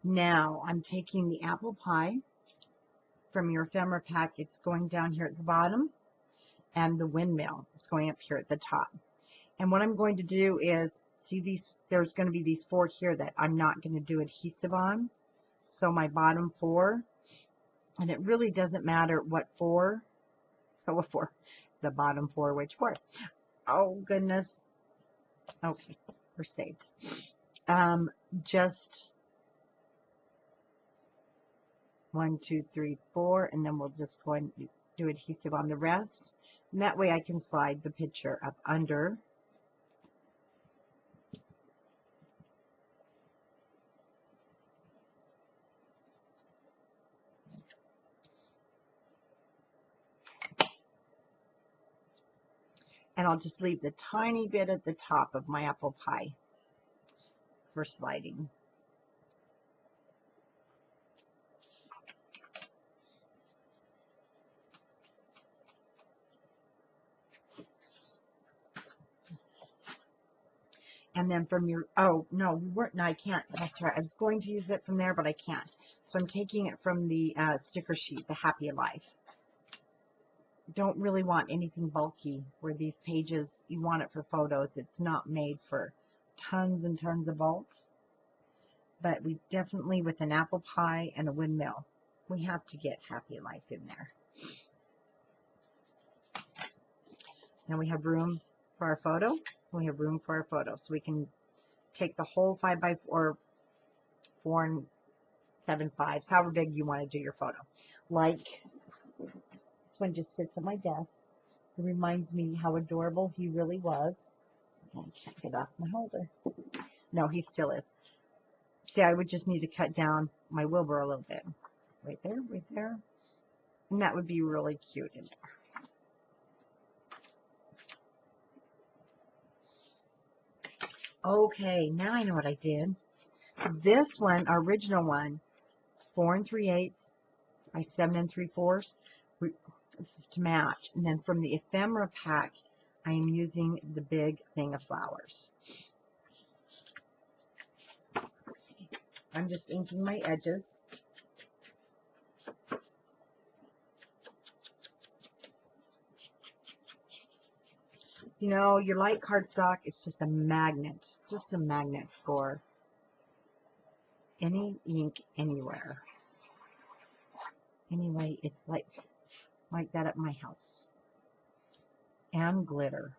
Now I'm taking the apple pie from your ephemera pack. It's going down here at the bottom, and the windmill is going up here at the top. And what I'm going to do is, see these, there's going to be these 4 here that I'm not going to do adhesive on. So my bottom 4, and it really doesn't matter what 4, the bottom 4, which 4. Oh goodness. Okay, we're saved. Just 1, 2, 3, 4, and then we'll just go and do adhesive on the rest. And that way I can slide the picture up under. And I'll just leave the tiny bit at the top of my apple pie for sliding. And then from your, oh, no, we weren't, no, I can't. That's right. I was going to use it from there, but I can't. So I'm taking it from the sticker sheet, the Happy Life. Don't really want anything bulky where these pages, you want it for photos. It's not made for tons and tons of bulk. But we definitely, with an apple pie and a windmill, we have to get Happy Life in there. Now we have room for our photo. We have room for our photo. So we can take the whole 5x4, 4 7/5, however big you want to do your photo. Like, this one just sits on my desk. It reminds me how adorable he really was. I can't get off my holder. No, he still is. See, I would just need to cut down my Wilbur a little bit. Right there, right there. And that would be really cute in there. Okay, now I know what I did. This one, our original one, 4 3/8 by 7 3/4. This is to match. And then from the ephemera pack, I am using the big thing of flowers. I'm just inking my edges. You know, your light cardstock, it's just a magnet for any ink anywhere. Anyway, it's like that at my house. And glitter.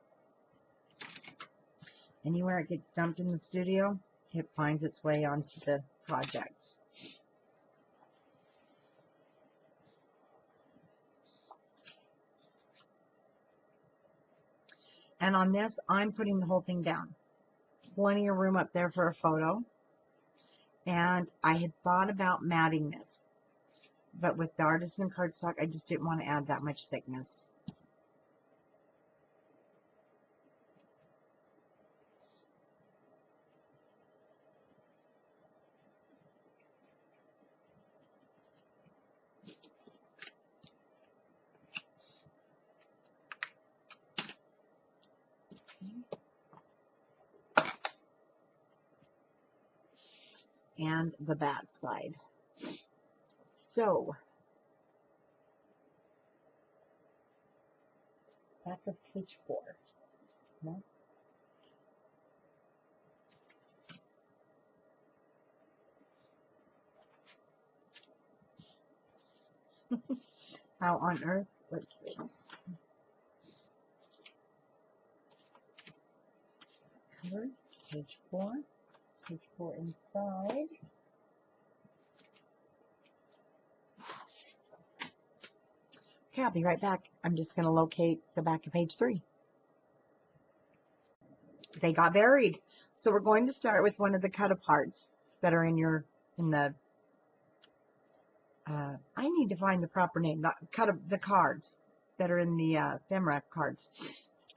Anywhere it gets dumped in the studio, it finds its way onto the project. And on this, I'm putting the whole thing down. Plenty of room up there for a photo. And I had thought about matting this. But with the artisan cardstock, I just didn't want to add that much thickness. And the back side. So, back of page 4. No? How on earth? Let's see. Cover, page 4. Page 4 inside. Okay, I'll be right back. I'm just going to locate the back of page 3. They got buried. So we're going to start with one of the cut aparts that are in the, I need to find the proper name, the cards that are in the ephemera cards.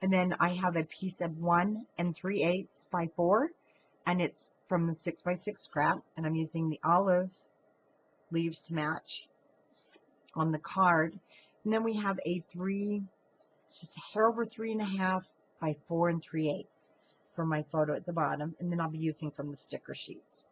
And then I have a piece of 1 3/8 by 4, and it's from the 6x6 scrap, and I'm using the olive leaves to match on the card. And then we have a just a hair over 3.5 by 4 3/8 for my photo at the bottom, and then I'll be using from the sticker sheets.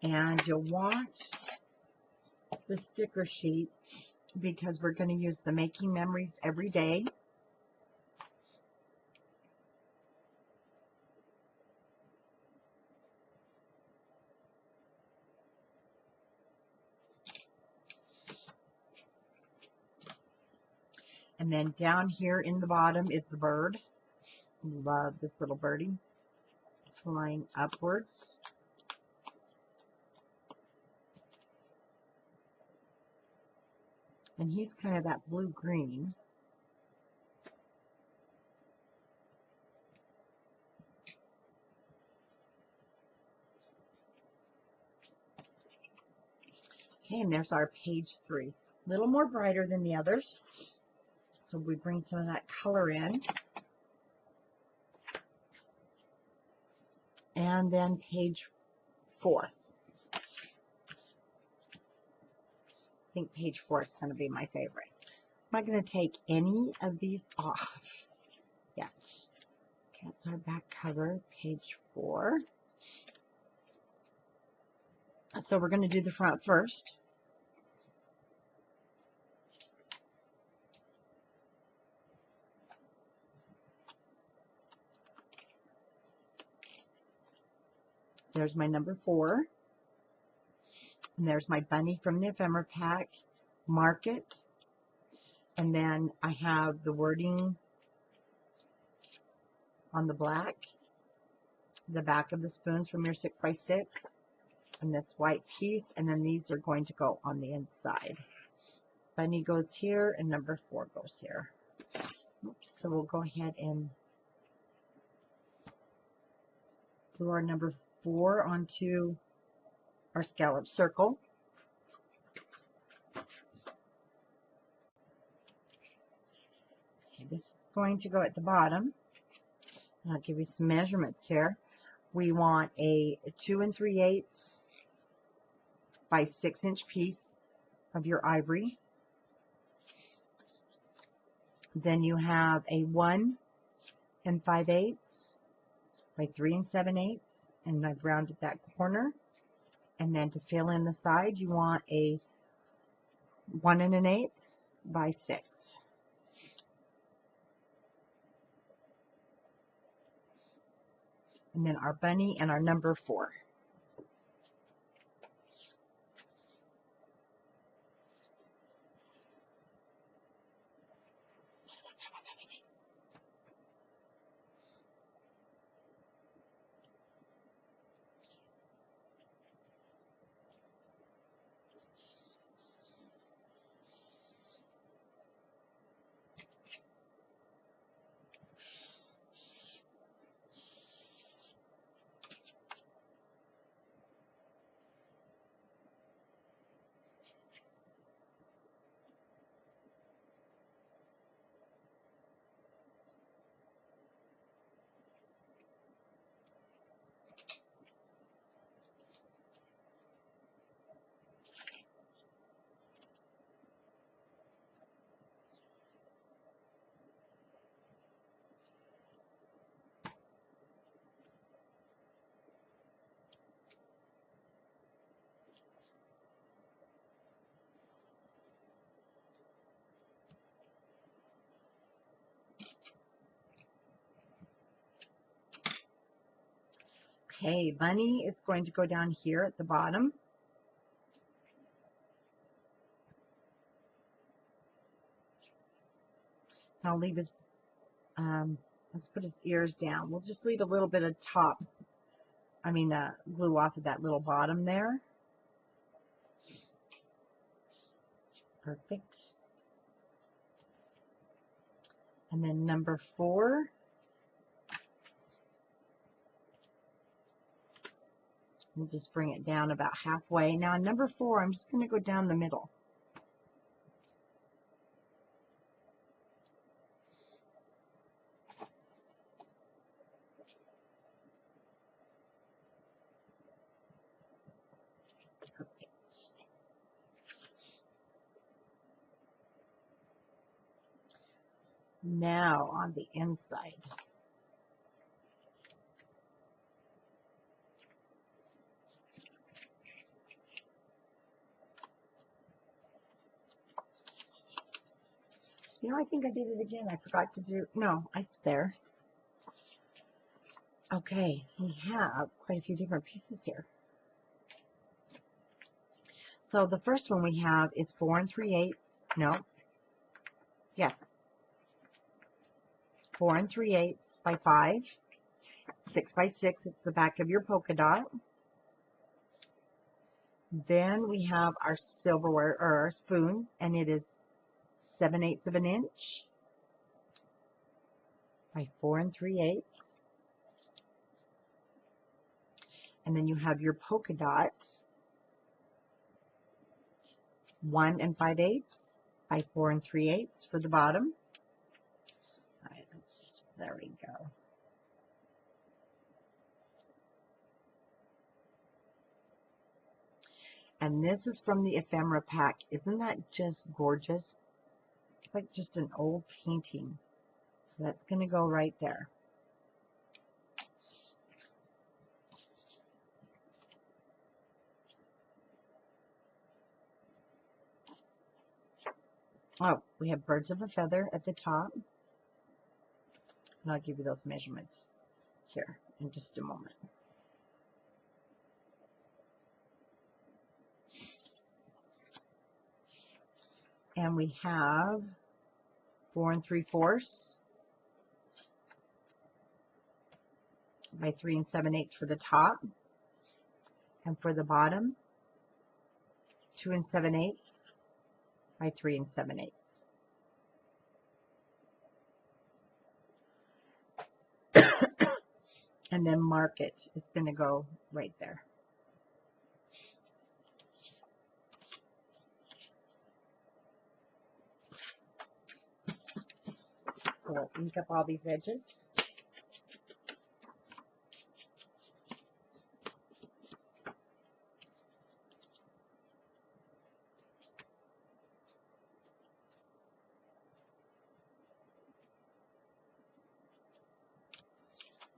And you'll want the sticker sheet because we're going to use the making memories every day. And then down here in the bottom is the bird. Love this little birdie flying upwards. And he's kind of that blue-green. Okay, and there's our page 3. A little more brighter than the others. So we bring some of that color in. And then page 4. I think page 4 is going to be my favorite. I'm not going to take any of these off yet. Okay, that's our back cover, page 4. So we're going to do the front first. There's my number 4. And there's my bunny from the ephemera pack. Mark it. And then I have the wording on the black, the back of the spoons from your 6x6, and this white piece, and then these are going to go on the inside. Bunny goes here, and number 4 goes here. Oops, so we'll go ahead and glue our number 4 onto our scallop circle. Okay, this is going to go at the bottom. I'll give you some measurements here. We want a 2 3/8 by 6-inch piece of your ivory. Then you have a 1 5/8 by 3 7/8, and I've rounded that corner. And then to fill in the side, you want a 1 1/8 by 6. And then our bunny and our number 4. Okay, bunny is going to go down here at the bottom. I'll leave his, let's put his ears down. We'll just leave a little bit of glue off of that little bottom there. Perfect. And then number 4. We'll just bring it down about halfway. Now, number 4, I'm just going to go down the middle. Perfect. Now, on the inside. You know, I think I did it again. I forgot to do, no, it's there. Okay, we have quite a few different pieces here. So the first one we have is 4 3/8, no, yes, 4 3/8 by 5, 6 by 6, it's the back of your polka dot. Then we have our silverware, or our spoons, and it is 7/8 of an inch by 4 3/8. And then you have your polka dot, 1 5/8 by 4 3/8 for the bottom. All right, there we go. And this is from the ephemera pack. Isn't that just gorgeous? It's like just an old painting. So that's going to go right there. Oh, we have birds of a feather at the top. And I'll give you those measurements here in just a moment. And we have 4 3/4 by 3 7/8 for the top, and for the bottom 2 7/8 by 3 7/8. And then mark it. It's going to go right there. So we'll ink up all these edges.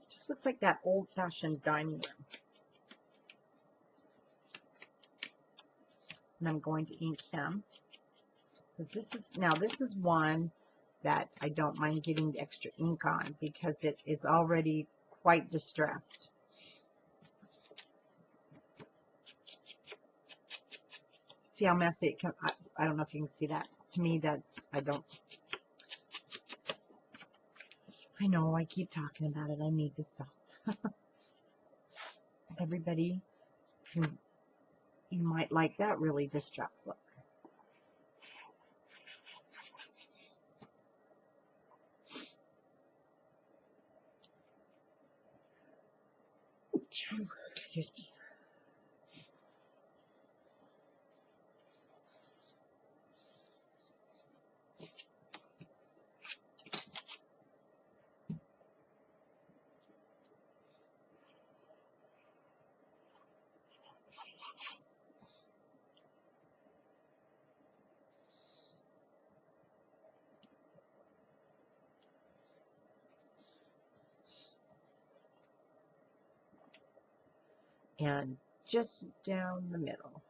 Just looks like that old-fashioned dining room. And I'm going to ink him. This is one that I don't mind getting the extra ink on because it is already quite distressed. See how messy it can, I don't know if you can see that. To me, I know I keep talking about it. I need to stop. Everybody, you might like that really distressed look. Excuse me. And just down the middle.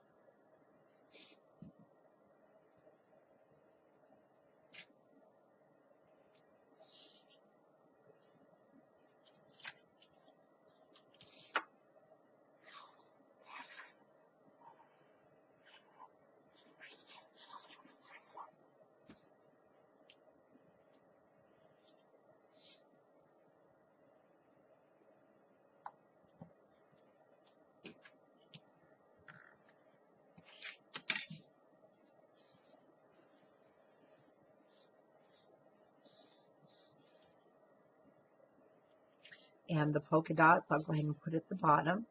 And the polka dots, I'll go ahead and put at the bottom.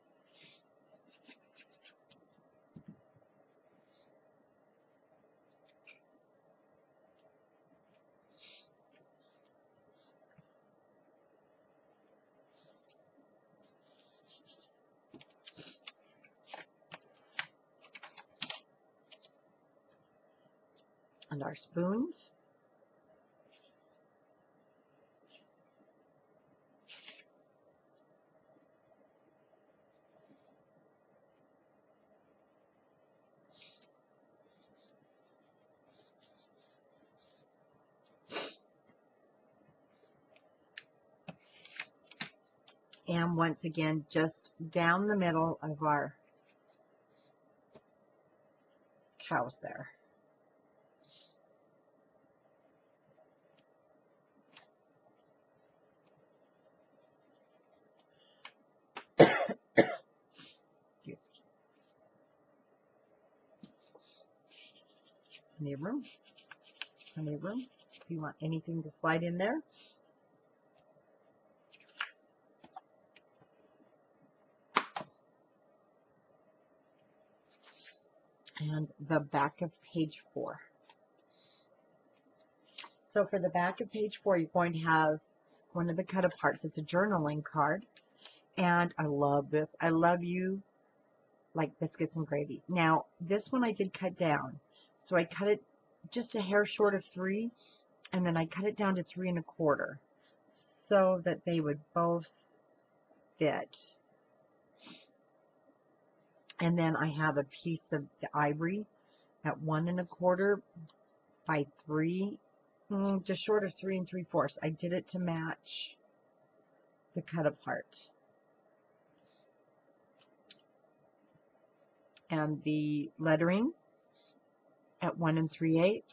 And our spoons. And once again, just down the middle of our cows there. Plenty of room. Plenty of room. If you want anything to slide in there. And the back of page 4. So for the back of page 4, you're going to have one of the cut aparts. It's a journaling card. And I love this. I love you like biscuits and gravy. Now, this one I did cut down. So I cut it just a hair short of 3. And then I cut it down to 3 1/4 so that they would both fit. And then I have a piece of the ivory at 1 1/4 by 3, just short of 3 3/4. I did it to match the cut apart. And the lettering at 1 3/8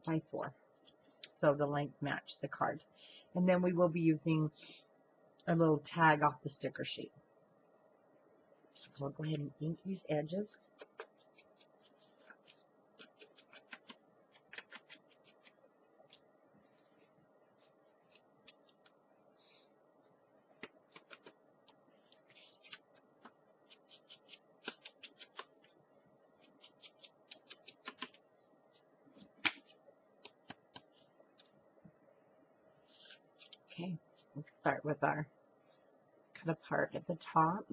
by 4. So the length matched the card. And then we will be using a little tag off the sticker sheet. So I'll go ahead and ink these edges. Okay, let's start with our cut apart at the top.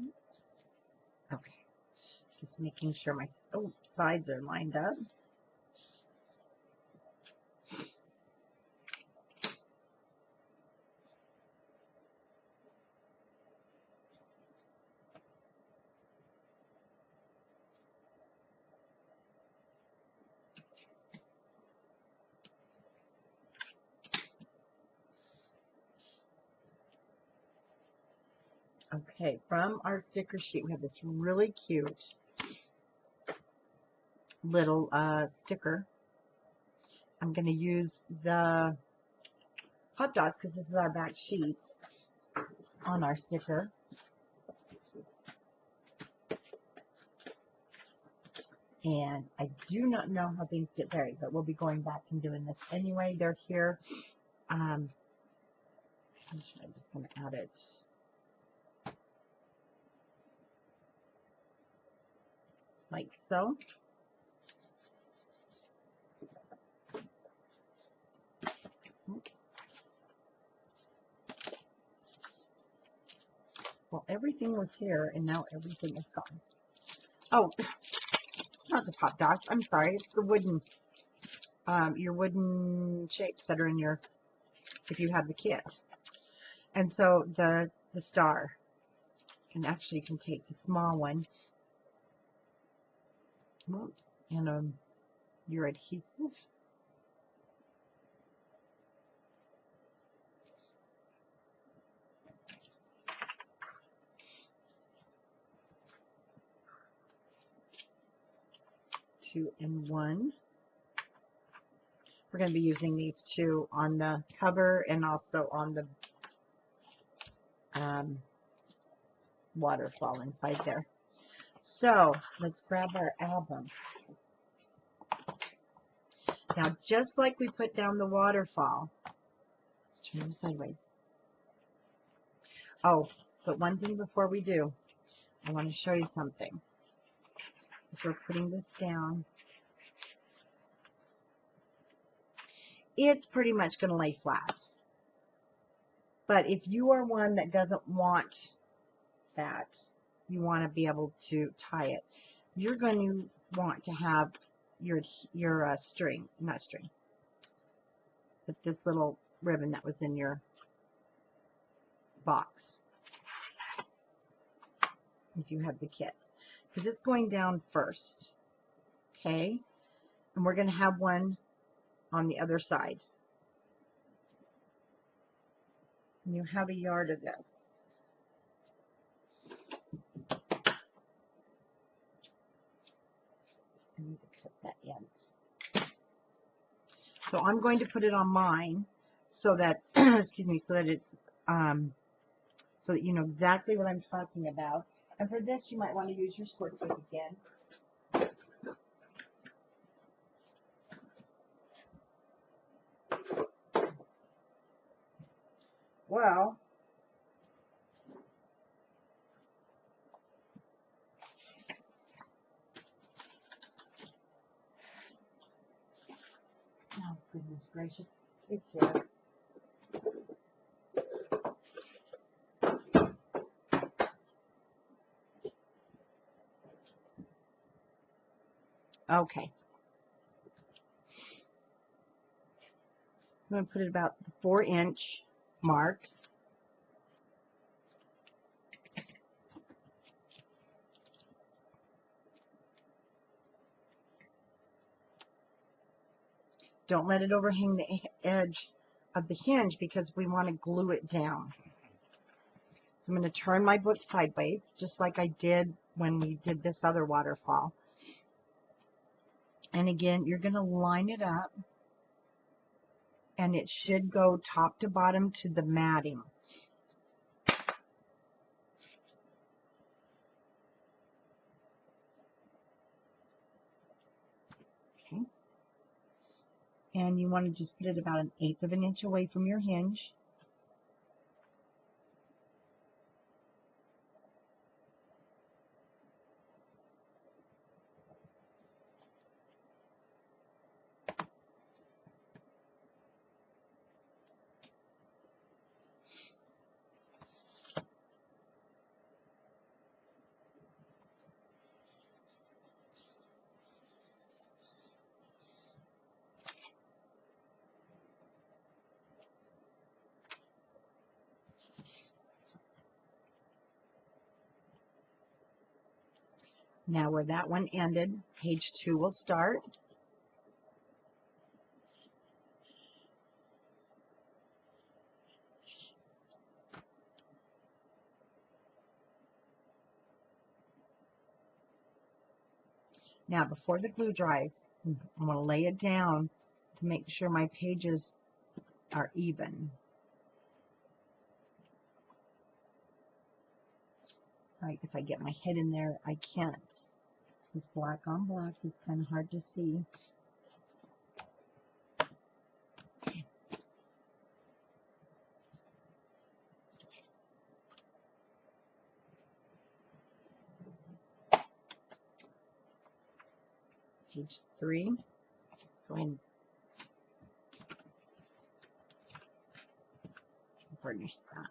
Oops. Okay, just making sure my sides are lined up. Okay, from our sticker sheet, we have this really cute little sticker. I'm going to use the hot dots because this is our back sheet on our sticker. And I do not know how things get buried, but we'll be going back and doing this anyway. They're here. I'm just going to add it like so. Oops. Well, everything was here, and now everything is gone. Oh, not the pop dots. I'm sorry. It's the wooden, your wooden shapes that are in your, if you have the kit. And so the star, and actually you can take the small one. Whoops. And your adhesive. Two and one. We're going to be using these two on the cover and also on the waterfall inside there. So let's grab our album. Now, just like we put down the waterfall, let's turn it sideways. Oh, but one thing before we do, I want to show you something. As we're putting this down, it's pretty much going to lay flat. But if you are one that doesn't want that, you want to be able to tie it, you're going to want to have your string, not string, but this little ribbon that was in your box, if you have the kit, because it's going down first, okay? And we're going to have one on the other side. And you have a yard of this. I need to cut that in. So I'm going to put it on mine so that, excuse me, so that it's, so that you know exactly what I'm talking about. And for this, you might want to use your squirt tape again. Well, Goodness gracious, it's here. Okay. I'm going to put it about the 4-inch mark. Don't let it overhang the edge of the hinge because we want to glue it down. So I'm going to turn my book sideways, just like I did when we did this other waterfall. And again, you're going to line it up, and it should go top to bottom to the matting. Okay. And you want to just put it about 1/8 of an inch away from your hinge. Now where that one ended, page 2 will start. Now before the glue dries, I'm going to lay it down to make sure my pages are even. Sorry, if I get my head in there, I can't. It's black on black. It's kind of hard to see. Page 3. Go ahead and burnish that.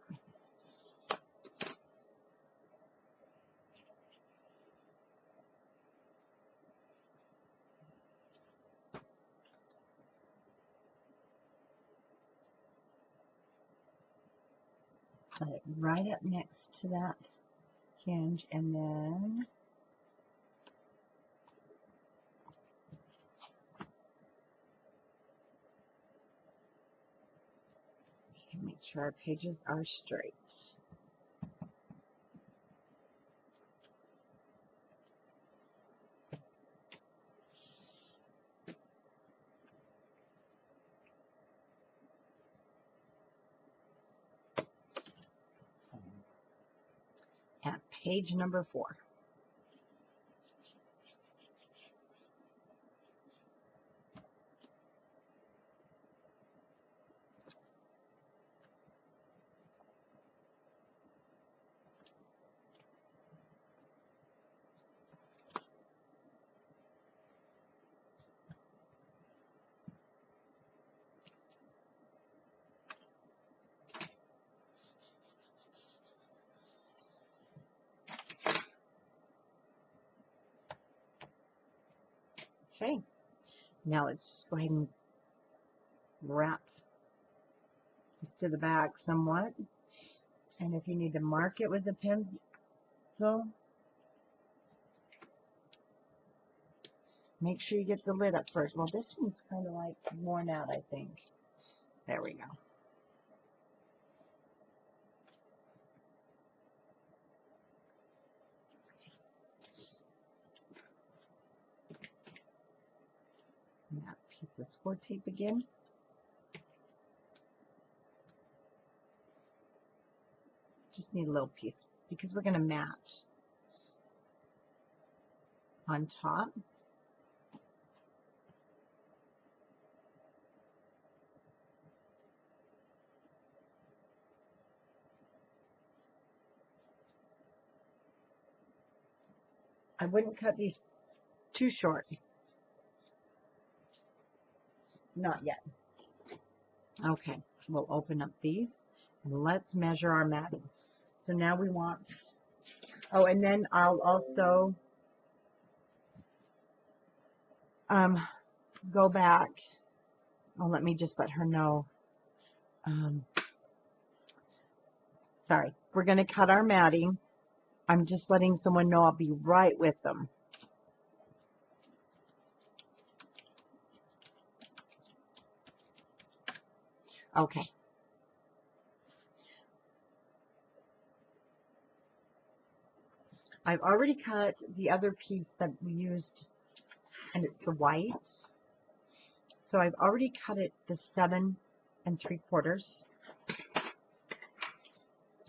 Put it right up next to that hinge, and then make sure our pages are straight. At page number 4. Okay, now let's just go ahead and wrap this to the back somewhat. And if you need to mark it with a pencil, make sure you get the lid up first. Well, this one's kind of like worn out, I think. There we go. And that piece of score tape again. Just need a little piece because we're going to match on top. I wouldn't cut these too short. Not yet. Okay, we'll open up these and let's measure our matting. So now we want, oh, and then I'll also go back. Oh, let me just let her know. Sorry, we're going to cut our matting. I'm just letting someone know I'll be right with them. Okay. I've already cut the other piece that we used, and it's the white. So I've already cut it the 7 3/4.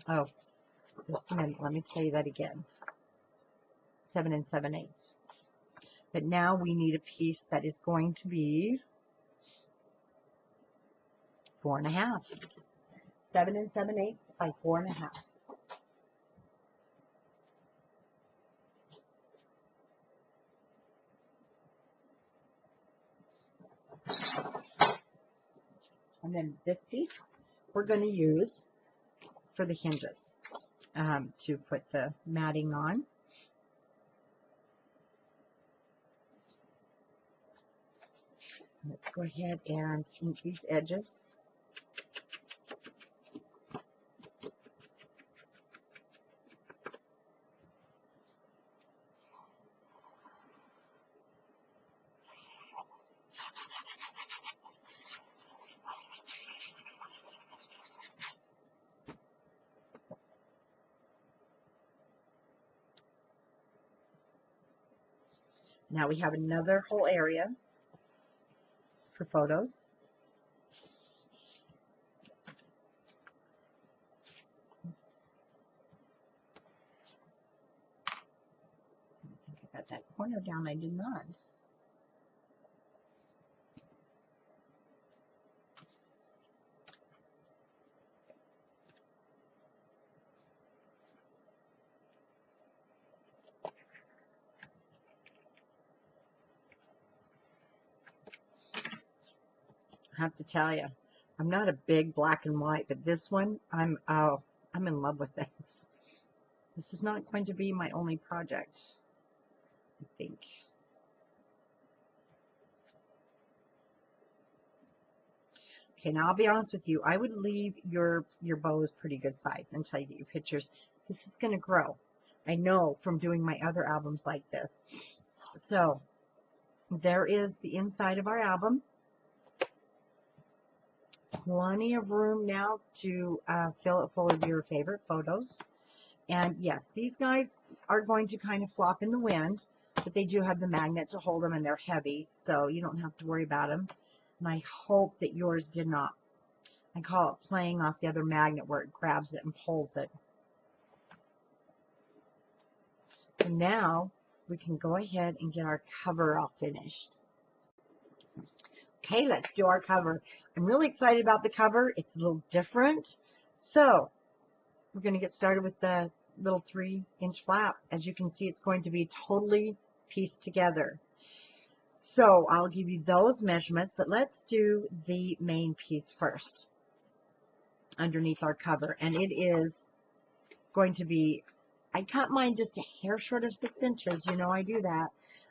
Oh, just a minute. Let me tell you that again. 7 7/8. But now we need a piece that is going to be 4 1/2. 7 7/8 by 4 1/2. And then this piece we're going to use for the hinges to put the matting on. Let's go ahead and smooth these edges. Now we have another whole area for photos. I think I got that corner down. I did not. I have to tell you, I'm not a big black and white, but this one, I'm in love with this. This is not going to be my only project, I think. Okay, now I'll be honest with you. I would leave your bows pretty good size until you get your pictures. This is going to grow. I know from doing my other albums like this. So there is the inside of our album. Plenty of room now to fill it full of your favorite photos. And yes, these guys are going to kind of flop in the wind, but they do have the magnet to hold them, and they're heavy, so you don't have to worry about them. And I hope that yours did not. I call it playing off the other magnet where it grabs it and pulls it. So now we can go ahead and get our cover all finished. Okay, let's do our cover. I'm really excited about the cover. It's a little different. So we're going to get started with the little 3-inch flap. As you can see, it's going to be totally pieced together. So I'll give you those measurements, but let's do the main piece first underneath our cover. And it is going to be, I cut mine just a hair short of 6 inches, you know I do that,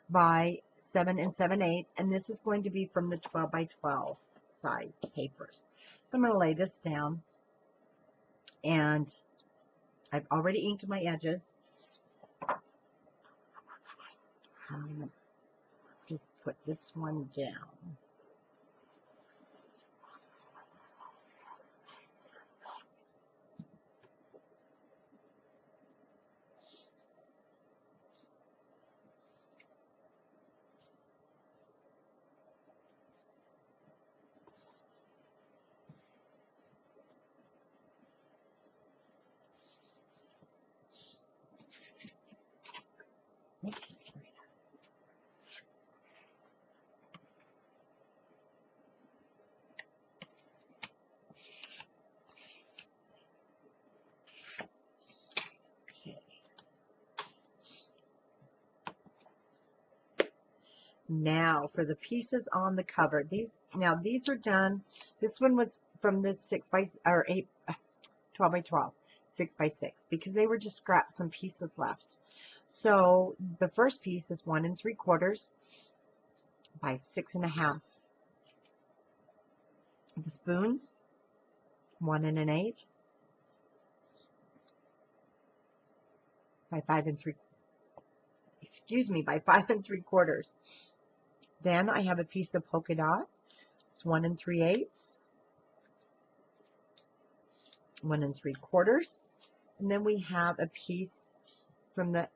by 7 7/8, and this is going to be from the 12 by 12 size papers. So I'm going to lay this down, and I've already inked my edges. I'm going to just put this one down. Now for the pieces on the cover. These are done. This one was from the 12 by 12, 6 by 6, because they were just scraps, some pieces left. So the first piece is 1 3/4 by 6.5. The spoons, 1 1/8 by 5 3. Excuse me, by 5 3/4. Then I have a piece of polka dot. It's 1 3/8, 1 3/4, and then we have a piece from the.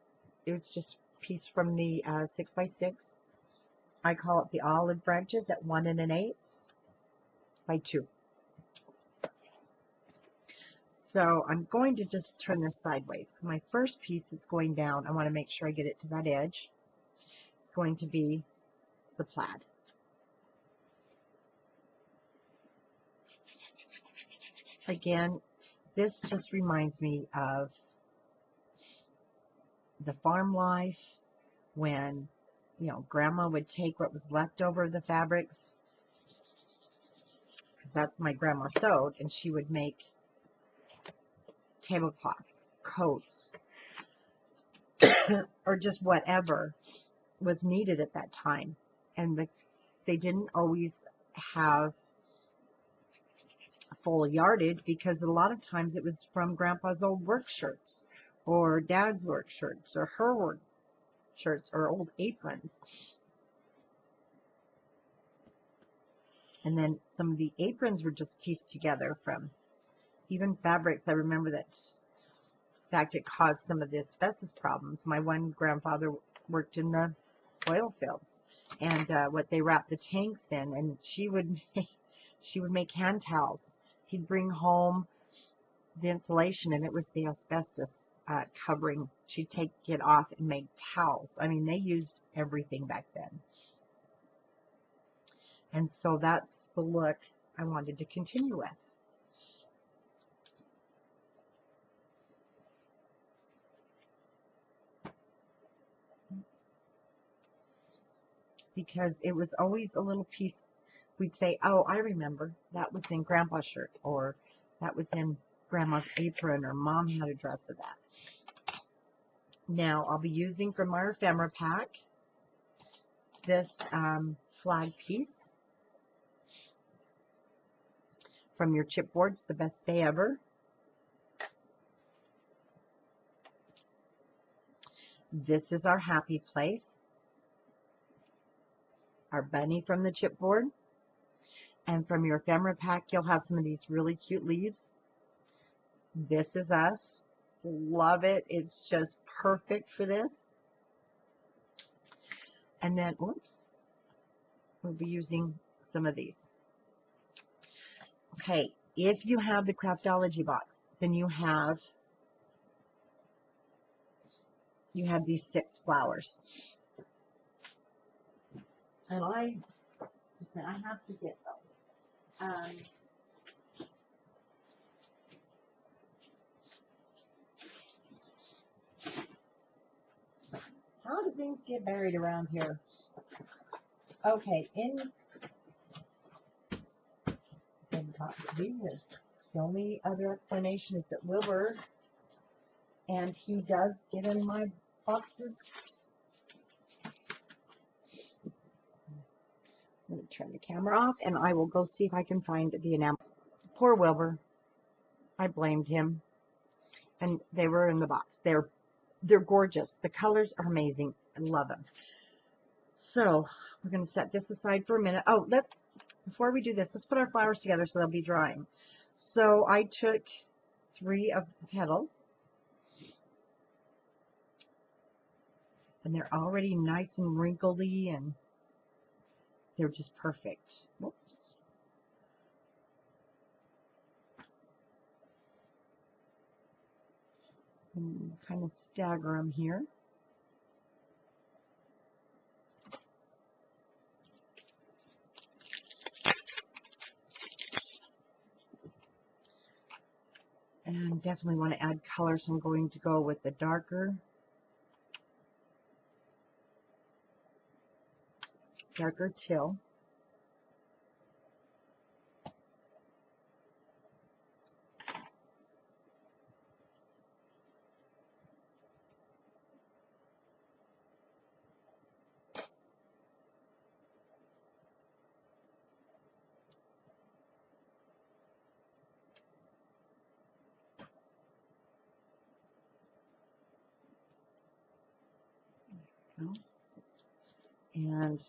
It's just a piece from the 6 by 6. I call it the olive branches at 1 1/8 by 2. So I'm going to just turn this sideways because my first piece is going down. I want to make sure I get it to that edge. It's going to be the plaid. Again, this just reminds me of the farm life when, you know, Grandma would take what was left over of the fabrics, because that's my grandma sewed, and she would make tablecloths, coats, or just whatever was needed at that time. And they didn't always have full yardage, because a lot of times it was from Grandpa's old work shirts, or Dad's work shirts, or her work shirts, or old aprons. And then some of the aprons were just pieced together from even fabrics. I remember that, in fact, it caused some of the asbestos problems. My one grandfather worked in the oil fields, and what they wrapped the tanks in, and she would make hand towels. He'd bring home the insulation, and it was the asbestos covering. She'd take it off and make towels. I mean, they used everything back then. And so that's the look I wanted to continue with. Because it was always a little piece. We'd say, oh, I remember, that was in Grandpa's shirt, or that was in Grandma's apron, or Mom had a dress of that. Now, I'll be using from my ephemera pack this flag piece from your chipboards, The Best Day Ever. This is our happy place, our bunny from the chipboard. And from your ephemera pack, you'll have some of these really cute leaves. This is us. Love it. It's just perfect for this. And then, oops, we'll be using some of these. Okay, if you have the Craftology box, then you have these 6 flowers. And I have to get those. How do things get buried around here? Okay, the only other explanation is that Wilbur, and he does get in my boxes. I'm going to turn the camera off, and I will go see if I can find the enamel. Poor Wilbur. I blamed him. And they were in the box. They're gorgeous. The colors are amazing. I love them. So we're going to set this aside for a minute. Oh, before we do this, let's put our flowers together so they'll be drying. So I took 3 of the petals, and they're already nice and wrinkly, and they're just perfect. Whoops. And kind of stagger them here. And definitely want to add color, so I'm going to go with the darker teal. And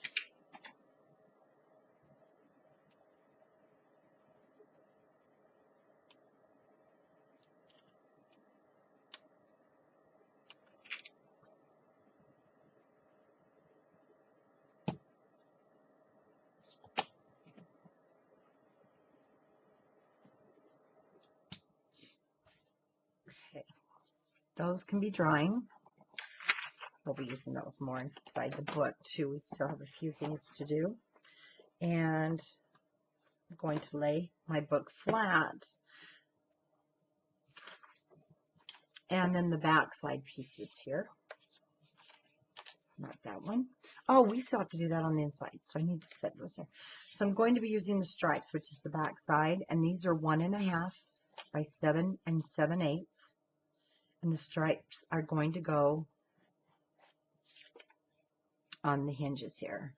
okay, those can be drying. We'll be using those more inside the book too. We still have a few things to do. And I'm going to lay my book flat. And then the back side pieces here. Not that one. Oh, we still have to do that on the inside, so I need to set those there. So I'm going to be using the stripes, which is the back side, and these are 1.5 by 7 7/8, and the stripes are going to go on the hinges here.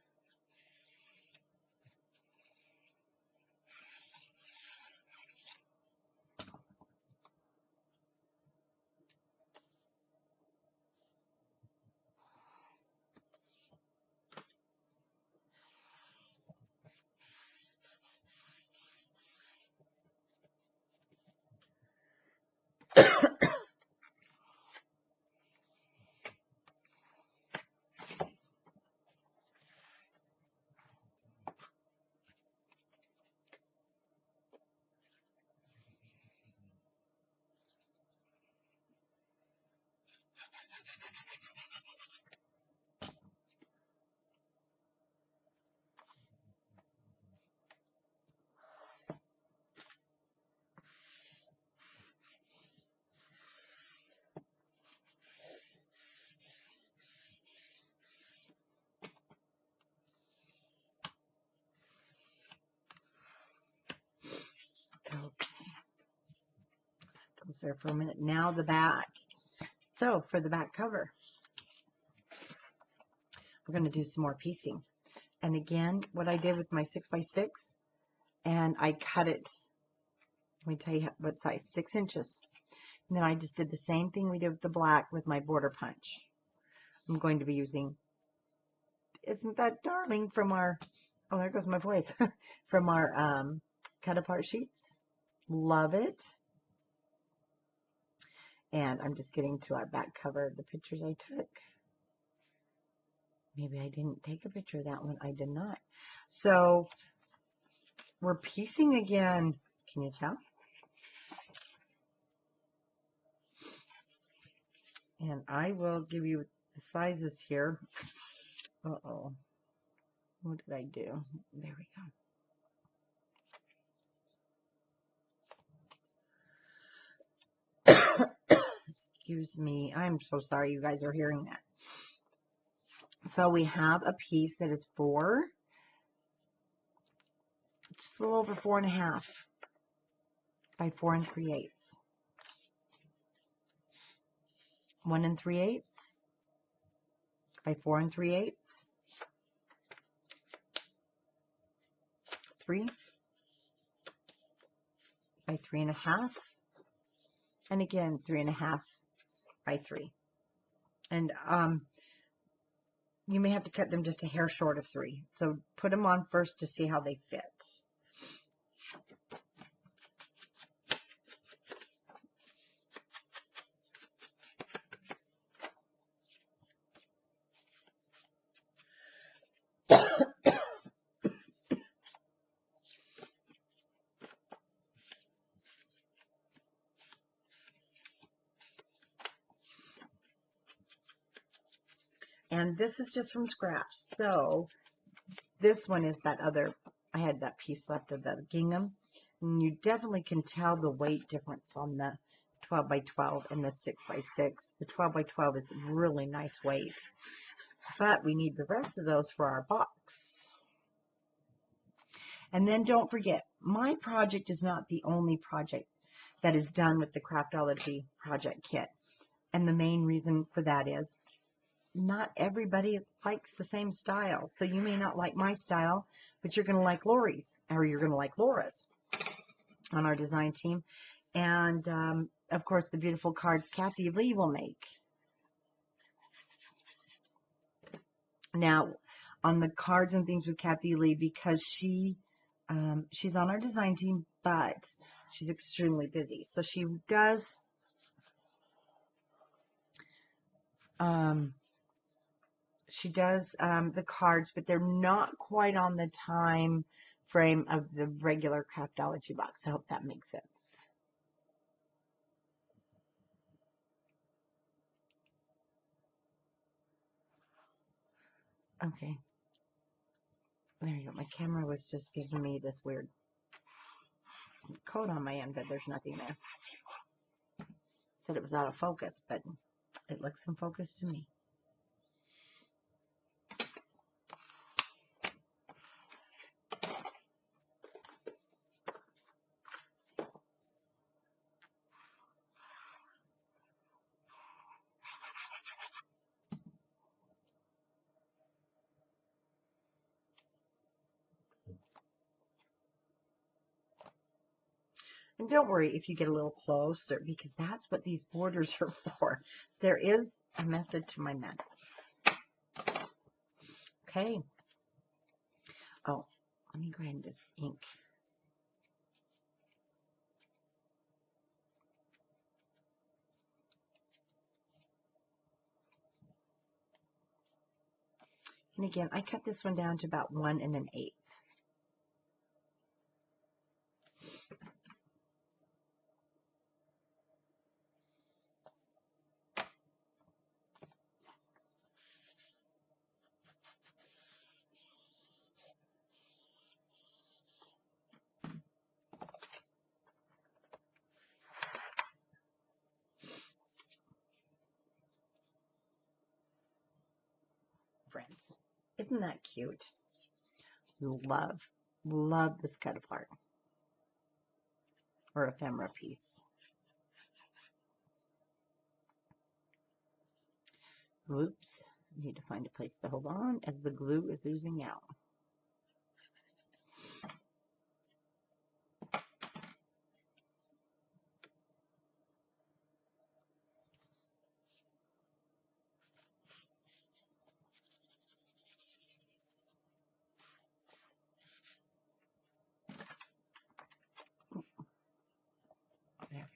Okay, those there for a minute. Now the back. So for the back cover, we're going to do some more piecing. And again, what I did with my 6 by 6, and I cut it, let me tell you what size, 6 inches. And then I just did the same thing we did with the black with my border punch. I'm going to be using, isn't that darling, from our, oh, there goes my voice, from our cut apart sheets. Love it. And I'm just getting to our back cover, the pictures I took. Maybe I didn't take a picture of that one. I did not. So we're piecing again. Can you tell? And I will give you the sizes here. Uh-oh. What did I do? There we go. Excuse me. I'm so sorry you guys are hearing that. So we have a piece that is 4, just a little over 4.5 by 4 3/8. 1 3/8 by 4 3/8. 3 by 3.5. And again, 3.5 by 3. And you may have to cut them just a hair short of 3. So put them on first to see how they fit. And this is just from scraps. So this one is that other, I had that piece left of the gingham. And you definitely can tell the weight difference on the 12 by 12 and the 6 by 6. The 12 by 12 is really nice weight. But we need the rest of those for our box. And then don't forget, my project is not the only project that is done with the Craftology project kit. And the main reason for that is not everybody likes the same style. So you may not like my style, but you're going to like Lori's, or you're going to like Laura's on our design team. And, of course, the beautiful cards Kathy Lee will make. Now, on the cards and things with Kathy Lee, because she's on our design team, but she's extremely busy. So she does the cards, but they're not quite on the time frame of the regular Craftology box. I hope that makes sense. Okay. There you go. My camera was just giving me this weird code on my end, but there's nothing there. Said it was out of focus, but it looks in focus to me. And don't worry if you get a little closer, because that's what these borders are for. There is a method to my madness. Okay. Oh, let me go ahead and just ink. And again, I cut this one down to about 1 1/8. Friends, isn't that cute? Love this cut apart or ephemera piece. Oops, need to find a place to hold on as the glue is oozing out. There we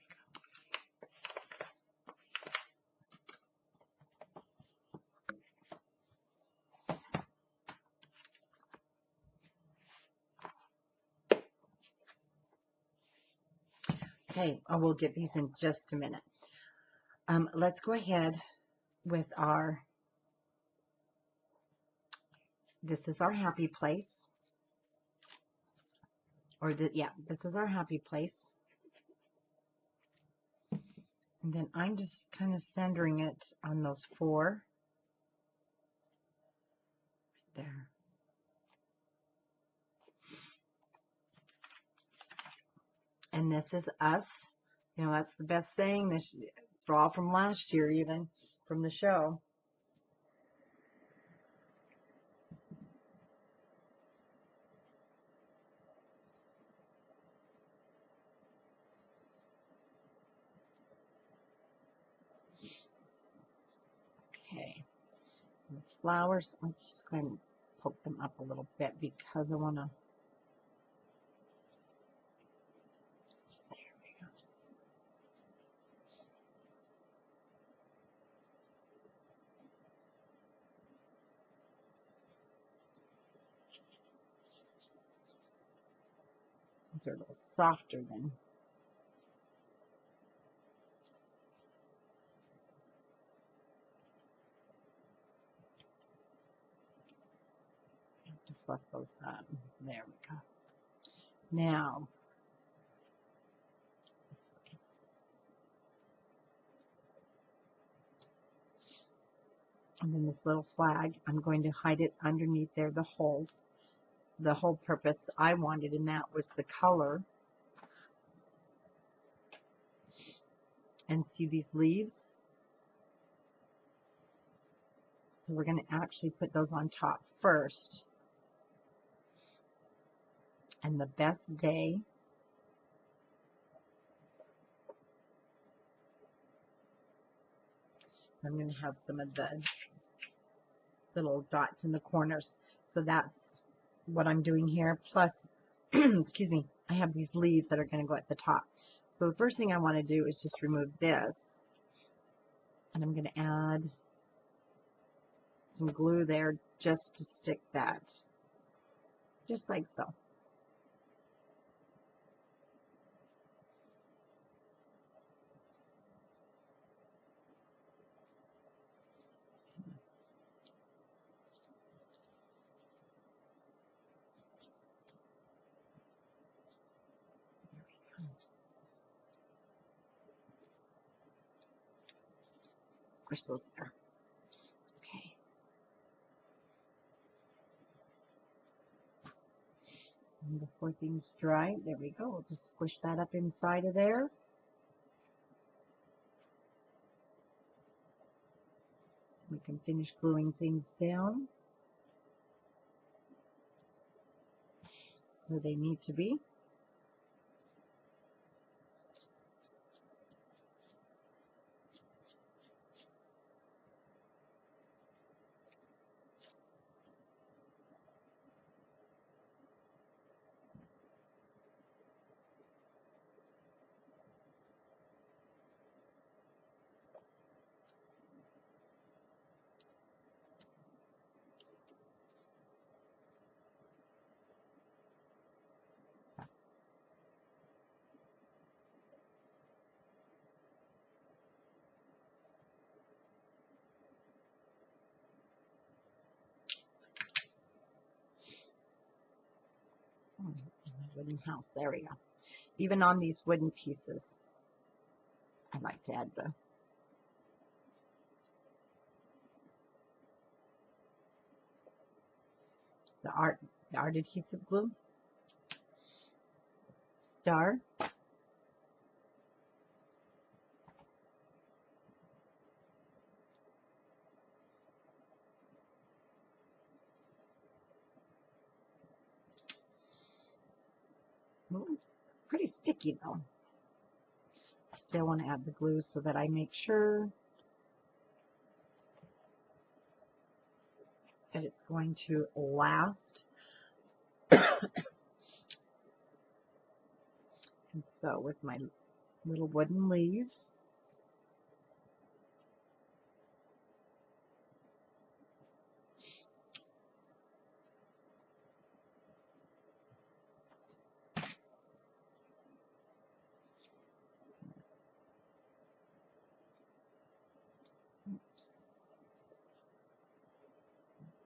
go. Okay, I will get these in just a minute. Let's go ahead with our, this is our happy place. Or this is our happy place. And then I'm just kind of centering it on those 4. There. And this is us. You know, that's the best saying. This draw from last year, even from the show. Okay. And the flowers, let's just go ahead and poke them up a little bit because I want to. There we go. These are a little softer than. I have to fluff those up. There we go. Now, this way. And then this little flag, I'm going to hide it underneath there, the holes. The whole purpose I wanted in that was the color. And see these leaves? So we're going to actually put those on top first. And the best day I'm going to have some of the little dots in the corners. So that's what I'm doing here. Plus, excuse me, I have these leaves that are going to go at the top. So the first thing I want to do is just remove this. And I'm going to add some glue there just to stick that. Just like so. Squish those there. Okay. And before things dry, there we go. We'll just squish that up inside of there. We can finish gluing things down where they need to be. Wooden house. There we go. Even on these wooden pieces, I like to add the art adhesive glue. Star. Ooh, pretty sticky though. Still want to add the glue so that I make sure that it's going to last. And so with my little wooden leaves, oops,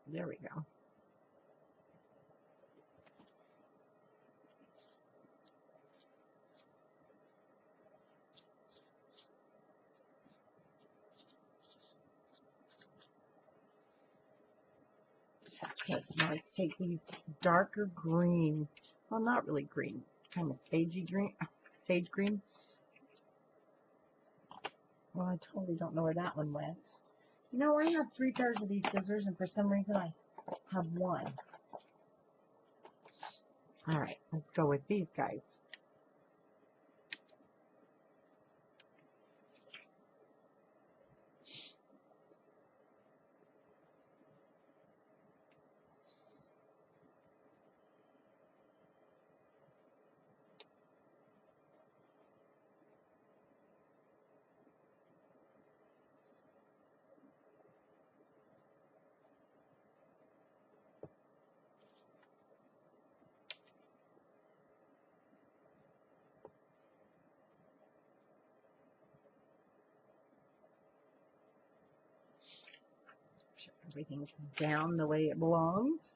there we go. Okay, now let's take these darker green, well, not really green, kind of sagey green, sage green. Well, I totally don't know where that one went. You know, I have 3 pairs of these scissors, and for some reason I have one. All right, let's go with these guys. Everything's down the way it belongs.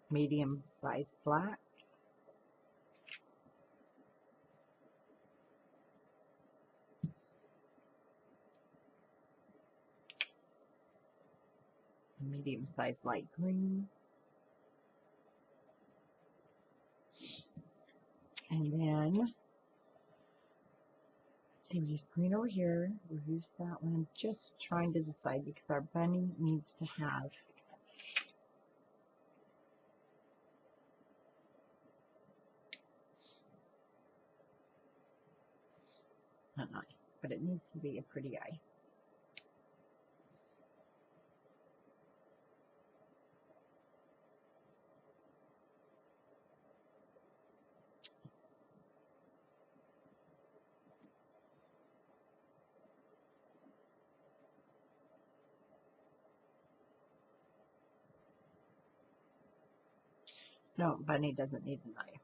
Medium size black. Medium size light green. And then let's See, we use green over here. We use that one. I'm just trying to decide because our bunny needs to have an eye, but it needs to be a pretty eye. No, bunny doesn't need an eye.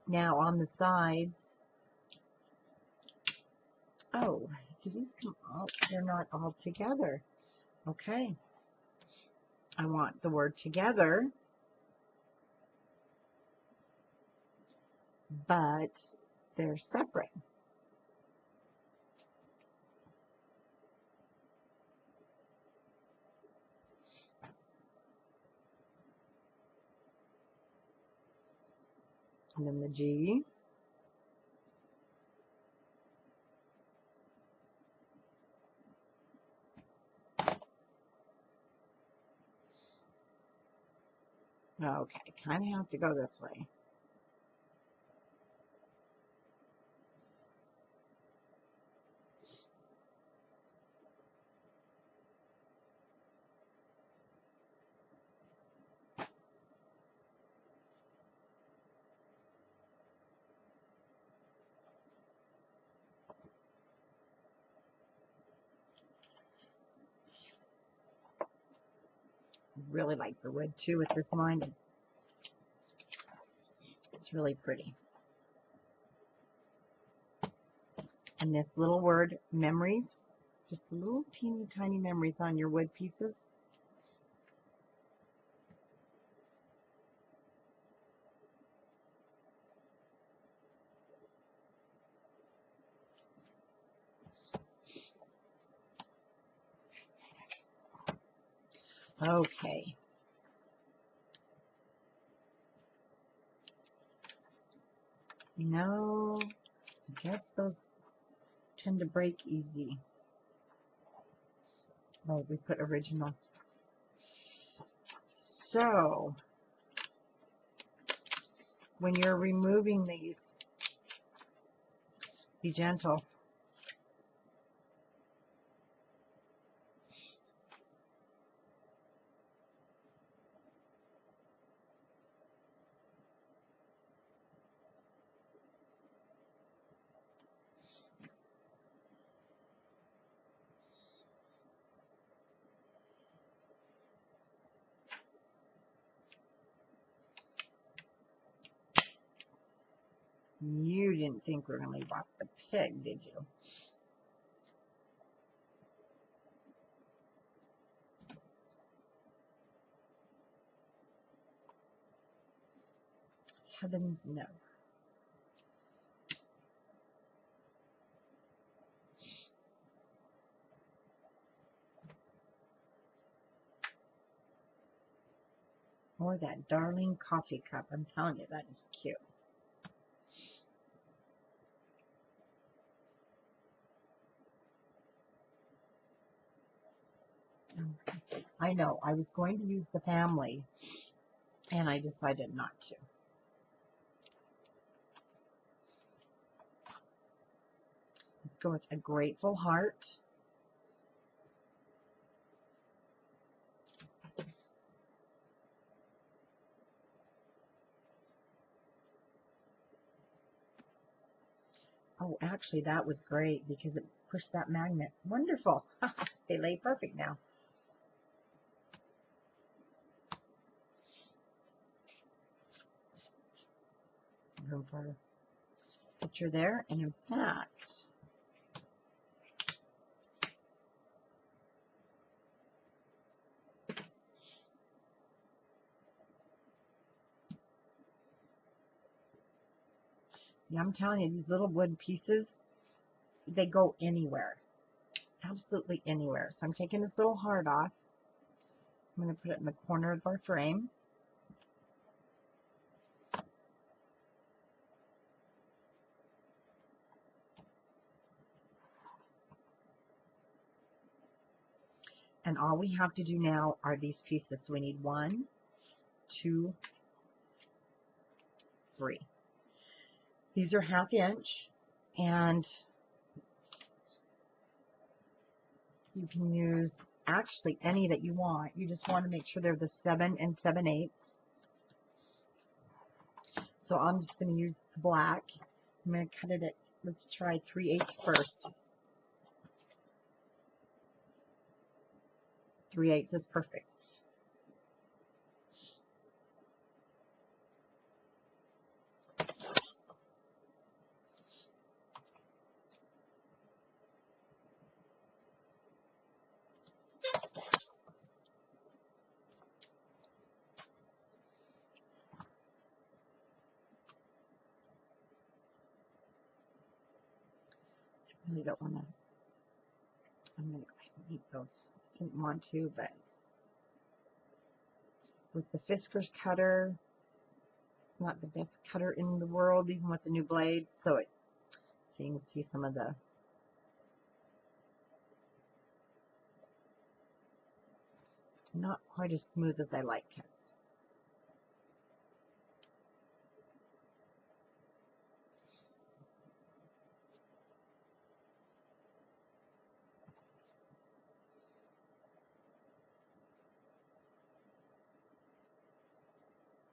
Now on the sides, oh, do these come out? They're not all together. Okay. I want the word together, but they're separate. And then the G. Okay, kind of have to go this way. Really like the wood too with this line. It's really pretty. And this little word, memories, just little teeny tiny memories on your wood pieces. Okay. No, I guess those tend to break easy. Oh, we put original. So, when you're removing these, be gentle. You didn't think we were going to leave off the pig, did you? Heavens no. Or that darling coffee cup. I'm telling you, that is cute. Okay. I know, I was going to use the family, and I decided not to. Let's go with a grateful heart. Oh, actually, that was great because it pushed that magnet. Wonderful. They lay perfect now. Room for a picture there. And in fact, yeah, I'm telling you, these little wood pieces, they go anywhere. Absolutely anywhere. So I'm taking this little heart off. I'm going to put it in the corner of our frame. And all we have to do now are these pieces. So we need 1, 2, 3. These are 1/2 inch, and you can use actually any that you want. You just want to make sure they're the 7 7/8. So I'm just going to use black. I'm going to cut it at, let's try 3/8 first. 3/8 is perfect. I really don't want to, I'm going to go ahead and eat those. Didn't want to, but with the Fiskars cutter, it's not the best cutter in the world, even with the new blade. So you can see some of the not quite as smooth as I like cuts.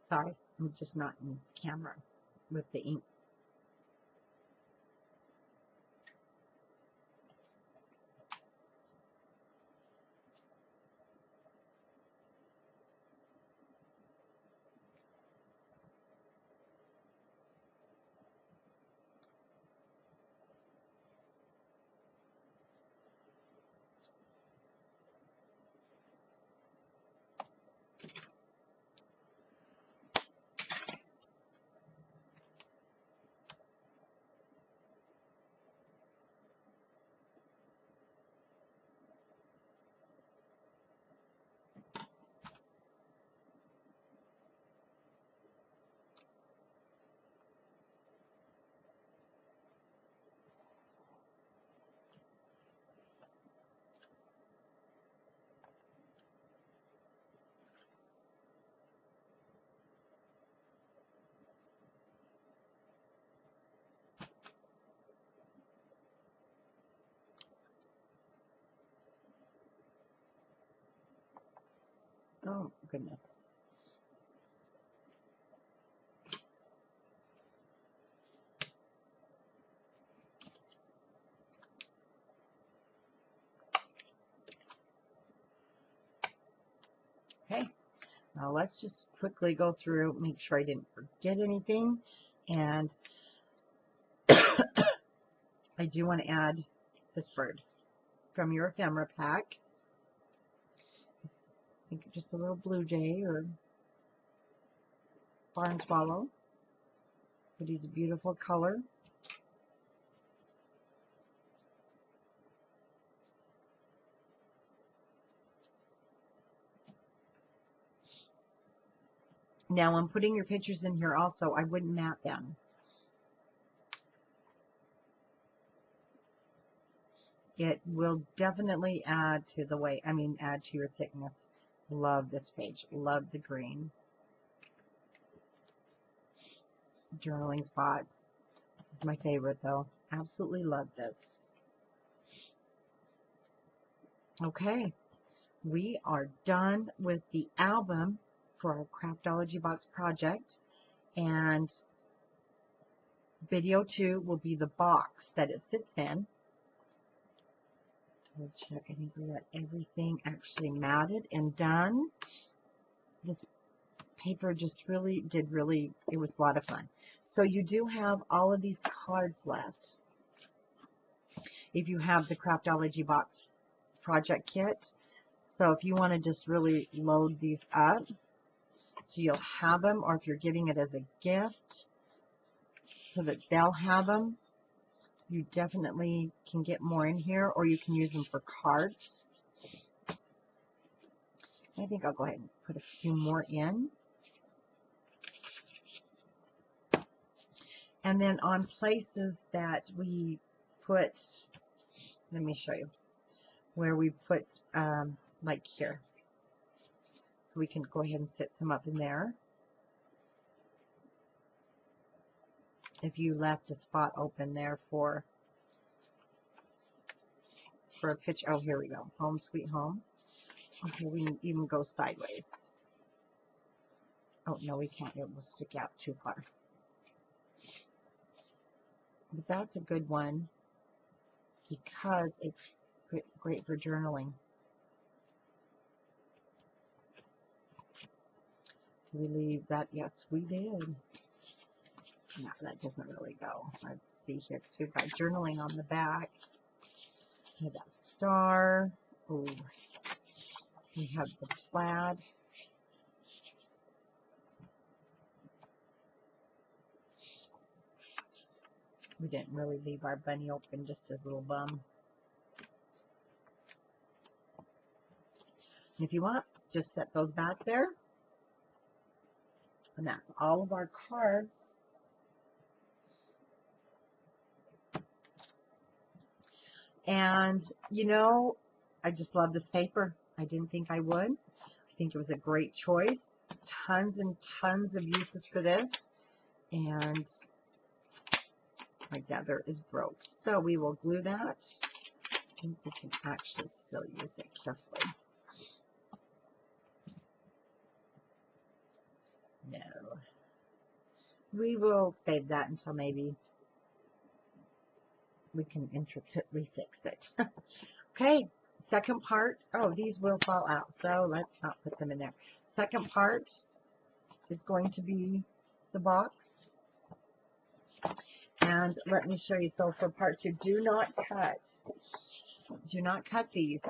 Sorry, I'm just not in camera with the ink. Oh, goodness. Okay, now let's just quickly go through, make sure I didn't forget anything. And I do want to add this bird from your ephemera pack. I think just a little blue jay or barn swallow, but he's a beautiful color. Now I'm putting your pictures in here also. I wouldn't mat them. It will definitely add to the weight, add to your thickness. Love this page. Love the green. Journaling spots. This is my favorite though. Absolutely love this. Okay, we are done with the album for our Craftology box project, and video 2 will be the box that it sits in. We'll check. I think we got everything actually matted and done. This paper just it was a lot of fun. So you do have all of these cards left. If you have the Craftology box project kit. So if you want to just really load these up, so you'll have them, or if you're giving it as a gift so that they'll have them, you definitely can get more in here, or you can use them for cards. I think I'll go ahead and put a few more in. And then on places that we put, let me show you, where we put like here. So we can go ahead and set some up in there. If you left a spot open there for a picture. Oh, here we go. Home sweet home. Okay, we can even go sideways. Oh, no, we can't. It will stick out too far. But that's a good one because it's great for journaling. Did we leave that? Yes, we did. No, that doesn't really go. Let's see here, because we've got journaling on the back. We have that star. Ooh. We have the plaid. We didn't really leave our bunny open, just his little bum. And if you want, just set those back there. And that's all of our cards. And, you know, I just love this paper. I didn't think I would. I think it was a great choice. Tons and tons of uses for this. And my gather is broke. So we will glue that. I think we can actually still use it carefully. No. We will save that until maybe we can intricately fix it. Okay, second part. Oh, these will fall out, so let's not put them in there. Second part is going to be the box. And let me show you. So for part 2, do not cut these.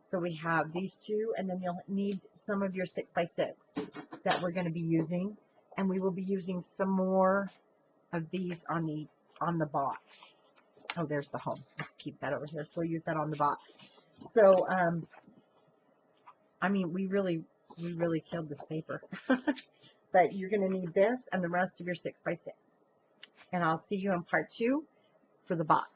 So we have these two, and then you'll need some of your 6x6 that we're going to be using, and we will be using some more of these on the box. Oh, there's the home. Let's keep that over here. So we'll use that on the box. So, I mean, we really killed this paper. But you're going to need this and the rest of your 6x6. And I'll see you in part 2 for the box.